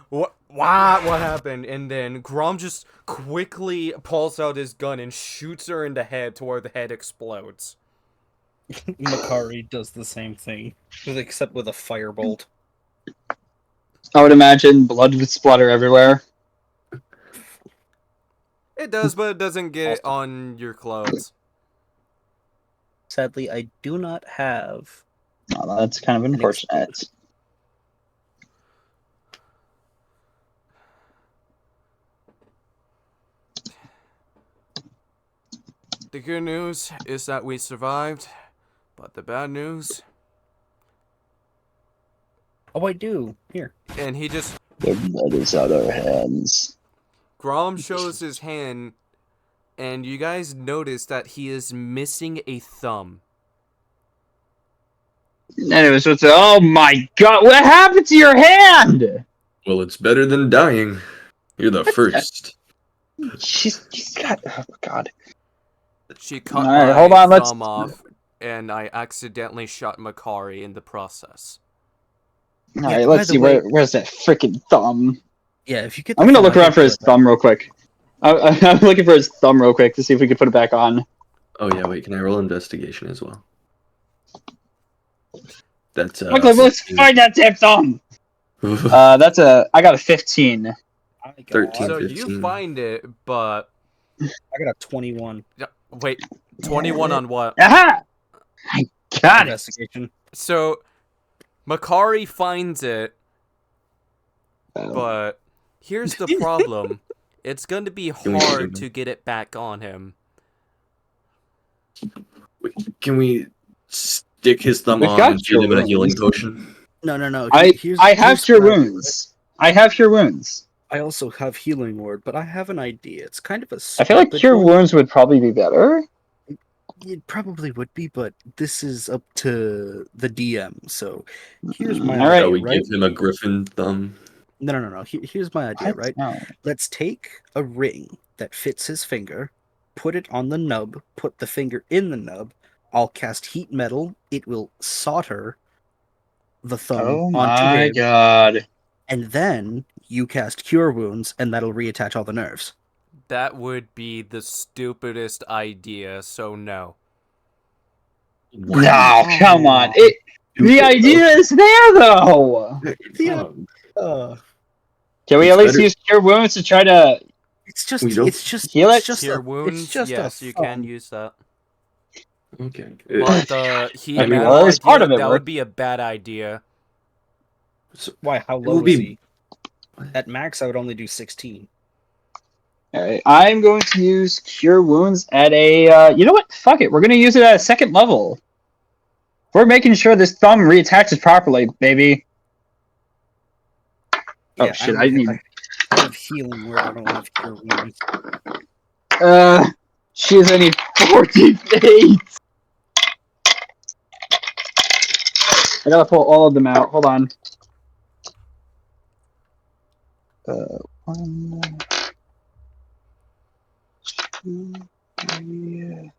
B: what happened? And then Grom just quickly pulls out his gun and shoots her in the head to where the head explodes.
A: Makari does the same thing, except with a firebolt.
E: I would imagine blood would splatter everywhere.
B: It does, but it doesn't get
A: Also-
B: on your clothes.
A: Sadly, I do not have.
E: Oh, that's kind of unfortunate.
B: The good news is that we survived, but the bad news,
A: Oh, I do. Here.
B: and he just
E: The blood is out our hands.
B: Grom shows his hand, and you guys notice that he is missing a thumb.
E: Anyways, oh my god, what happened to your hand?
D: Well, it's better than dying. You're the first.
E: She's got, oh god.
B: She cut
E: Alright,
B: my
E: hold on, let's-
B: thumb off, and I accidentally shot Makari in the process.
E: Alright,
A: by
E: let's
A: the
E: see,
A: way-
E: where's that freaking thumb?
A: Yeah, if you get.
E: I'm gonna look around for his thumb real quick. I'm looking for his thumb real quick to see if we can put it back on.
D: Oh yeah, wait. Can I roll investigation as well? That's
E: Quickly, let's
D: 16.
E: find that damn thumb! I got a 15.
D: 13.
B: So
D: 15.
B: you find it, but
A: I got a 21
B: wait, 21 on what?
E: Aha! I got it!
A: investigation.
B: So Makari finds it, but here's the problem. It's going to be
D: we
B: hard
D: zoom
B: to get it back on him.
D: Wait, can we stick his thumb
E: We've
D: on
E: got
D: and feed him a
E: cure
D: healing
E: wounds.
D: potion?
A: No.
E: I have
A: here's
E: cure
A: what I do, right?
E: wounds. I have cure wounds.
A: I also have healing word, but I have an idea. It's kind of a.
E: I feel like
A: stupid
E: cure
A: one.
E: wounds would probably be better.
A: It probably would be, but this is up to the DM. So here's my
E: All right.
D: Shall
A: idea,
D: we
A: right?
D: give him a griffin thumb?
A: No. Here's my idea,
E: What?
A: right?
E: No.
A: Let's take a ring that fits his finger, put it on the nub, put the finger in the nub. I'll cast heat metal. It will solder the thumb
E: Oh
A: onto
E: my
A: him,
E: god.
A: and then you cast cure wounds, and that'll reattach all the nerves.
B: That would be the stupidest idea, so no.
E: No, come on. The idea is there, though.
A: Yeah.
E: Can we
D: It's
E: at least
D: better-
E: use cure wounds to try to?
A: It's just,
D: We don't-
A: it's just,
E: Heal
A: it's
E: it?
A: just
B: Cure
A: a,
B: wounds,
A: it's just
B: yes,
A: a
B: you can
A: thumb.
B: use that.
D: Okay.
B: But the heat
E: I mean,
B: metal
E: well, at least part
B: idea,
E: of it
B: that
E: worked.
B: would be a bad idea.
A: Why? How
D: It
A: low
D: will
A: is
D: be-
A: he? At max, I would only do 16.
E: Alright, I'm going to use cure wounds at a. You know what? Fuck it. We're gonna use it at a second level. We're making sure this thumb reattaches properly, baby. Oh,
A: Yeah,
E: shit,
A: I
E: I need-
A: have healing word. I don't have cure wounds.
E: She's only 48. I gotta pull all of them out. Hold on. 1, 2, 3.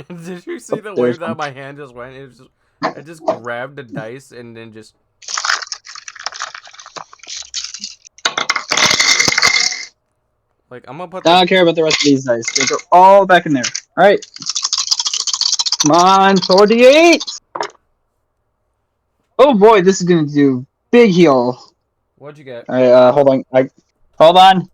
B: Did you see the
E: Oh,
B: way
E: there's
B: that
E: one.
B: my hand just went? I just grabbed the dice and then just. Like, I'm gonna put
E: I don't care about the rest of these dice. They go all back in there. Alright. Come on, 48! Oh boy, this is gonna do big heal.
B: What'd you get?
E: Alright, hold on. Hold on.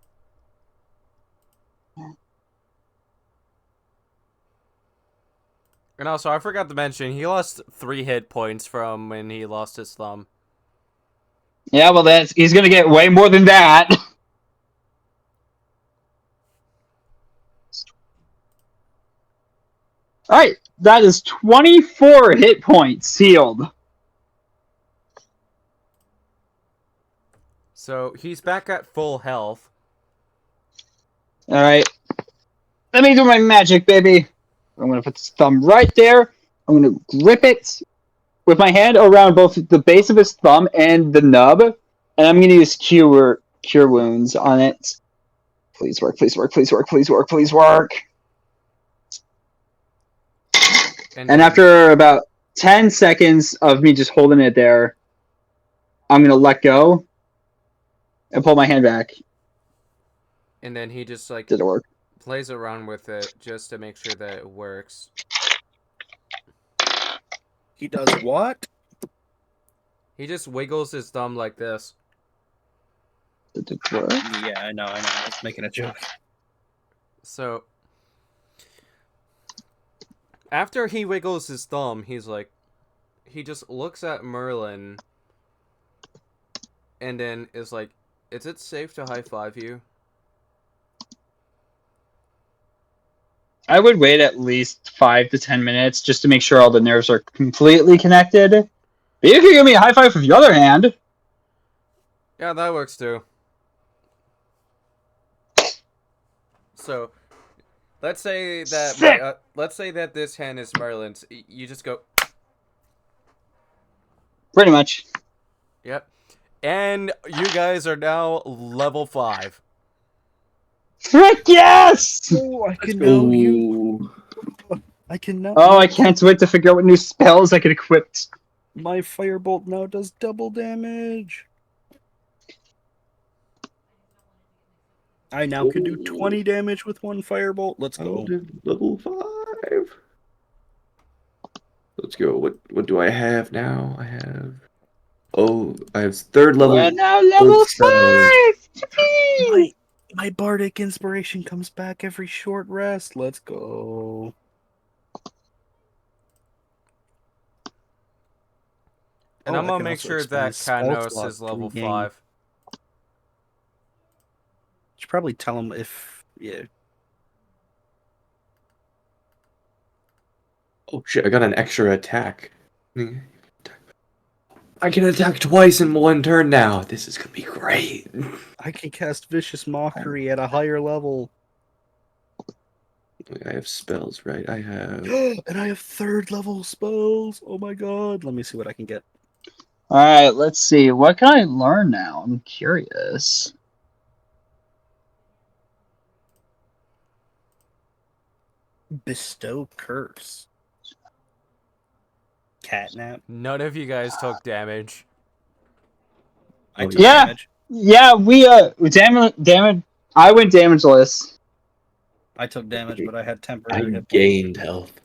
B: And also, I forgot to mention, he lost 3 hit points from when he lost his thumb.
E: Yeah, well, he's gonna get way more than that. Alright, that is 24 hit points healed.
B: So, he's back at full health.
E: Alright. Let me do my magic, baby. I'm gonna put this thumb right there. I'm gonna grip it with my hand around both the base of his thumb and the nub. And I'm gonna use cure wounds on it. Please work, please work, please work, please work, please work. And
B: then-
E: after about 10 seconds of me just holding it there, I'm gonna let go and pull my hand back.
B: And then he just, like,
E: Did it work?
B: plays around with it just to make sure that it works.
A: He does what?
B: He just wiggles his thumb like this.
E: Did it work?
A: Yeah, I know. I was making a joke.
B: So, after he wiggles his thumb, he's like, he just looks at Merlin and then is like, is it safe to high-five you?
E: I would wait at least 5 to 10 minutes just to make sure all the nerves are completely connected. But you can give me a high five with your other hand.
B: Yeah, that works too. So, let's say that
E: Sick!
B: let's say that this hand is Merlin's. You just go,
E: Pretty much.
B: yep. And you guys are now level 5.
E: Frick yes!
A: Oh, I
D: Let's
A: can now use.
D: go.
A: I can now.
E: Oh, I can't wait to figure out what new spells I can equip.
A: My firebolt now does double damage. I now can do 20 damage with one firebolt. Let's go.
D: Out of level 5. Let's go. What do I have now? I have third level.
E: We're now
D: gold
E: level
D: spells.
E: 5! Yippee!
A: My bardic inspiration comes back every short rest. Let's go.
B: And
A: Oh,
B: I'm
A: I
B: gonna
A: can
B: make
A: also
B: sure
A: expand
B: that
A: spell
B: Kanos
A: slot
B: is level
A: 3 gain.
B: 5.
A: Should probably tell him if
D: Oh shit! I got an extra attack. I can attack twice in one turn now. This is gonna be great.
A: I can cast vicious mockery at a higher level.
D: I have spells, right? I have.
A: And I have third level spells. Oh my god. Let me see what I can get.
E: Alright, let's see. What can I learn now? I'm curious.
A: Bestow curse. Catnap.
B: None of you guys took damage.
A: I
D: Oh,
A: took
E: yeah.
A: damage.
E: Yeah, we damage. I went damageless.
A: I took damage, but I had
D: I
A: temporary hit points.
D: gained health.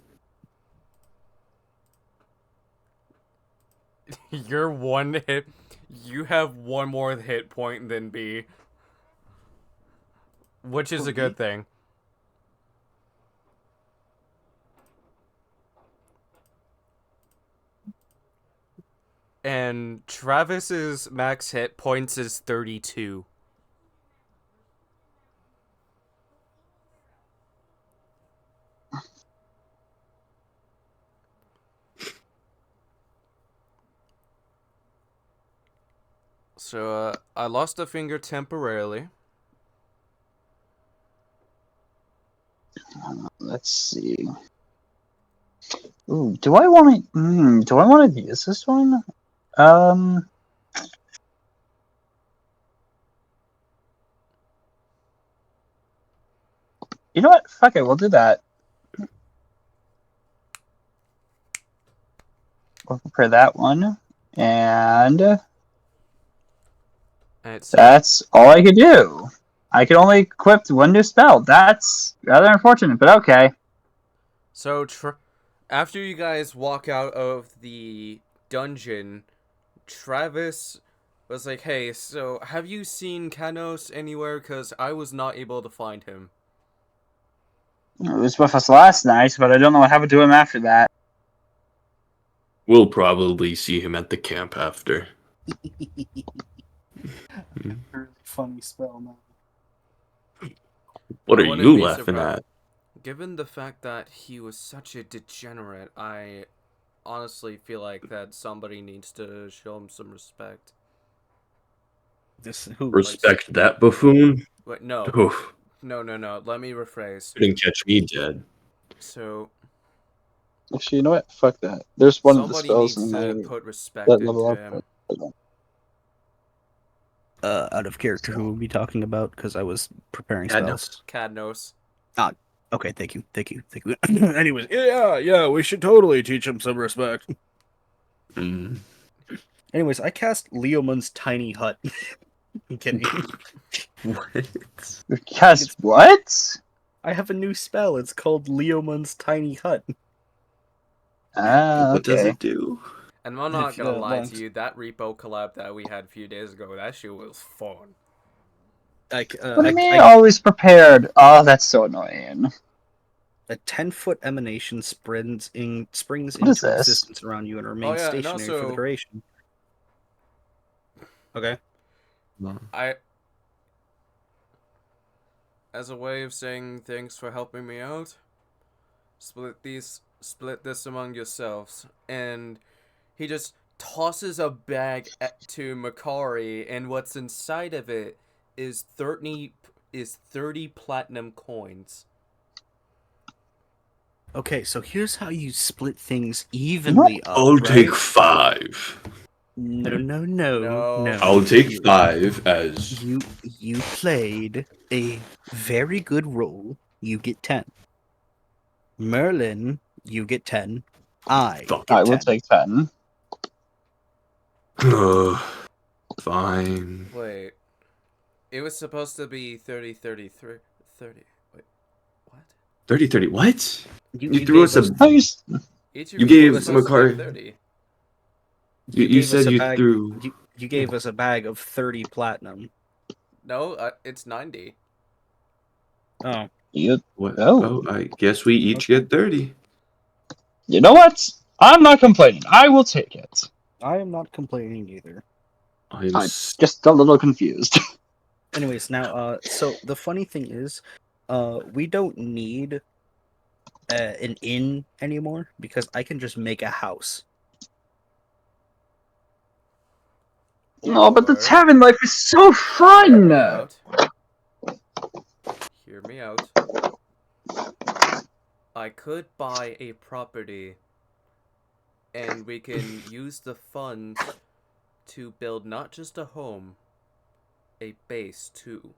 B: You're one hit. You have one more hit point than B. Which is a good thing. And Travis's max hit points is 32. So, I lost a finger temporarily.
E: Let's see. Ooh, do I want to? Do I want to use this one? You know what? Fuck it, we'll do that. We'll prepare that one, and that's all I could do. I could only equip one new spell. That's rather unfortunate, but okay.
B: So, after you guys walk out of the dungeon, Travis was like, hey, so have you seen Kanos anywhere? Because I was not able to find him.
E: He was with us last night, but I don't know what happened to him after that.
D: We'll probably see him at the camp after.
A: Funny spell now.
D: What
B: I
D: are
B: wouldn't
D: you
B: be
D: laughing
B: surprised.
D: at?
B: Given the fact that he was such a degenerate, I honestly feel like that somebody needs to show him some respect.
D: Respect that buffoon?
B: Wait, no.
D: Oof.
B: No. Let me rephrase.
D: Couldn't catch me dead.
B: So,
E: Actually, you know what? Fuck that. There's one of the
B: somebody
E: spells
B: needs
E: in
B: to
E: my
B: put respect
E: that level
B: into
E: up.
B: him.
A: Out of character, who we'll be talking about because I was preparing spells.
B: Cadnos.
A: Okay, thank you. Anyways, yeah, we should totally teach him some respect.
D: Mm.
A: Anyways, I cast Leomund's tiny hut. I'm kidding.
D: What?
E: Guess what?
A: I have a new spell. It's called Leomund's tiny hut.
E: Ah,
D: What does
E: okay.
D: it do?
B: And I'm not
A: If
B: gonna
A: that
B: lie
A: belongs.
B: to you, that repo collab that we had a few days ago, that shit was fun.
E: What do you mean always prepared? Oh, that's so annoying.
A: A 10-foot emanation springs
E: What
A: into
E: is this?
A: existence around you and remains
B: yeah, and
A: stationary for the
B: also-
A: duration. Okay.
B: As a way of saying thanks for helping me out, split this among yourselves. And he just tosses a bag to Makari, and what's inside of it is 30 platinum coins.
A: Okay, so here's how you split things evenly up.
D: I'll
A: right?
D: take 5.
A: No, no,
B: No.
A: no, no.
D: I'll take 5 as
A: You played a very good role. You get 10. Merlin, you get 10. I
D: Fuck.
A: get
E: I will
A: 10.
E: take 10.
D: Fine.
B: Wait. It was supposed to be 30, 33, 30. Wait. What?
D: 30, 30. What?
A: You
D: You threw us a.
A: gave
E: How you s-
B: Each of
D: You
B: you
D: gave
B: was supposed to
D: Makari-
B: take 30.
D: You
A: gave
D: said
A: us a
D: you
A: bag.
D: threw.
A: You gave us a bag of 30 platinum.
B: No, it's 90.
A: Oh,
E: you,
D: What?
E: Oh.
D: Oh, I guess we each get 30.
E: you know what? I'm not complaining. I will take it.
A: I am not complaining either.
D: I'm
E: I'm just a little confused.
A: Anyways, now, so the funny thing is, we don't need an inn anymore because I can just make a house.
E: No, but the
B: Or-
E: tavern life is so
B: Hear
E: fun!
B: me out. Hear me out. I could buy a property and we can use the funds to build not just a home, a base too.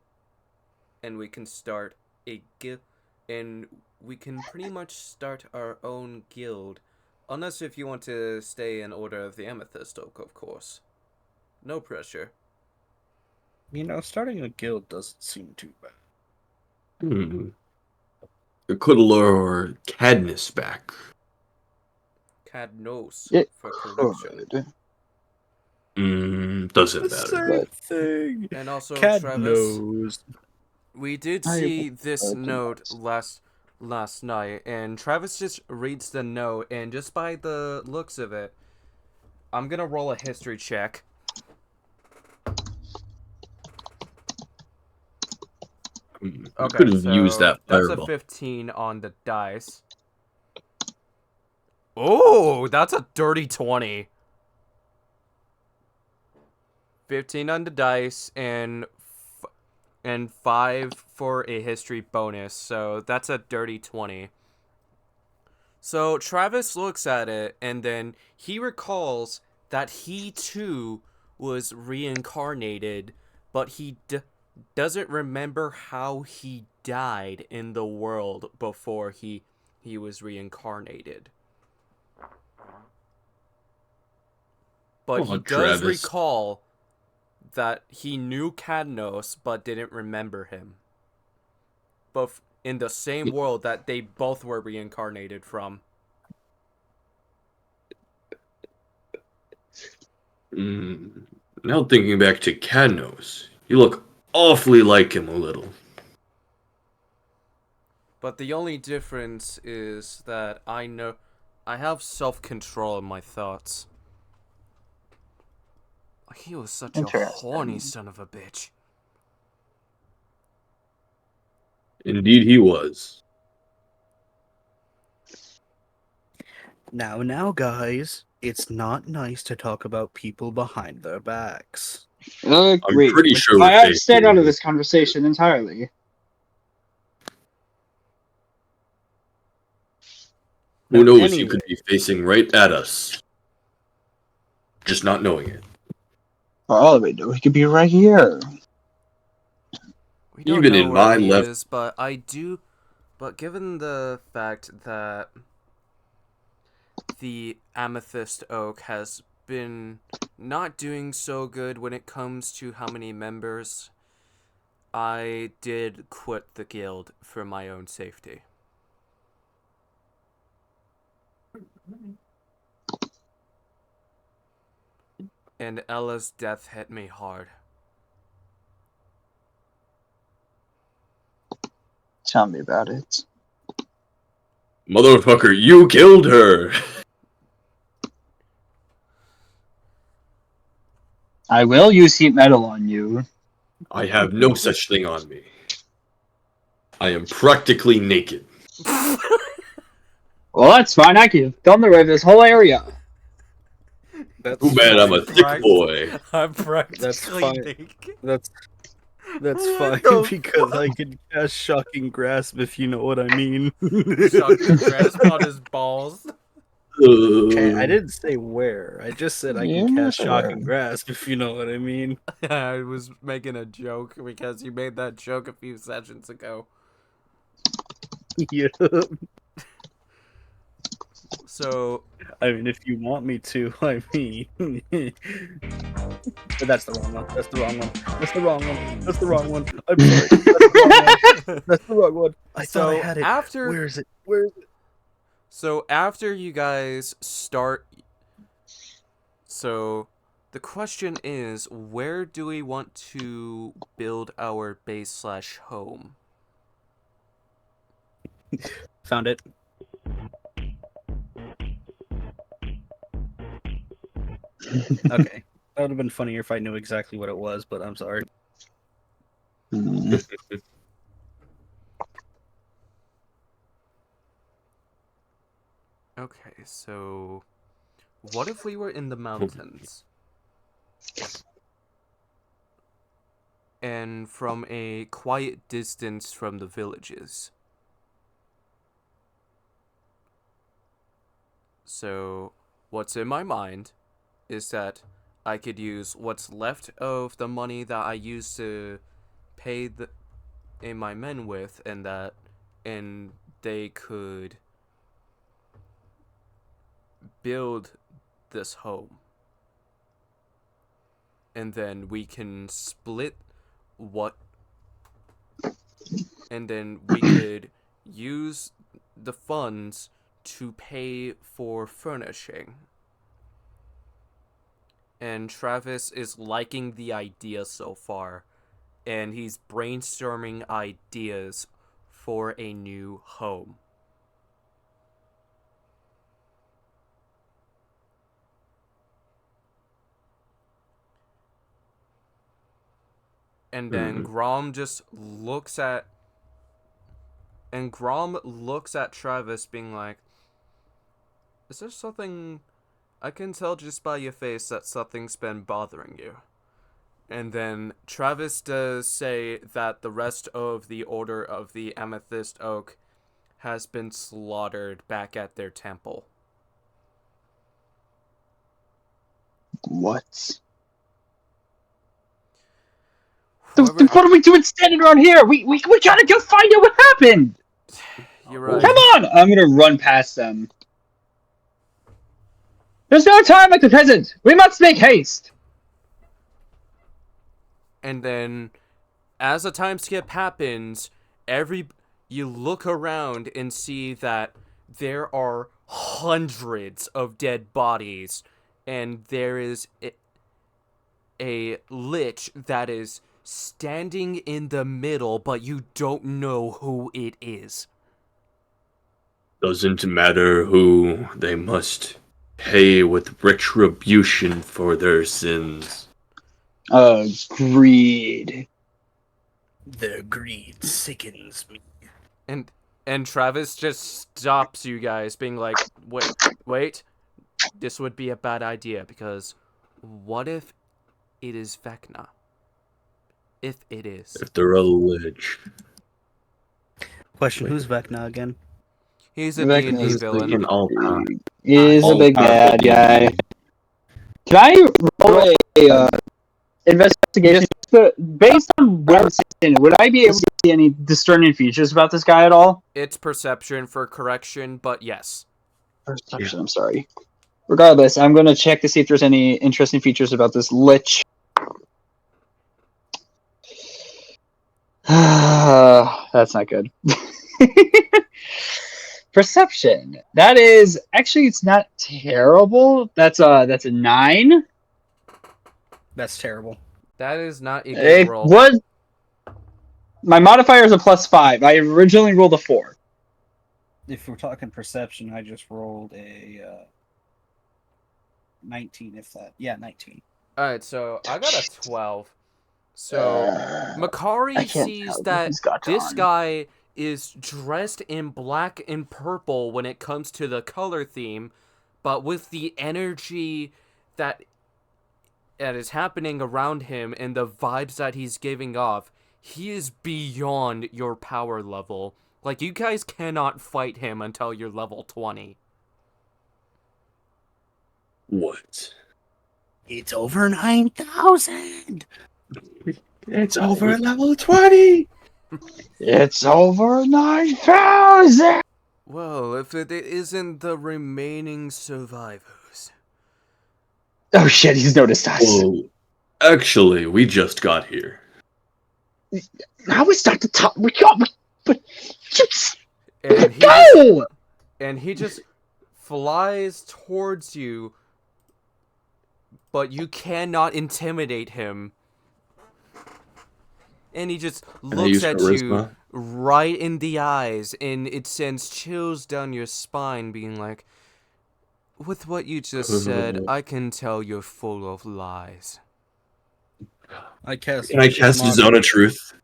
B: And we can start a guild, and we can pretty much start our own guild. Unless if you want to stay in Order of the Amethyst Oak, of course. No pressure.
A: Starting a guild doesn't seem too bad.
D: It could lure Cadmus back.
B: Cadnos
E: It
B: for correction.
E: could.
D: Doesn't
A: The
D: matter.
A: same thing.
B: And also,
A: Cad
B: Travis,
A: knows.
B: we did
E: I
B: see this
E: would
B: note
E: not.
B: last night, and Travis just reads the note, and just by the looks of it, I'm gonna roll a history check.
D: I could have used that
B: that's a
D: fireball.
B: 15 on the dice. Oh, that's a dirty 20. 15 on the dice and 5 for a history bonus. So that's a dirty 20. So Travis looks at it and then he recalls that he too was reincarnated, but he doesn't remember how he died in the world before he was reincarnated. But
D: Oh,
B: he does
D: Travis.
B: recall that he knew Cadnos but didn't remember him. But in the same world that they both were reincarnated from.
D: Now thinking back to Cadnos, you look awfully like him a little.
B: But the only difference is that I have self-control in my thoughts. He was such a
E: Interesting.
B: horny son of a bitch.
D: Indeed, he was.
A: Now, guys, it's not nice to talk about people behind their backs.
E: Agreed.
D: I'm pretty sure
E: I
D: we're
E: have stayed out of
D: facing-
E: this conversation entirely.
D: Who
A: Now,
D: knows? You
A: anyway,
D: could be facing right at us. Just not knowing it.
E: For all we know, he could be right here.
B: We don't
D: Even
B: know
D: in
B: where
D: my
B: he
D: left-
B: is, but I do. But given the fact that the Amethyst Oak has been not doing so good when it comes to how many members, I did quit the guild for my own safety. And Ella's death hit me hard.
E: Tell me about it.
D: Motherfucker, you killed her!
E: I will use heat metal on you.
D: I have no such thing on me. I am practically naked.
E: Well, that's fine. I can film the way of this whole area.
A: that's
D: Too bad I'm a
A: fine.
D: thick boy.
B: I'm practically
A: fine.
B: naked.
A: That's
B: What
A: fine
B: the
A: because I
B: fuck?
A: can cast Shocking Grasp if you know what I mean.
B: Shocking grasp on his balls.
A: Okay, I didn't say where. I just said I can
E: Yeah,
A: cast
E: sure.
A: Shock and Grasp, if you know what I mean.
B: I was making a joke because you made that joke a few sessions ago.
A: Yeah.
B: So,
A: I mean, if you want me to, I mean. But that's the wrong one. That's the wrong one. That's the wrong one. That's the wrong one. I'm sorry. That's the wrong one. That's the wrong one. I thought I had it. Where is it? Where is it?
B: So after you guys start, so the question is, where do we want to build our base/home?
A: Found it. Okay. That would have been funnier if I knew exactly what it was, but I'm sorry.
E: Hmm.
B: Okay, so what if we were in the mountains? And from a quiet distance from the villages. So, what's in my mind is that I could use what's left of the money that I used to pay my men with, and they could build this home. And then we can split what, and then we could use the funds to pay for furnishing. And Travis is liking the idea so far, and he's brainstorming ideas for a new home. And then Grom looks at Travis being like, is there something... I can tell just by your face that something's been bothering you. And then Travis does say that the rest of the Order of the Amethyst Oak has been slaughtered back at their temple.
E: What?
B: Whoever...
E: What are we doing standing around here? We gotta go find out what happened.
B: You're right.
E: Come on! I'm gonna run past them. There's no time like the present. We must make haste.
B: And then, as a time skip happens, you look around and see that there are hundreds of dead bodies, and there is a lich that is standing in the middle, but you don't know who it is.
D: Doesn't matter who, they must pay with retribution for their sins.
E: Greed.
A: Their greed sickens me.
B: And Travis just stops you guys, being like, wait, this would be a bad idea, because what if it is Vecna? If it is.
D: If they're a lich.
A: Question,
D: Wait.
A: who's Vecna again?
B: He's a
E: Vecna
B: D&D
E: is
B: villain.
D: In all time.
E: Is a
D: All
E: big bad guy. Can I roll a investigation based on where I'm sitting? Would I be able to see any discerning features about this guy at all?
B: It's perception for correction, but yes.
E: Perception. I'm sorry. Regardless, I'm going to check to see if there's any interesting features about this lich. That's not good. Perception. That is actually, it's not terrible. That's a 9.
A: That's terrible.
B: That is not a good
E: It
B: roll.
E: was. My modifier is a +5. I originally rolled a 4.
A: If we're talking perception, I just rolled a 19, if that. Yeah, 19.
B: Alright, so I got a 12. So,
E: I
B: Makari
E: can't
B: sees
E: tell.
B: that
E: He's got
B: this
E: on.
B: guy is dressed in black and purple when it comes to the color theme, but with the energy that is happening around him and the vibes that he's giving off, he is beyond your power level. Like, you guys cannot fight him until you're level 20.
D: What?
A: It's over 9,000.
D: It's over level 20!
E: It's over 9,000!
B: Well, if it isn't the remaining survivors.
E: Oh shit, he's noticed us.
D: Whoa. Actually, we just got here.
E: How is that the top? We got. But
B: And he
E: go!
B: just flies towards you, but you cannot intimidate him. And he just
D: Can I
B: looks
D: use
B: at you
D: charisma?
B: right in the eyes, and it sends chills down your spine, being like, with what you just said, I can tell you're full of lies.
D: Can I cast Zone of Truth?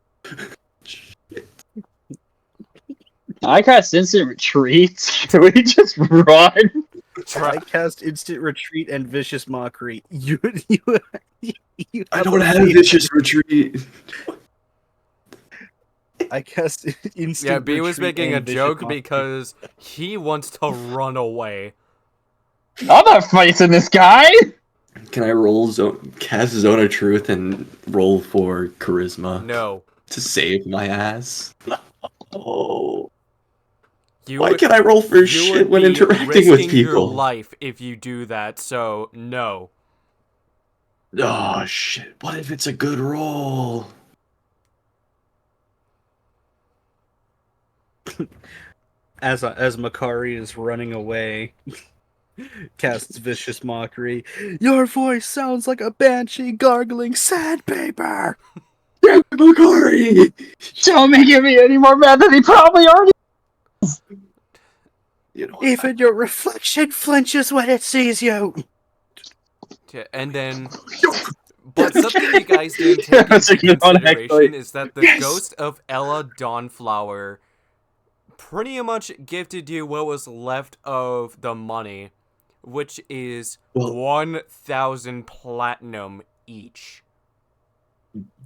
E: I cast instant retreat. Can we just run?
A: I cast instant retreat and vicious mockery. You
D: I don't have Vicious Retreat.
A: I cast instant.
B: Yeah, B was
A: retreat
B: making a
A: and vicious
B: joke
A: mockery.
B: because he wants to run away.
E: I'm not fighting this guy.
D: Can I cast Zone of Truth and roll for charisma
B: No.
D: to save my ass? Oh. Why
B: Would-
D: can I roll for
B: you
D: shit
B: would
D: when
B: be
D: interacting with
B: risking your
D: people?
B: life if you do that, so no.
D: Oh shit! What if it's a good roll?
A: As Makari is running away, casts vicious mockery. Your voice sounds like a banshee gargling sandpaper.
D: Damn it, Makari!
E: Don't make me any more mad than he probably already.
D: You know,
A: Even your reflection flinches when it sees you.
B: Yeah, and then... But something you guys didn't take
E: That's
B: into
E: a good one,
B: consideration
E: actually.
B: is that the ghost of Ella Dawnflower pretty much gifted you what was left of the money, which is 1,000 platinum each.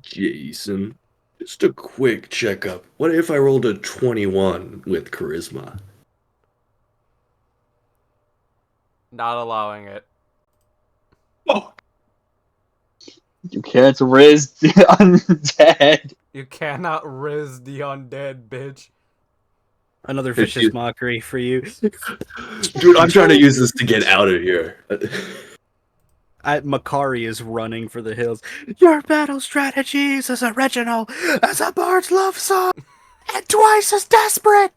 D: Jason, just a quick checkup. What if I rolled a 21 with charisma?
B: Not allowing it.
D: Oh,
E: You can't riz the undead.
B: You cannot riz the undead, bitch.
A: Another
D: If
A: vicious
D: you-
A: mockery for you.
D: dude, I'm trying to use this to get out of here.
A: Makari is running for the hills. Your battle strategy is as original as a bard's love song, and twice as desperate.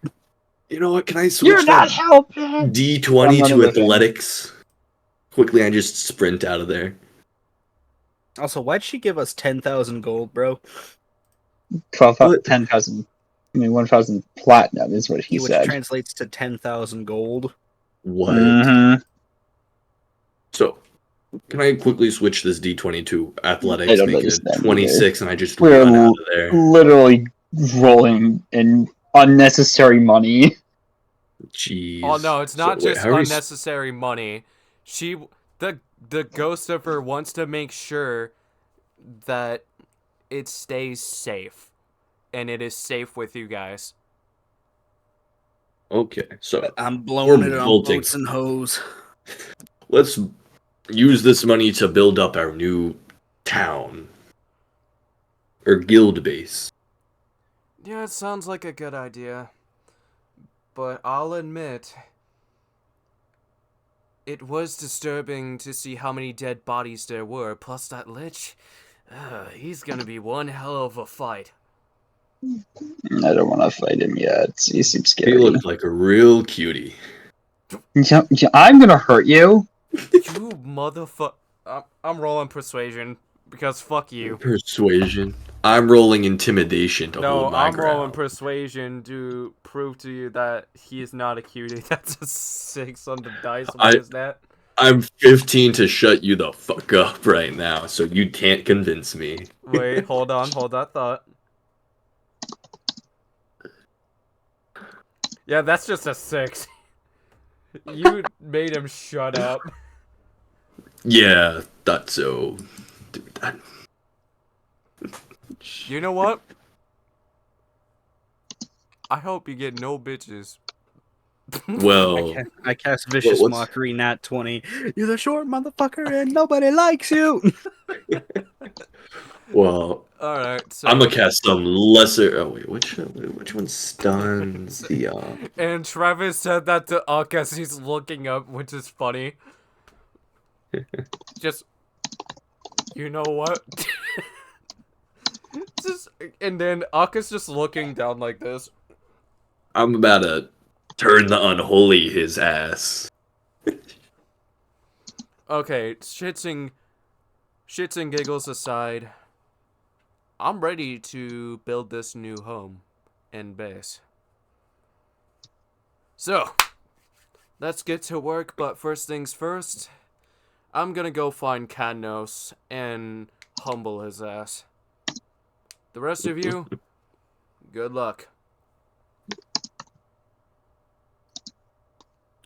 D: You know what? Can I switch
E: You're not
D: that
E: helping.
D: D20
E: I'm running
D: to
E: with him.
D: athletics? Quickly, I just sprint out of there.
A: Also, why'd she give us 10,000 gold, bro?
E: 10,000. I mean, 1,000 platinum is what he
A: Which
E: said.
A: translates to 10,000 gold.
D: What?
E: Mm-hmm.
D: So, can I quickly switch this D20 to
E: I
D: athletics,
E: don't
D: make it
E: understand
D: a 26, and I just
E: We're
D: run out of there?
E: literally rolling in unnecessary money.
D: Jeez.
B: Oh no, it's not
D: So, wait,
B: just
D: how are we
B: unnecessary money. The ghost of her wants to make sure that it stays safe. And it is safe with you guys.
D: Okay, so
A: I'm blowing
D: We're
A: it on
D: bolting.
A: boats and hoes.
D: let's use this money to build up our new town. Or guild base.
B: Yeah, it sounds like a good idea. But I'll admit, it was disturbing to see how many dead bodies there were. Plus that lich, he's gonna be one hell of a fight.
E: I don't want to fight him yet. He seems
D: He
E: scary.
D: looked like a real cutie.
E: Yeah, I'm gonna hurt you.
B: You motherfucker. I'm rolling persuasion, because fuck you.
D: Persuasion. I'm rolling intimidation to
B: No,
D: hold my
B: I'm rolling
D: ground.
B: persuasion to prove to you that he is not a cutie. That's a 6 on the dice.
D: I-
B: What is that?
D: I'm 15 to shut you the fuck up right now, so you can't convince me.
B: Wait, hold on, hold that thought. Yeah, that's just a 6. You made him shut up.
D: Yeah, thought so. Dude, that...
B: You know what? I hope you get no bitches.
D: Well,
A: I cast Vicious
D: what's-
A: Mockery, nat 20. You're the short motherfucker and nobody likes you.
D: well,
B: All right, so
D: I'm gonna cast some lesser. Oh wait, which one's done? The
B: and Travis said that to Uck as he's looking up, which is funny. Just, you know what? Just, and then Uck is just looking down like this.
D: I'm about to turn the unholy his ass.
B: Okay, shits and giggles aside, I'm ready to build this new home and base. So, let's get to work, but first things first, I'm gonna go find Cadnos and humble his ass. The rest of you, good luck.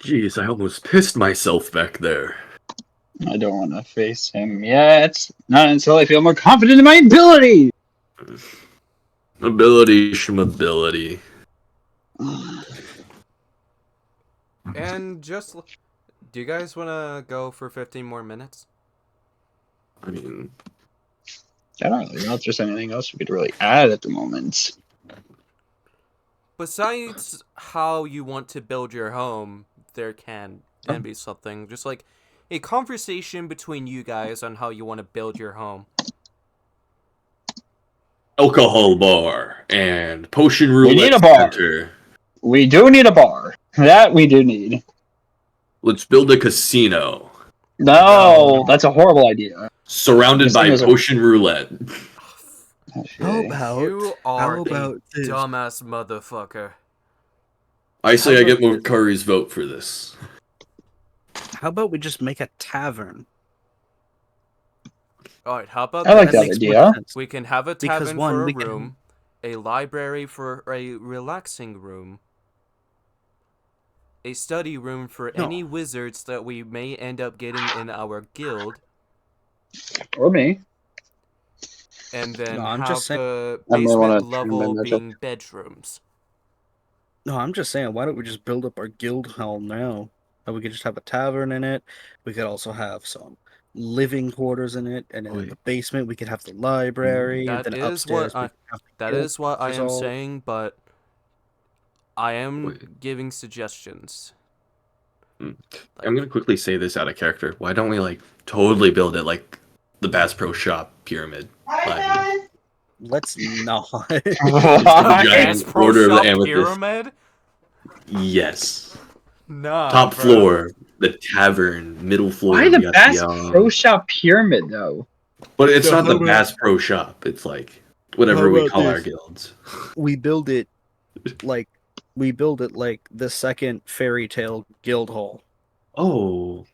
D: Jeez, I almost pissed myself back there.
E: I don't want to face him yet. Not until I feel more confident in my ability.
D: Ability, schmability.
B: And just, do you guys want to go for 15 more minutes?
D: I mean,
E: I don't really know if there's anything else we could really add at the moment.
B: Besides how you want to build your home, there can be something, just like a conversation between you guys on how you want to build your home.
D: alcohol bar and potion
E: We
D: roulette
E: need a bar.
D: center.
E: We do need a bar. That we do need.
D: Let's build a casino
E: No, that's a horrible idea.
D: surrounded by
E: Casino's a-
D: potion roulette.
A: How
E: Okay.
A: about
B: You are
A: about
B: a
A: this?
B: dumbass motherfucker.
D: I say
A: How
D: I get
A: about this?
D: Mokari's vote for this.
A: How about we just make a tavern?
B: Alright, how about
E: I like
B: this?
E: that
A: makes more
E: idea.
A: sense.
B: We can have a
A: Because
B: tavern
A: one,
B: for a
A: we can-
B: room, a library for a relaxing room, a study room for
A: No.
B: any wizards that we may end up getting in our guild,
E: Or me.
B: and then
A: No, I'm
B: have
A: just saying-
B: the
E: I may wanna
B: basement
E: trim my
B: level
E: magic.
B: being bedrooms.
A: No, I'm just saying, why don't we just build up our guild hall now? And we could just have a tavern in it. We could also have some living quarters in it, and then in
D: Wait.
A: the basement we could have the library.
B: That
A: and then
B: is what
A: upstairs we could have the
B: That
A: guild
B: is what I am
A: resolve.
B: saying, but I am
D: Wait.
B: giving suggestions.
D: I'm gonna quickly say this out of character. Why don't we like totally build it like the Bass Pro Shop pyramid? Like,
A: Let's not.
E: Why?
D: giant
B: Pro
D: Order of the
B: Shop
D: Amethyst.
B: pyramid?
D: yes.
B: Nah.
D: Top
B: bro.
D: floor, the tavern. Middle floor.
E: Why
D: we
E: the
D: got
E: Bass
D: the,
E: Pro Shop pyramid though?
D: But it's
A: So
D: not the
A: how about-
D: Bass Pro Shop. It's like whatever
A: How
D: we
A: about
D: call our
A: this?
D: guilds.
A: we build it like the second fairy tale guild hall.
D: Oh,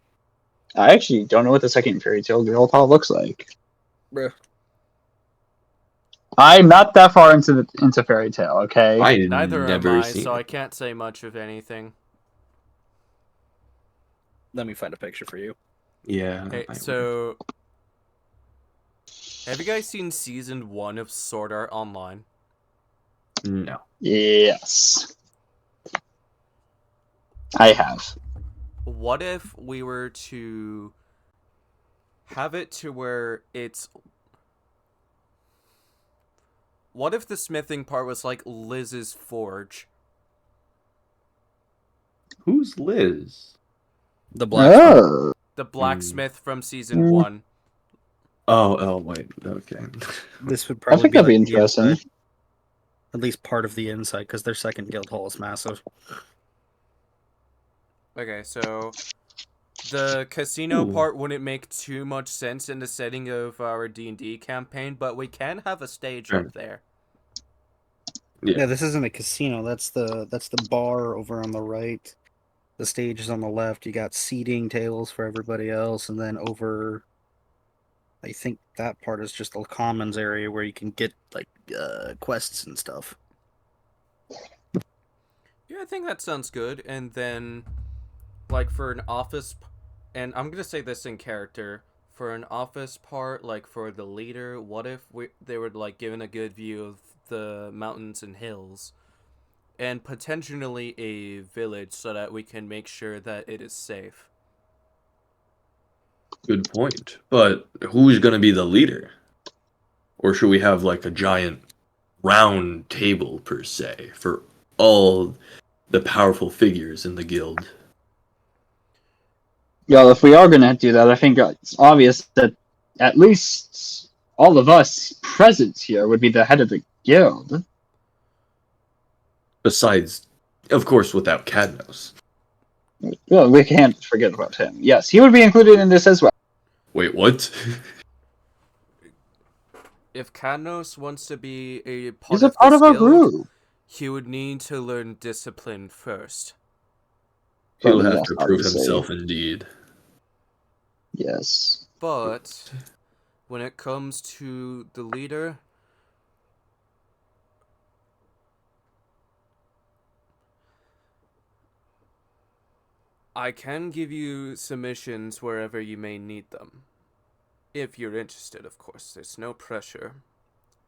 E: I actually don't know what the second fairy tale guild hall looks like.
A: Bruh.
E: I'm not that far into fairy tale. Okay.
D: I
B: Neither
D: never
B: am I,
D: seen
B: so I
D: it.
B: can't say much of anything.
A: Let me find a picture for you.
D: Yeah.
B: Okay,
D: I-
B: so have you guys seen season 1 of Sword Art Online?
D: no.
E: Yes. I have.
B: What if we were to have it to where it's... What if the smithing part was like Liz's forge?
D: Who's Liz?
A: The black.
E: Oh.
B: The blacksmith from season 1.
D: Oh, wait. Okay.
A: This would
E: I
A: probably
E: think
A: be
E: that'd be
A: like the
E: interesting.
A: inside. At least part of the inside, because their second guild hall is massive.
B: Okay, so the casino
D: Ooh.
B: part wouldn't make too much sense in the setting of our D&D campaign, but we can have a stage
D: Sure.
B: up there.
A: Yeah, this isn't a casino. That's the bar over on the right. The stage is on the left. You got seating tables for everybody else, and then over. I think that part is just the commons area where you can get like quests and stuff.
B: Yeah, I think that sounds good. And then, like, for an office... And I'm going to say this in character. For an office part, like, for the leader, what if they were, like, given a good view of the mountains and hills? and potentially a village so that we can make sure that it is safe.
D: Good point. But who's gonna be the leader? Or should we have like a giant round table per se for all the powerful figures in the guild?
E: Well, if we are going to do that, I think it's obvious that at least all of us present here would be the head of the guild.
D: Besides, of course, without Cadnos.
E: Well, we can't forget about him. Yes, he would be included in this as well.
D: Wait, what?
B: If Kadnos wants to be a part
E: He's a
B: of
E: part
B: this
E: of our
B: guild,
E: group.
B: he would need to learn discipline first.
D: He'll
E: Well,
D: have
E: yes,
D: to prove
E: obviously.
D: himself indeed.
E: Yes.
B: But when it comes to the leader, I can give you submissions wherever you may need them. If you're interested, of course. There's no pressure.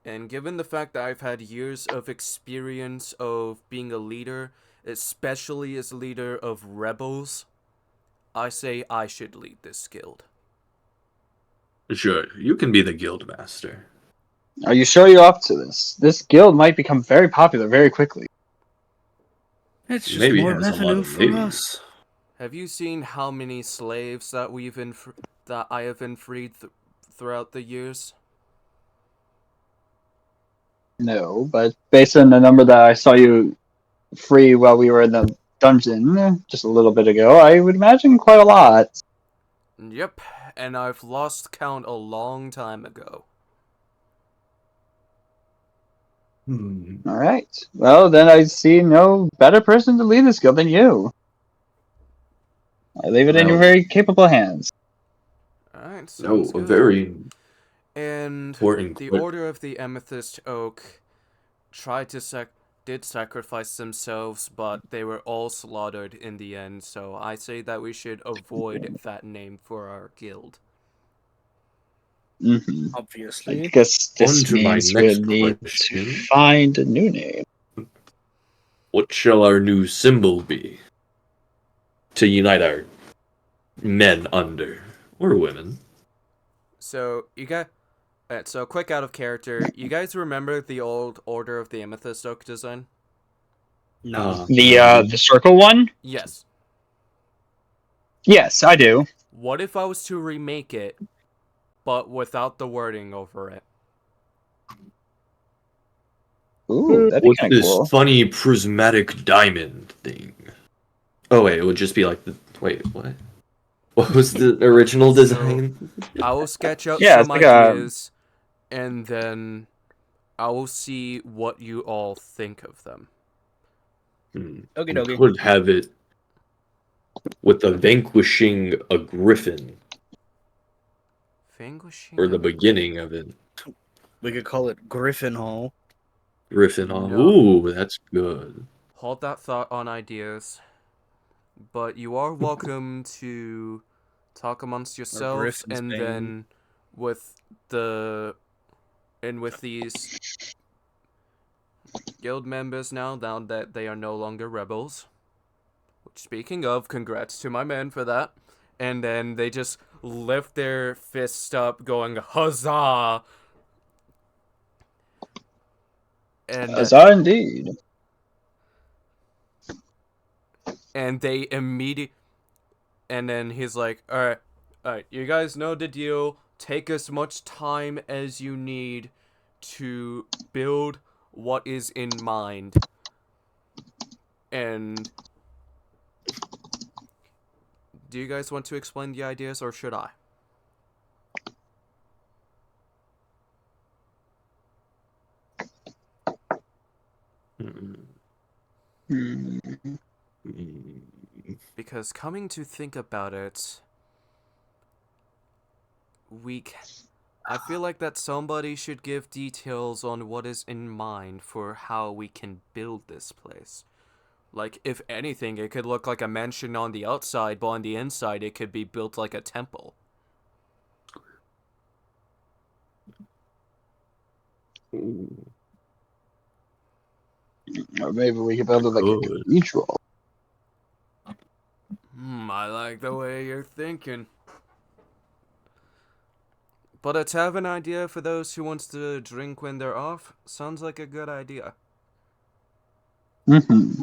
B: And given the fact that I've had years of experience of being a leader, especially as leader of rebels, I say I should lead this guild.
D: Sure, you can be the guild master.
E: Are you sure you're up to this? This guild might become very popular very quickly.
A: It's just
D: Maybe
A: more
D: has a lot
A: revenue
D: of
A: for
D: ladies.
A: us.
B: Have you seen how many slaves that that I have been freed throughout the years?
E: No, but based on the number that I saw you free while we were in the dungeon just a little bit ago, I would imagine quite a lot.
B: Yep, and I've lost count a long time ago.
E: Alright. Well, then I see no better person to lead this guild than you. I leave it in your
D: Well,
E: very capable hands.
B: Alright,
D: no,
B: sounds
D: a
B: good.
D: very
B: And
D: important
B: the
D: que-
B: Order of the Amethyst Oak tried to did sacrifice themselves, but they were all slaughtered in the end, so I say that we should avoid that name for our guild.
E: Mm-hmm. I
A: Obviously.
E: guess this
D: On to my
E: means we
D: next
E: need to
D: question.
E: find a new name.
D: What shall our new symbol be? To unite our men under, or women.
B: So, so quick out of character, you guys remember the old Order of the Amethyst Oak design?
A: No.
E: The circle one?
B: Yes.
E: Yes, I do.
B: What if I was to remake it, but without the wording over it?
E: Ooh, that'd be
D: What's
E: kind of
D: this
E: cool.
D: funny prismatic diamond thing? Oh wait, it would just be like the wait, what? What was the original
B: So-
D: design?
B: I will sketch out
E: Yeah,
B: some
E: it's like a-
B: ideas, and then I will see what you all think of them.
A: Okie
D: We
A: dokie.
D: could have it with the vanquishing a griffin,
B: Vanquishing.
D: or the beginning of it.
A: We could call it Griffin Hall.
D: Griffin.
B: No.
D: Ooh, that's good.
B: Hold that thought on ideas. But you are welcome to talk amongst yourselves,
A: Griffin's
B: and
A: bane.
B: then with these guild members now that they are no longer rebels. Which, speaking of, congrats to my men for that. And then they just lift their fists up, going huzzah! And
E: Huzzah indeed.
B: and they immediately, and then he's like, all right, you guys know the deal. Take as much time as you need to build what is in mind. And do you guys want to explain the ideas, or should I?
E: Hmm.
B: Because coming to think about it, I feel like that somebody should give details on what is in mind for how we can build this place. Like, if anything, it could look like a mansion on the outside, but on the inside it could be built like a temple.
E: Or maybe we could build it like a
D: Good.
E: cathedral.
B: I like the way you're thinking. But a tavern idea for those who wants to drink when they're off sounds like a good idea.
E: Mm-hmm.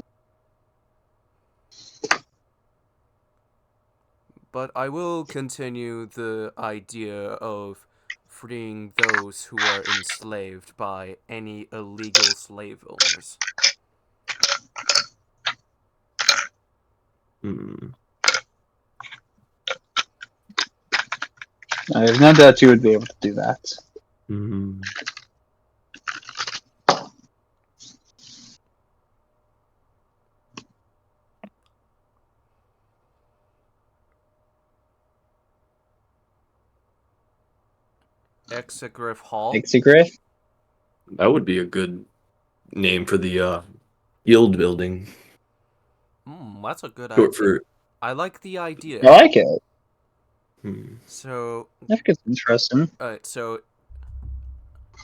B: But I will continue the idea of freeing those who are enslaved by any illegal slave owners.
D: Hmm.
E: I have no doubt you would be able to do that.
D: Hmm.
B: Exegriff Hall?
E: Exegriff?
D: That would be a good name for the guild building.
B: That's a good
D: Short
B: idea.
D: for.
B: I like the
E: I
B: idea.
E: like it.
B: So,
E: I think it's interesting.
B: alright, so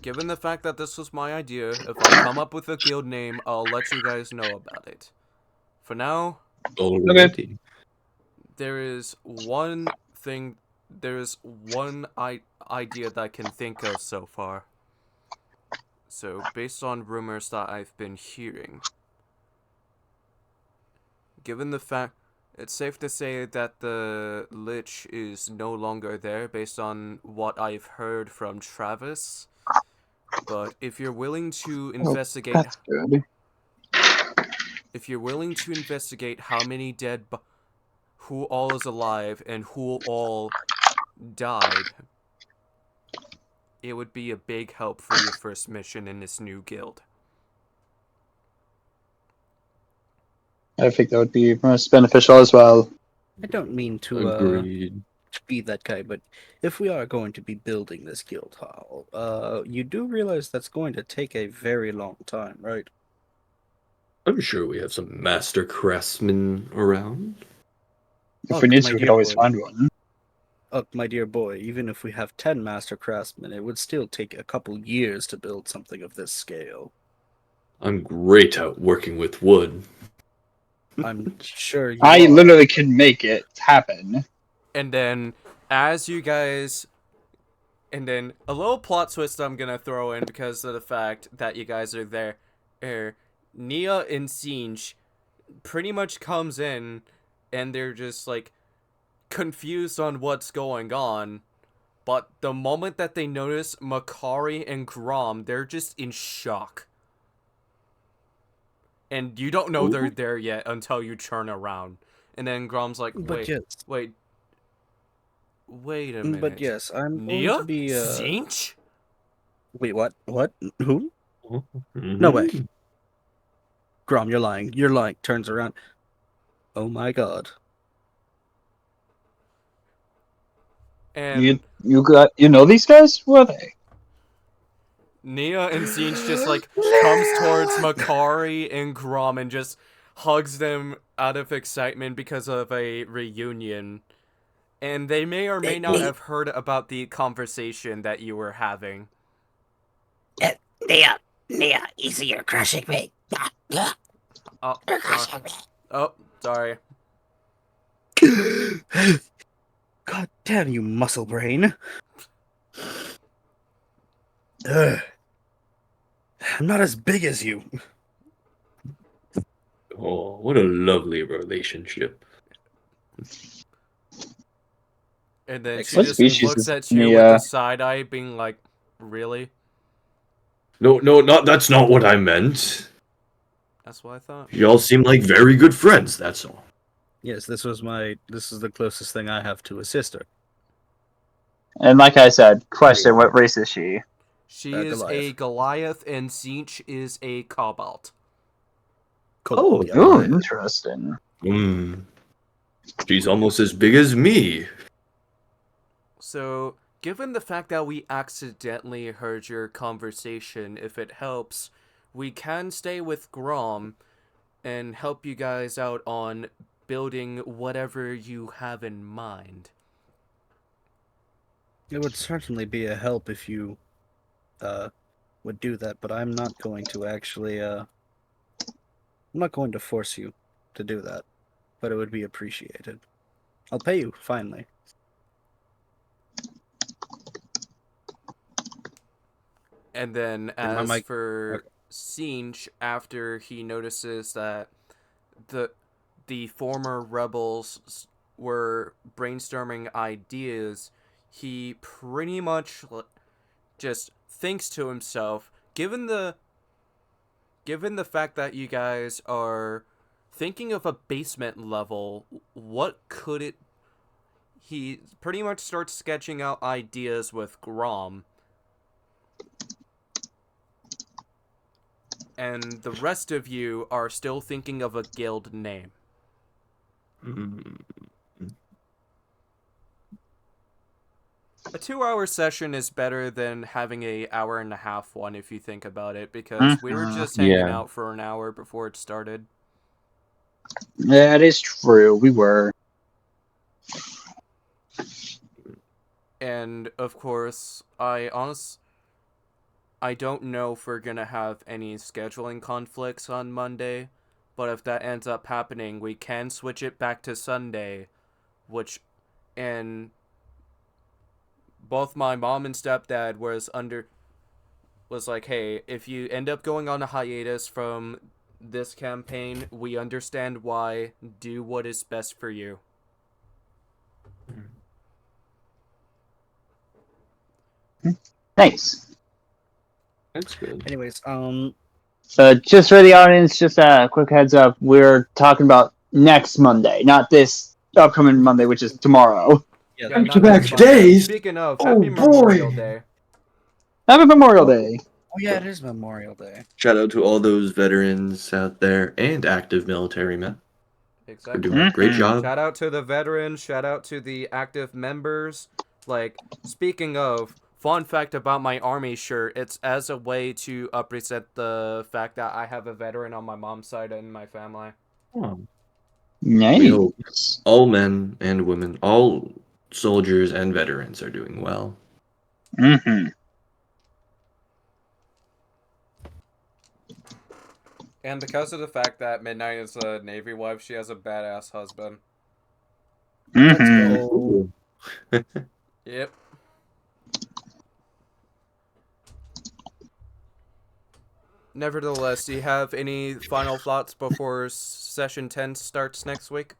B: given the fact that this was my idea, if I come up with a guild name, I'll let you guys know about it. For now,
D: Alrighty.
B: there is one idea that I can think of so far. So, based on rumors that I've been hearing, given the fact it's safe to say that the Lich is no longer there based on what I've heard from Travis. But if you're willing to investigate
E: That's good.
B: how many who all is alive and who all died, it would be a big help for your first mission in this new guild.
E: I think that would be most beneficial as well.
A: I don't mean to
D: Agreed.
A: be that guy, but if we are going to be building this guild hall, you do realize that's going to take a very long time, right?
D: I'm sure we have some master craftsmen around.
E: If
A: Oh,
E: we need
A: my
E: to, we could
A: dear
E: always
A: boy.
E: find one.
A: My dear boy, even if we have 10 master craftsmen, it would still take a couple years to build something of this scale.
D: I'm great at working with wood.
A: I'm sure you
E: I
A: are.
E: literally can make it happen.
B: And then, as you guys... And then, a little plot twist I'm gonna throw in because of the fact that you guys are there. Nia and Sinj pretty much comes in, and they're just, like, confused on what's going on. But the moment that they notice Makari and Grom, they're just in shock. And you don't know they're there yet until you turn around. And then Grom's like,
A: But
B: wait a minute.
A: But yes, I'm going
B: Nia?
A: to be,
B: Sinch?
A: Wait, what? What? Who?
D: Mhm.
A: No way. Grom, you're lying. You're lying. Turns around. Oh my god.
B: And
E: You know these guys? Who are they?
B: Nia and Sinch just, like, comes towards Makari and Grom and just hugs them out of excitement because of a reunion. And they may or may not have heard about the conversation that you were having.
G: Nia, easy, you're crushing me.
B: Oh,
G: You're
B: sorry.
G: crushing me.
B: Oh, sorry.
A: God damn you, muscle brain. Ugh. I'm not as big as you.
D: Oh, what a lovely relationship.
B: And then she
E: What
B: just
E: species
B: looks
E: is
B: at you with
E: Nia?
B: a side eye, being like, really?
D: No, that's not what I meant.
B: That's what I thought.
D: Y'all seem like very good friends, that's all.
A: Yes, this is the closest thing I have to a sister.
E: And like I said, question: what race is she?
B: She is a
A: Goliath.
B: Goliath, and Sinch is a Cobalt.
A: Cobalt, yeah.
E: Oh, interesting.
D: She's almost as big as me.
B: So, given the fact that we accidentally heard your conversation, if it helps, we can stay with Grom and help you guys out on building whatever you have in mind.
A: It would certainly be a help if you would do that, but I'm not going to actually I'm not going to force you to do that, but it would be appreciated. I'll pay you, finally.
B: And then
A: And my
B: as
A: mic-
B: for
A: okay.
B: Sinch, after he notices that the former rebels were brainstorming ideas, he pretty much just thinks to himself, given the fact that you guys are thinking of a basement level, what could it... He pretty much starts sketching out ideas with Grom. And the rest of you are still thinking of a guild name.
D: Mm.
B: A 2-hour session is better than having a hour and a half one if you think about it, because we were just hanging
E: Yeah.
B: out for an hour before it started.
E: That is true. We were.
B: And of course, I don't know if we're gonna have any scheduling conflicts on Monday, but if that ends up happening, we can switch it back to Sunday, and both my mom and stepdad was like, hey, if you end up going on a hiatus from this campaign, we understand why. Do what is best for you.
E: Nice.
D: That's good.
A: Anyways,
E: Just for the audience, just a quick heads up. We're talking about next Monday, not this upcoming Monday, which is tomorrow.
A: yeah,
B: Yeah, not
D: Back-to-back
B: this Monday.
D: days?
B: Speaking of,
D: Oh,
B: happy Memorial
D: boy.
B: Day.
E: Happy Memorial Day.
A: oh yeah, it is Memorial Day.
D: Shout out to all those veterans out there and active military men for
B: Exactly.
D: doing a great job.
B: Shout out to the veterans, shout out to the active members. Like, speaking of, fun fact about my army shirt, it's as a way to represent the fact that I have a veteran on my mom's side in my family.
D: Oh, we hope
E: Nice.
D: all men and women, all soldiers and veterans are doing well.
E: Mm-hmm.
B: And because of the fact that Midnight is a Navy wife, she has a badass husband.
A: Let's
E: Mm-hmm.
A: go.
D: Ooh.
B: Yep. Nevertheless, do you have any final thoughts before session 10 starts next week?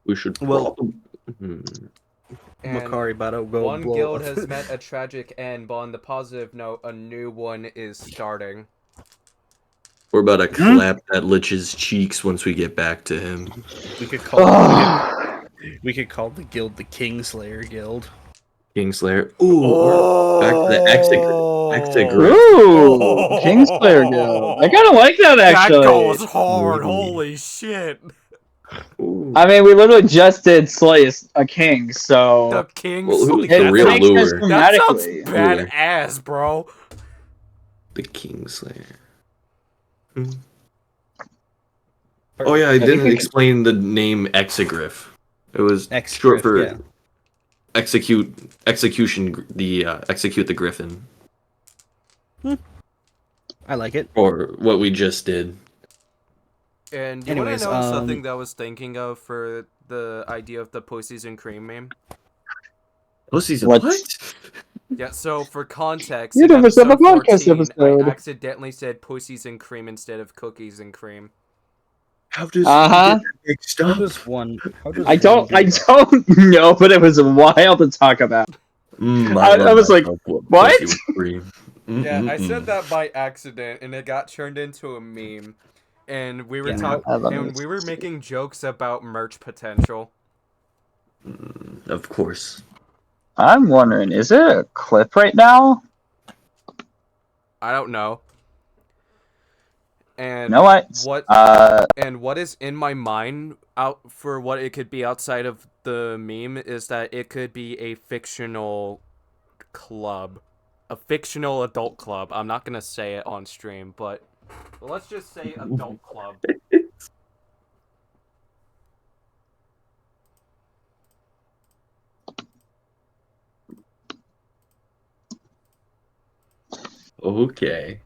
D: We should
A: Well-
D: probably...
B: And
A: Makari about to go
B: one
A: blow
B: guild
A: up.
B: has met a tragic end, but on the positive note, a new one is starting.
D: We're about to clap that Lich's cheeks once we get back to him.
A: We could call we could call the guild the Kingslayer Guild.
D: Kingslayer. Ooh, or back to the Exegriff.
E: Ooh, Kingslayer Guild. I kind of like that, actually.
B: That goes hard,
D: Ooh.
B: holy shit.
D: Ooh.
E: I mean, we literally just did slay a king,
B: The
E: so
B: King
D: Well, who's
B: Slayer.
D: the real
E: makes sense
D: lure?
B: That sounds
E: thematically.
B: badass, bro.
D: The Kingslayer. Hmm. Oh yeah, I didn't explain the name Exegriff. It was short
A: Exegriff,
D: for
A: yeah.
D: execute the Griffin,
A: I like it.
D: or what we just did.
B: And you want
A: Anyways,
B: to know something that I was thinking of for the idea of the pussies and cream meme?
D: Pussies and
E: What?
D: what?
B: Yeah, so for context,
E: You
B: in
E: never said the
B: episode
E: podcast
B: 14,
E: episode.
B: I accidentally said pussies and cream instead of cookies and cream.
D: How does
E: Uh-huh.
D: mixed
A: How
D: up?
A: does one? How does
E: I don't know, but it was wild to talk about. I was like, what?
B: Yeah, I said that by accident, and it got turned into a meme. And we were
A: Yeah,
B: we were making jokes about merch potential.
D: Of course.
E: I'm wondering, is there a clip right now?
B: I don't know. And
E: You know what?
B: what is in my mind out for what it could be outside of the meme is that it could be a fictional club, a fictional adult club. I'm not gonna say it on stream, but let's just say adult club.
D: Okay.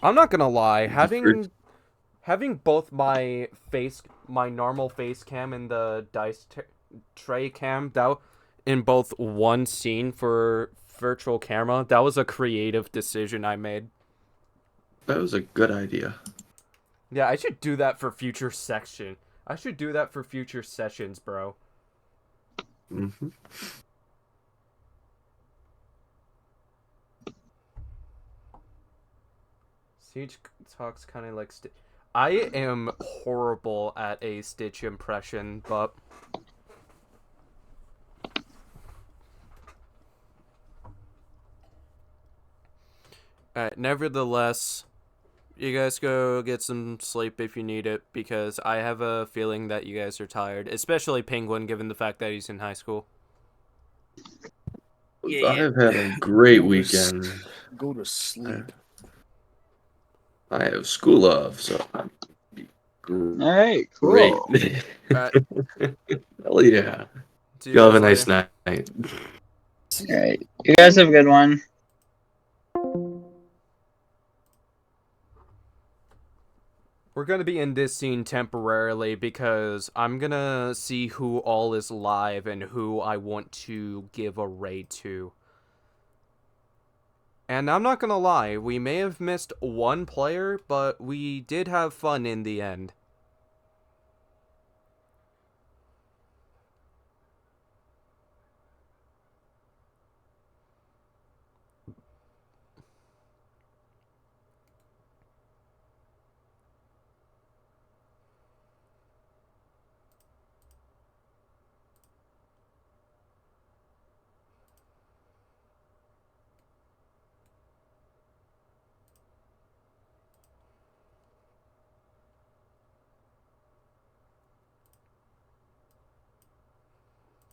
B: I'm not gonna lie,
D: First-
B: having both my normal face cam and the tray cam in both one scene for virtual camera, that was a creative decision I made.
D: That was a good idea.
B: Yeah, I should do that for future section. I should do that for future sessions, bro.
D: Mm-hmm.
B: Siege talks kind of like I am horrible at a Stitch impression, but nevertheless, you guys go get some sleep if you need it, because I have a feeling that you guys are tired, especially Penguin, given the fact that he's in high school.
A: Yeah.
D: I've had a great
A: Go to s-
D: weekend.
A: Go to sleep.
D: I have school off, so I'm
E: All right,
D: great.
E: cool.
D: Hell yeah.
B: See
D: You have a
B: guys
D: nice
B: later.
D: night.
E: All right, you guys have a good one.
B: We're gonna be in this scene temporarily because I'm gonna see who all is live and who I want to give a raid to. And I'm not gonna lie, we may have missed one player, but we did have fun in the end.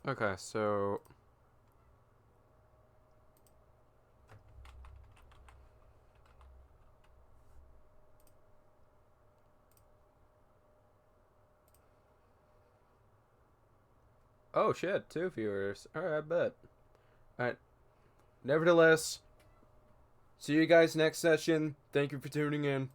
B: Okay, so... Oh shit, 2 viewers. Alright, I bet. Alright. Nevertheless, see you guys next session. Thank you for tuning in.